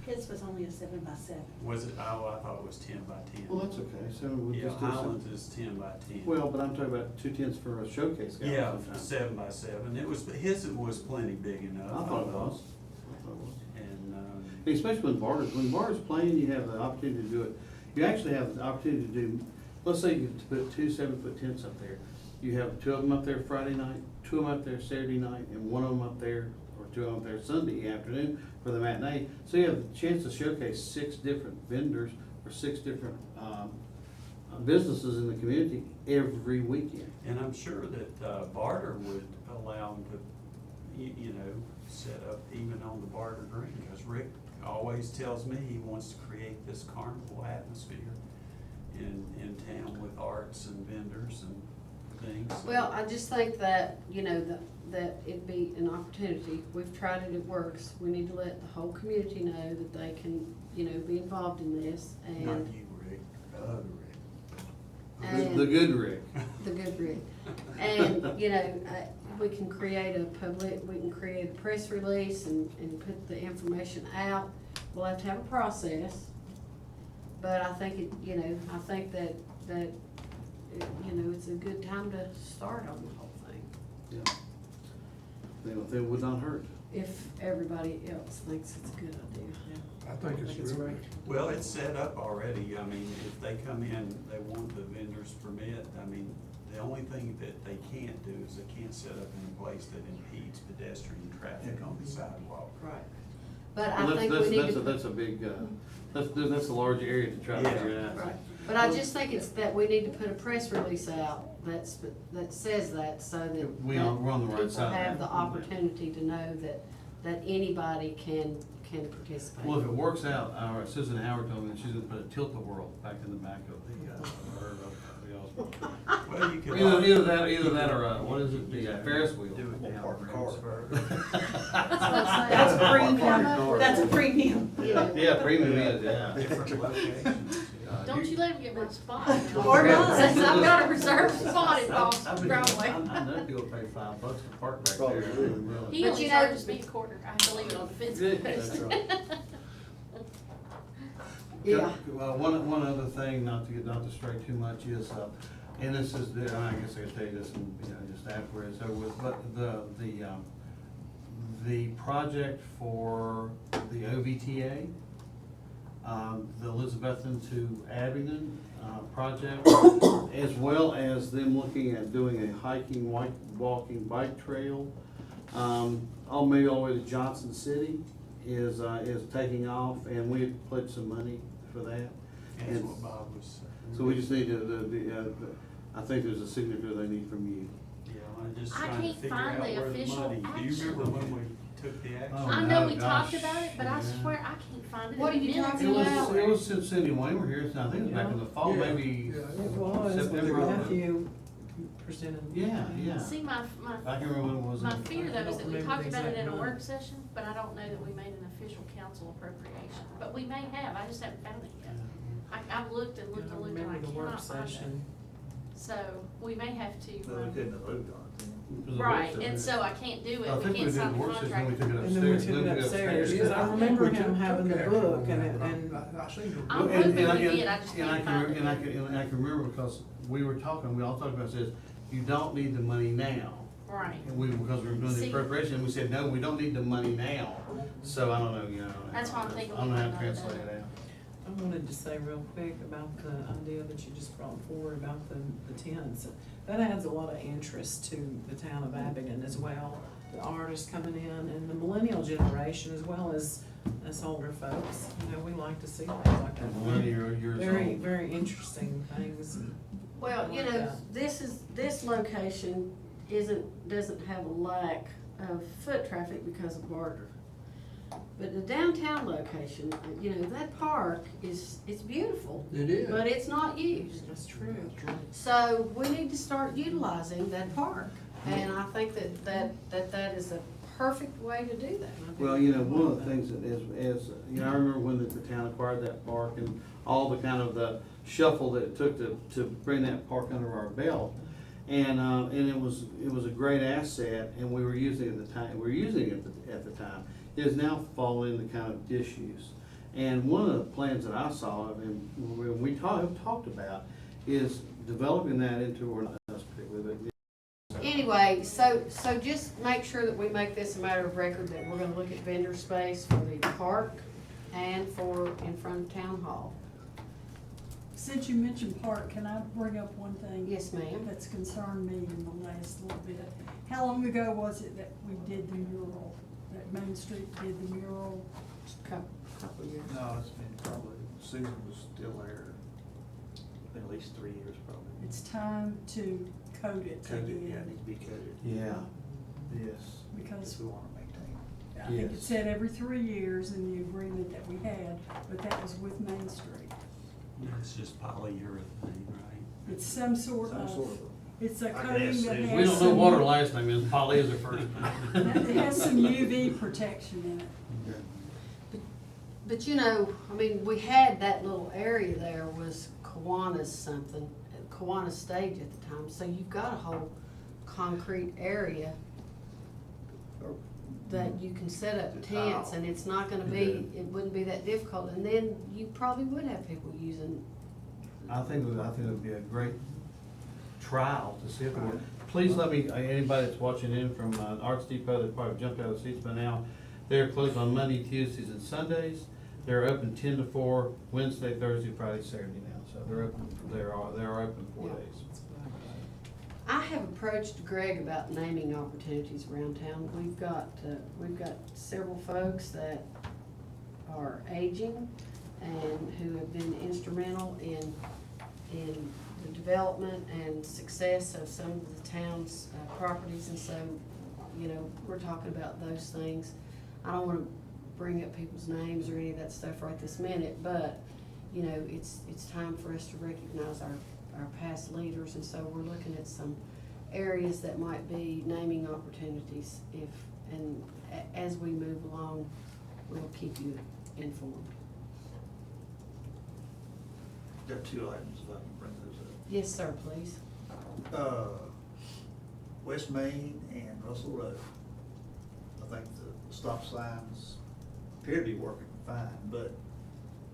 His was only a 7x7. Was it? Oh, I thought it was 10 by 10. Well, that's okay, so we'll Yeah, just do some. Highlands is 10 by 10. Well, but I'm talking about 2 tents for a showcase gallery. Yeah, 7 by 7. His was plenty big enough. I thought it was. And, Especially when Barter's playing, you have the opportunity to do it. You actually have the opportunity to do, let's say you put 2 7-foot tents up there. You have 2 of them up there Friday night, 2 of them up there Saturday night, and 1 of them up there, or 2 of them up there Sunday afternoon for the matinee. So you have the chance to showcase 6 different vendors or 6 different businesses in the community every weekend. And I'm sure that Barter would allow them to, you know, set up even on the Barter Green, because Rick always tells me he wants to create this carnival atmosphere in town with arts and vendors and things. Well, I just think that, you know, that it'd be an opportunity. We've tried it, it works. We need to let the whole community know that they can, you know, be involved in this, and. Not you, Rick, the other Rick. And The good Rick. the good rig. And, you know, we can create we can create a press release and put the information out. We'll have to have a process. But I think I think that, it's a good time to start on the whole thing, Yeah. They would not hurt. if everybody else thinks it's a good idea. I think it's great. Well, it's set up already. I mean, if they come in, they want the vendor's permit. I mean, the only thing that they can't do is they can't set up in a place that impedes pedestrian traffic on the sidewalk. Right. But Well, I think we need to. That's a big, that's a large area to try to Yeah. figure it out. Right, but I just think it's that we need to put a press release out that says that, so that. We're on the right side of People have that. the opportunity to know that anybody can participate. Well, if it works out, our Susan Howard told me that she's gonna put a tilt-a-whirl back in the back of Well, you could. either that or, what is it, the Ferris wheel. Do it down Park car. That's a premium, that's a premium. Yeah, premium is, yeah. Different locations. Don't you let him get my spot. Or not. Since I've got a reserved spot in Boston I Broadway. know people pay $5 to park back Probably there. do. He But only you know- charges me a quarter, I have to leave it on the fence post. Yeah. Well, one other thing, not to stray too much, is, and this is, I guess I could tell you this, just after it's over with, but the project for the OVTA, the Elizabethton to Abingdon, project, as well as them looking at doing a hiking, walking bike trail, maybe all the way to Johnson City, is taking off, and we had pledged some money for that. That's And what Bob was saying. so we just need to, I think there's a signature they need from you. Yeah, I'm just I trying to can't figure find out the where the official money, do you action. remember when we took the action? Oh, I know we no, talked gosh, about it, but I yeah. swear I can't find it. What in are you the minutes talking It was, about? it was since Cindy Wayne were here, so I think it was back in the fall, Yeah. maybe Yeah, It was, September. Matthew presented. Yeah, yeah. See, my I can remember when it was. my fear though I is don't that we remember talked the about it exact in a month. work session, but I don't know that we made an official council appropriation. But we may have, I just haven't found it yet. I've looked and looked I and looked and I remember the work cannot find it. session. So we may have to, Well, we couldn't have voted on it then. It was a right, work and session. so I can't do I it, we think we can't did sign the the work session, then we contract. took it And then we upstairs. took it then upstairs, because I remember him having the book and I seen the I'm book. hoping And I we can- did, I just and I can't can- find it. and I can remember because we all talked about this, you don't need the money now. Right. And because we were doing the See- appropriation, we said, no, we don't need the money now. So I don't know, That's why I'm thinking I don't know we how to might translate not it out. I wanted to say real quick about the idea that you just brought forward about the tents. That adds a lot of interest to the town of Abingdon as well. The artists coming in and the millennial generation as well as older folks. You know, we like to see things like that. And one years Very, old. very interesting things. Well, you know, this location doesn't have a lack of foot traffic because of Barter. But the downtown location, that park it's beautiful. It is. But it's not used. That's true. So we need to start utilizing that park. And I think that is a perfect way to do that. Well, one of the things that is, I remember when the town acquired that park and all the kind of the shuffle that it took to bring that park under our belt. And it was a great asset and we were using it at the time. It has now fallen into kind of disuse. And one of the plans that I saw and we talked about is developing that into, or not us particularly, but Anyway, so just make sure that we make this a matter of record that we're gonna look at vendor space for the park and for in front of town hall. Since you mentioned park, can I bring up one thing? Yes, ma'am. That's concerned me in the last little bit. How long ago was it that we did the mural, that Main Street did the mural? Couple of years. No, it's been probably, Susan was still there, been at least 3 years probably. It's time to coat it Coated, again. yeah, it needs to be coated. yeah, yes. Because If we wanna maintain. I think it Yes. said every 3 years in the agreement that we had, but that was with Main Street. Yeah, it's just polyurethane, right? It's some sort Some of, sort of it's a I can coating ask that Susan. has We don't know some- what our last name is, Polly is our first name. It has some UV protection in it. But we had that little area there was Kiwanis something, Kiwanis Stage at the time, so you've got a whole concrete area that you can set up tents, and it's not gonna be, it wouldn't be that difficult, and then you probably would have people using. I think it would be a great trial to see if it would. Please let me, anybody that's watching in from Arts Depot, that probably jumped out of the seats by now, they're closed on Monday, Tuesdays, and Sundays. They're open 10 to 4, Wednesday, Thursday, Friday, Saturday now, so they're open, they are open 4 days. I have approached Greg about naming opportunities around town. We've got several folks that are aging and who have been instrumental in the development and success of some of the town's properties, and so, you know, we're talking about those things. I don't wanna bring up people's names or any of that stuff right this minute, but, you know, it's time for us to recognize our past leaders, and so we're looking at some areas that might be naming opportunities as we move along, we'll keep you informed. Got two items, if I can bring those up. Yes, sir, please. West Main and Russell Road. I think the stop signs appear to be working fine, but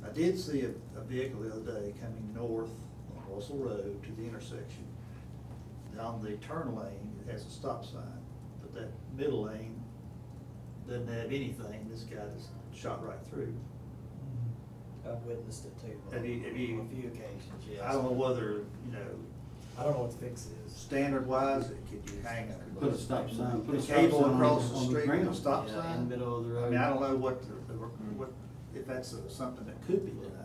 I did see a vehicle the other day coming north on Russell Road to the intersection. On the turn lane, it has a stop sign, but that middle lane doesn't have anything. This guy just shot right through. I've witnessed it too. Have you- On a few occasions, yes. I don't know whether, you know, I don't know what the fix is. standard wise, could you hang a Put a stop sign, put a a stop cable sign across the on the street with a ground. stop Yeah, sign? in the middle of the road. I mean, I don't know what if that's something that could be done.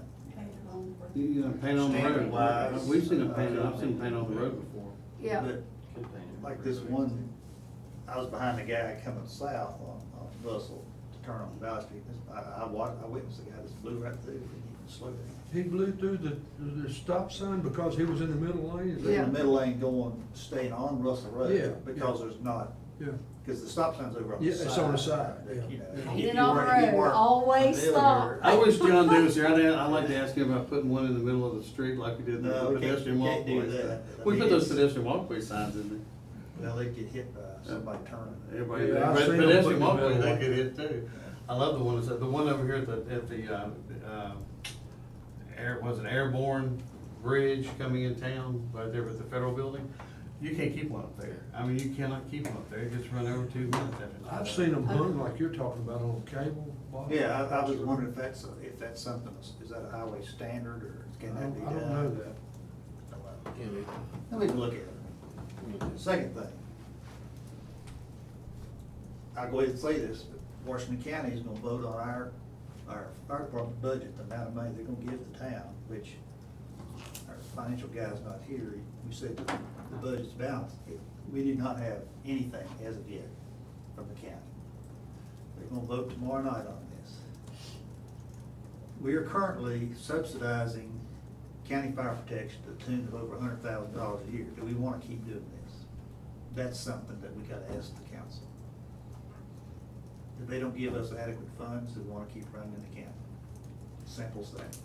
You know, paint on the Standard wise, road. We've seen it painted, I've seen it painted on the road before. Yeah. But like this one, I was behind the guy coming south on Russell to turn on Valley Street. I witnessed the guy just blew right through and he slowed down. He blew through the stop sign because he was in the middle lane? Is In that- Yeah. the middle lane going, staying on Russell Yeah, Road, because yeah. there's not, Yeah, because the stop sign's over on the Yeah, side. it's on the side, but, yeah. you know, Ain't if it you on weren't- the if you road? weren't Always familiar- stop. I wish John Dewey was here. I'd like to ask him about putting one in the middle of the street like we did the No, we pedestrian can't do walkway. that. We put those pedestrian walkway signs in there. Well, they get hit by somebody turning. Everybody, Yeah, I've but seen them pedestrian put in the walkway, middle. they could hit too. I love the one, the one over here at the was it Airborne Bridge coming in town, right there with the federal building? You can't keep one up there. I mean, you cannot keep one up there. It gets run over 2 minutes after. I've seen them hung like you're talking about on cable box. Yeah, I was wondering if that's something, is that a highway standard, or I can that be don't done? know that. We can look at it. Second thing. I'll go ahead and say this, but Washington County is gonna vote on our fire department budget, the amount of money they're gonna give the town, which our financial guy's not here. We said that the budget's balanced. We do not have anything as of yet from the county. They're gonna vote tomorrow night on this. We are currently subsidizing county fire protection to the tune of over $100,000 a year. Do we wanna keep doing this? That's something that we gotta ask the council. If they don't give us adequate funds, do we wanna keep running the county? Simple as that.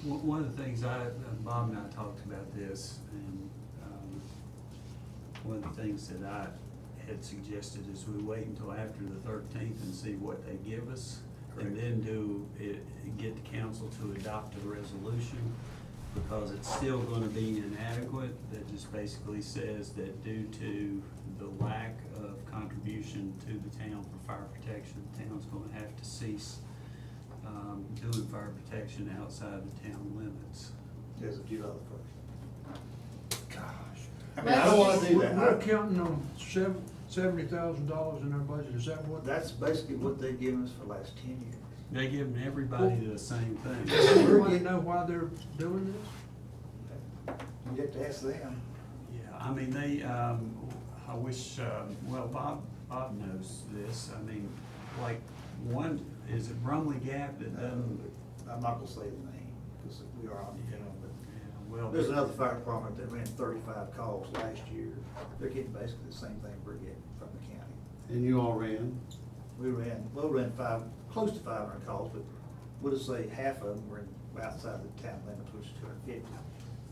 One of the things Bob and I talked about this, and one of the things that I had suggested is we wait until after the 13th and see what they give us. And then get the council to adopt a resolution, because it's still gonna be inadequate. That just basically says that due to the lack of contribution to the town for fire protection, the town's gonna have to cease doing fire protection outside the town limits. As of July the 1st. Gosh. I mean, I don't wanna do that. We're counting on $70,000 in our budget, is that what? That's basically what they've given us for the last 10 years. They giving everybody the same thing. Does everybody know why they're doing this? You have to ask them. Yeah, I mean, I wish, well, Bob knows this. I mean, like, is it Brumley Gap that doesn't? I'm not gonna say the name, because we are on the film, but Well, there's another fire department that ran 35 calls last year. They're getting basically the same thing we're getting from the county. And you all ran? We ran close to 500 calls, but we'll just say half of them were outside the town limits, which is 250.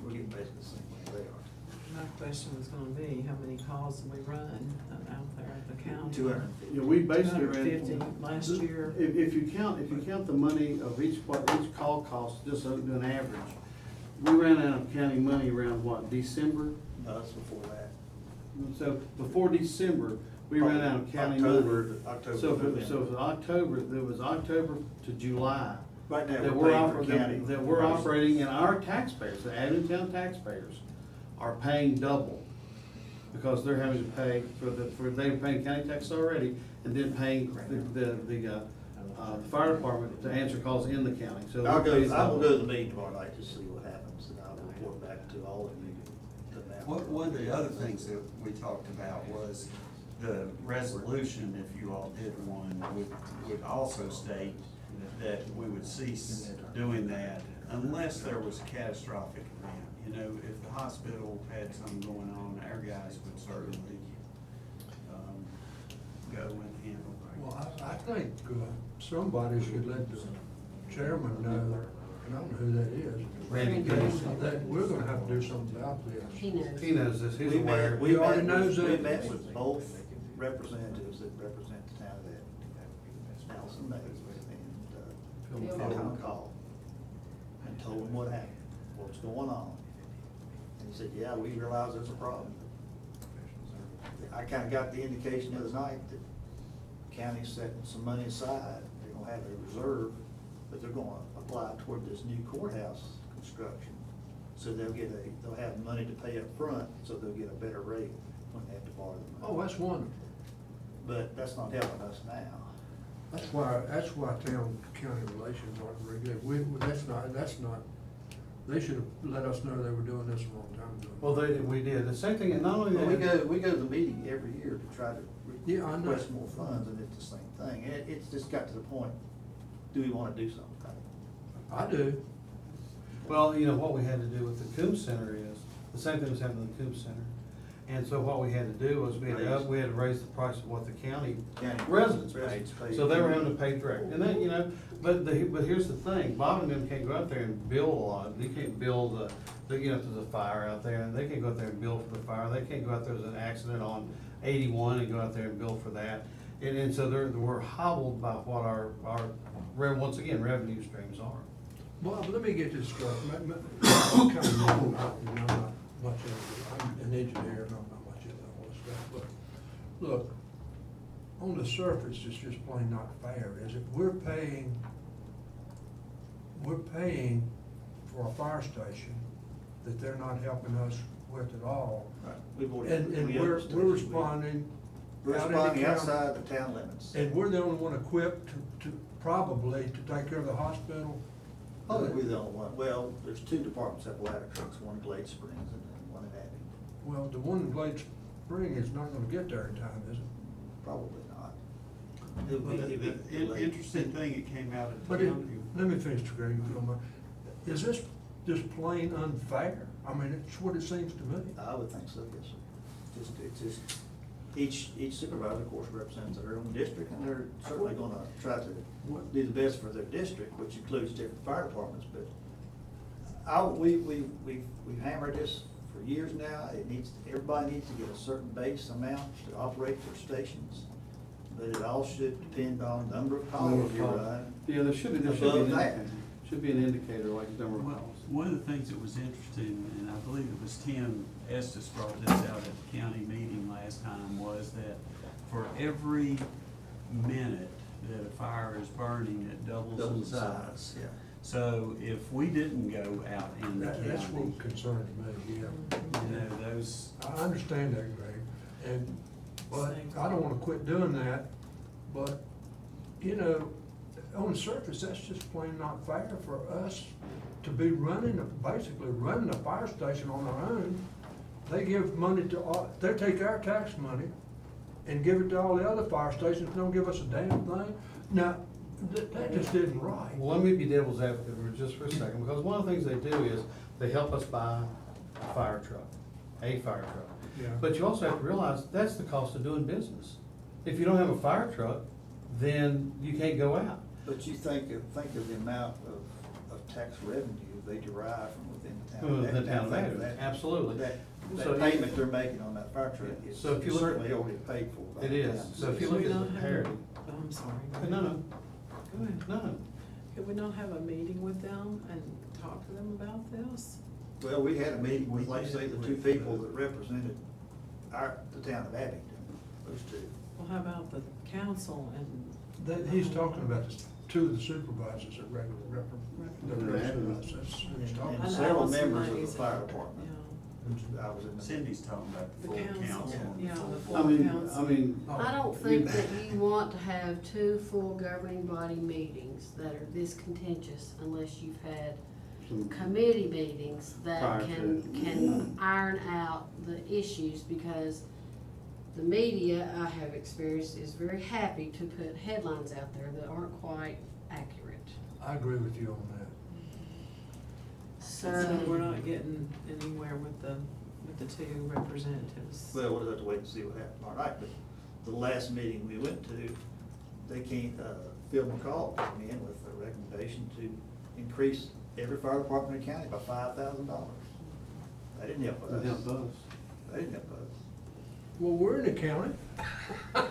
we're getting basically the same way they are. My question was gonna be, how many calls did we run out there at the county? 250. Yeah, we basically ran. 250 last year. If you count the money of each call cost, just so do an average, we ran out of county money around what, December? No, that's before that. So before December, we ran out of county money. October. So if it was October, there was October to July. Right now, That we're we're paying for county. that we're operating, and our taxpayers, the Allentown taxpayers, are paying double. Because they're having to pay they're paying county taxes already, and then paying the fire department to answer calls in the county, so. I will they're paying go double. to the meeting tomorrow night to see what happens, and I'll report back to all of you. One of the other things that we talked about was the resolution, if you all did one, would also state that we would cease doing that unless there was a catastrophic event. You know, if the hospital had something going on, our guys would certainly, go and handle it. Well, I think somebody should let the chairman know, and I don't know who that is. Randy Peterson. That we're gonna have to do something about this. He knows. He knows this, he's We aware. met, we He already met, knows we that. met with both representatives that represent the town of Edmond, Allison Mays and Phil called and told him what happened, what's going on. And he said, yeah, we realize there's a problem. I kinda got the indication the other night that county's setting some money aside, they're gonna have a reserve, but they're gonna apply toward this new courthouse construction. So they'll have money to pay up front, so they'll get a better rate when they have to borrow the money. Oh, that's wonderful. But that's not helping us now. That's why town-county relations aren't very good. That's not, they should have let us know they were doing this a long time ago. Well, we did, the same thing, and not only Well, that. we go to the meeting every year to try to Yeah, I know. request more funds, and it's the same thing. It's just got to the point, do we wanna do something about it? I do. Well, you know, what we had to do with the Coombs Center is, the same thing was happening in the Coombs Center. And so what we had to do was we had to raise the price of what the county residents paid. So they were having to pay direct. And then, you know, but here's the thing, Bob and them can't go out there and bill a lot. They can't bill if there's a fire out there, and they can't go out there and bill for the fire. They can't go out there, there's an accident on 81 and go out there and bill for that. And so we're hobbled by what our once again, revenue streams are. Bob, let me get this straight. I'm kind of, I'm not much into it. I'm an engineer, and I'm not much into all this stuff, but, look, on the surface, it's just plain not fair, is it? We're paying for a fire station that they're not helping us with at all. Right. We've already- And we we're understand. responding. We're out in the responding county. outside the town limits. And we're the only one equipped to probably to take care of the hospital. Probably we're the only one. Well, there's two departments that have ladder trucks, one in Glade Springs and then one in Abington. Well, the one in Glade Spring is not gonna get there in time, is it? Probably not. Well, the interesting thing, it came out at But town. let me finish, Greg, if you don't mind. Is this just plain unfair? I mean, it's what it seems to me. I would think so, yes, sir. It's just, each supervisor, of course, represents their own district, and they're certainly gonna try to do the best for their district, which includes different fire departments, but we've hammered this for years now. Everybody needs to get a certain base amount to operate their stations, but it all should depend on the number of calls you run. Yeah, there should be Above an that. indicator. Should be an indicator like number of Well, calls. one of the things that was interesting, and I believe it was Tim Estes brought this out at the county meeting last time, was that for every minute that a fire is burning, it doubles in size. Yeah. So if we didn't go out in the That's county, what concerns me, yeah. you know, those, I understand that, Greg, but I don't wanna quit doing that, but, you know, on the surface, that's just plain not fair for us to be basically running a fire station on our own. They give money they take our tax money and give it to all the other fire stations, don't give us a damn thing. Now, that just isn't right. Well, let me be devil's advocate for just for a second, because one of the things they do is they help us buy a fire truck. Yeah. But you also have to realize that's the cost of doing business. If you don't have a fire truck, then you can't go out. But you think of the amount of tax revenue they derive from within the town. The town of Abington, That- absolutely. That So- payment they're making on that fire truck is So if you look- certainly already paid for by It the is, town. so if you Can look we at not the have- parity, Oh, I'm sorry. no, Go ahead. no. Could we not have a meeting with them and talk to them about this? Well, we had a meeting with, like I say, the two people that represented the town of Abington, those two. Well, how about the council and? That, he's talking about the two of the supervisors that regularly represent us. That's what he's talking And about. several Allison members of the Mays, fire department. Yeah. I was in the. Cindy's talking about the The full council, council. and the yeah, full the board. full I mean, council. I don't think that you want to have two full governing body meetings that are this contentious unless you've had committee meetings that Prior can iron out the issues, because the media, I have experienced, is very happy to put headlines out there that aren't quite accurate. I agree with you on that. So we're not getting anywhere with the two representatives. Well, we'll have to wait and see what happens tomorrow night, but the last meeting we went to, they came, Phil McCall came in with a recommendation to increase every fire department in the county by $5,000. That didn't help us. It helped us. That didn't help us. Well, we're in the county.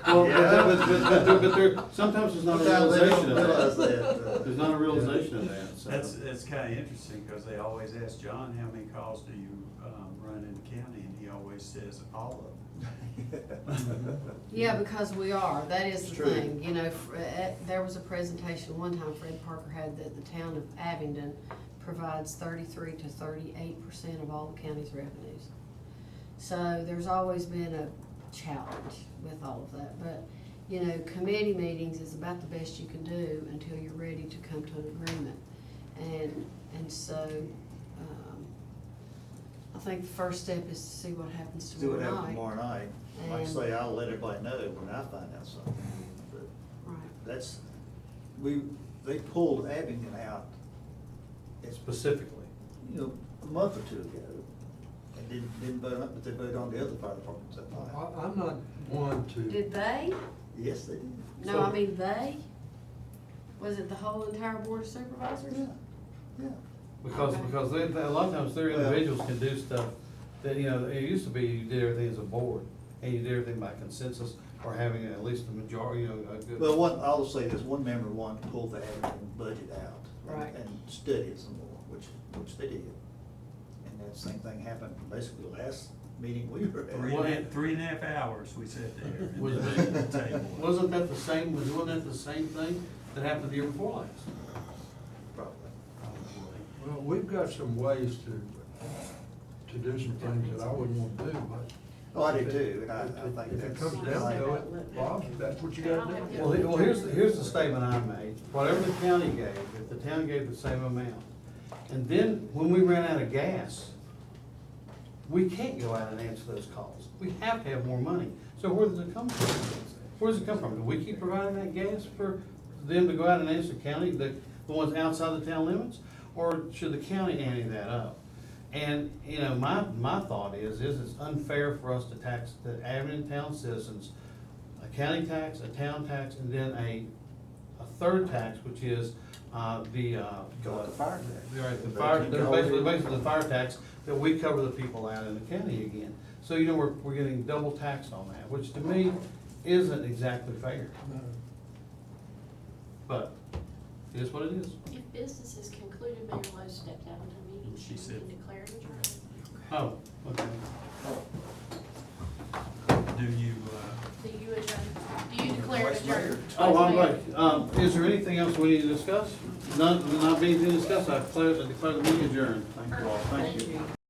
Well, Yeah. but there, sometimes there's not a Sometimes they realization don't of realize that. that. There's not a realization of that, so. That's kinda interesting, cause they always ask John, how many calls do you, run in the county, and he always says, all of them. Yeah, because we are, that is It's the true. thing, you know, there was a presentation one time Fred Parker had that the town of Abingdon provides 33 to 38% of all the county's revenues. So there's always been a challenge with all of that, but, you know, committee meetings is about the best you can do until you're ready to come to an agreement. And so, I think the first step is to see what happens See what tomorrow happens night. tomorrow night. Like I And- say, I'll let everybody know when I find out something. But Right. that's, they pulled Abington out, Specifically. you know, a month or two ago. And didn't vote on it, but they voted on the other fire departments that night. I'm not one to. Did they? Yes, they did. No, I mean they? Was it the whole entire board of supervisors? Yeah, yeah. Because they, a lot of times their Well- individuals can do stuff that, you know, it used to be you did everything as a board, and you did everything by consensus, or having at least a majority, you know, a good. Well, I'll say this, one member wanted to pull the Abington budget out. Right. And study it some more, which they did. And that same thing happened basically last meeting we were at. 3.5 hours we sat there and Was did the table. Wasn't that the same, wasn't that the same thing that happened the year before last? Probably. Well, we've got some ways to do some things that I wouldn't want to do, but. Oh, I do too, and I think If it that's. comes down to it, Bob, that's what you gotta do. Well, here's the statement I made. Whatever the county gave, if the town gave the same amount, and then when we ran out of gas, we can't go out and answer those calls. We have to have more money. So where does it come from? Where does it come from? Do we keep providing that gas for them to go out and answer county, the ones outside the town limits? Or should the county ante that up? And, you know, my thought is it's unfair for us to tax the Abington town citizens, a county tax, a town tax, and then a third tax, which is, Go with the fire tax. Right, the fire, basically the fire tax, that we cover the people out in the county again. So, you know, we're getting double taxed on that, which to me isn't exactly fair. But it is what it is. If business is concluded, Mayor Lowe stepped out of the meeting, She so said- we can declare it adjourned. Oh, okay. Do you, Do you adjourn, do you declare it adjourned? Oh, I'm Vice Mayor? right. Is there anything else we need to discuss? Not being anything to discuss, I declare the meeting adjourned. Thank you all. Thank you.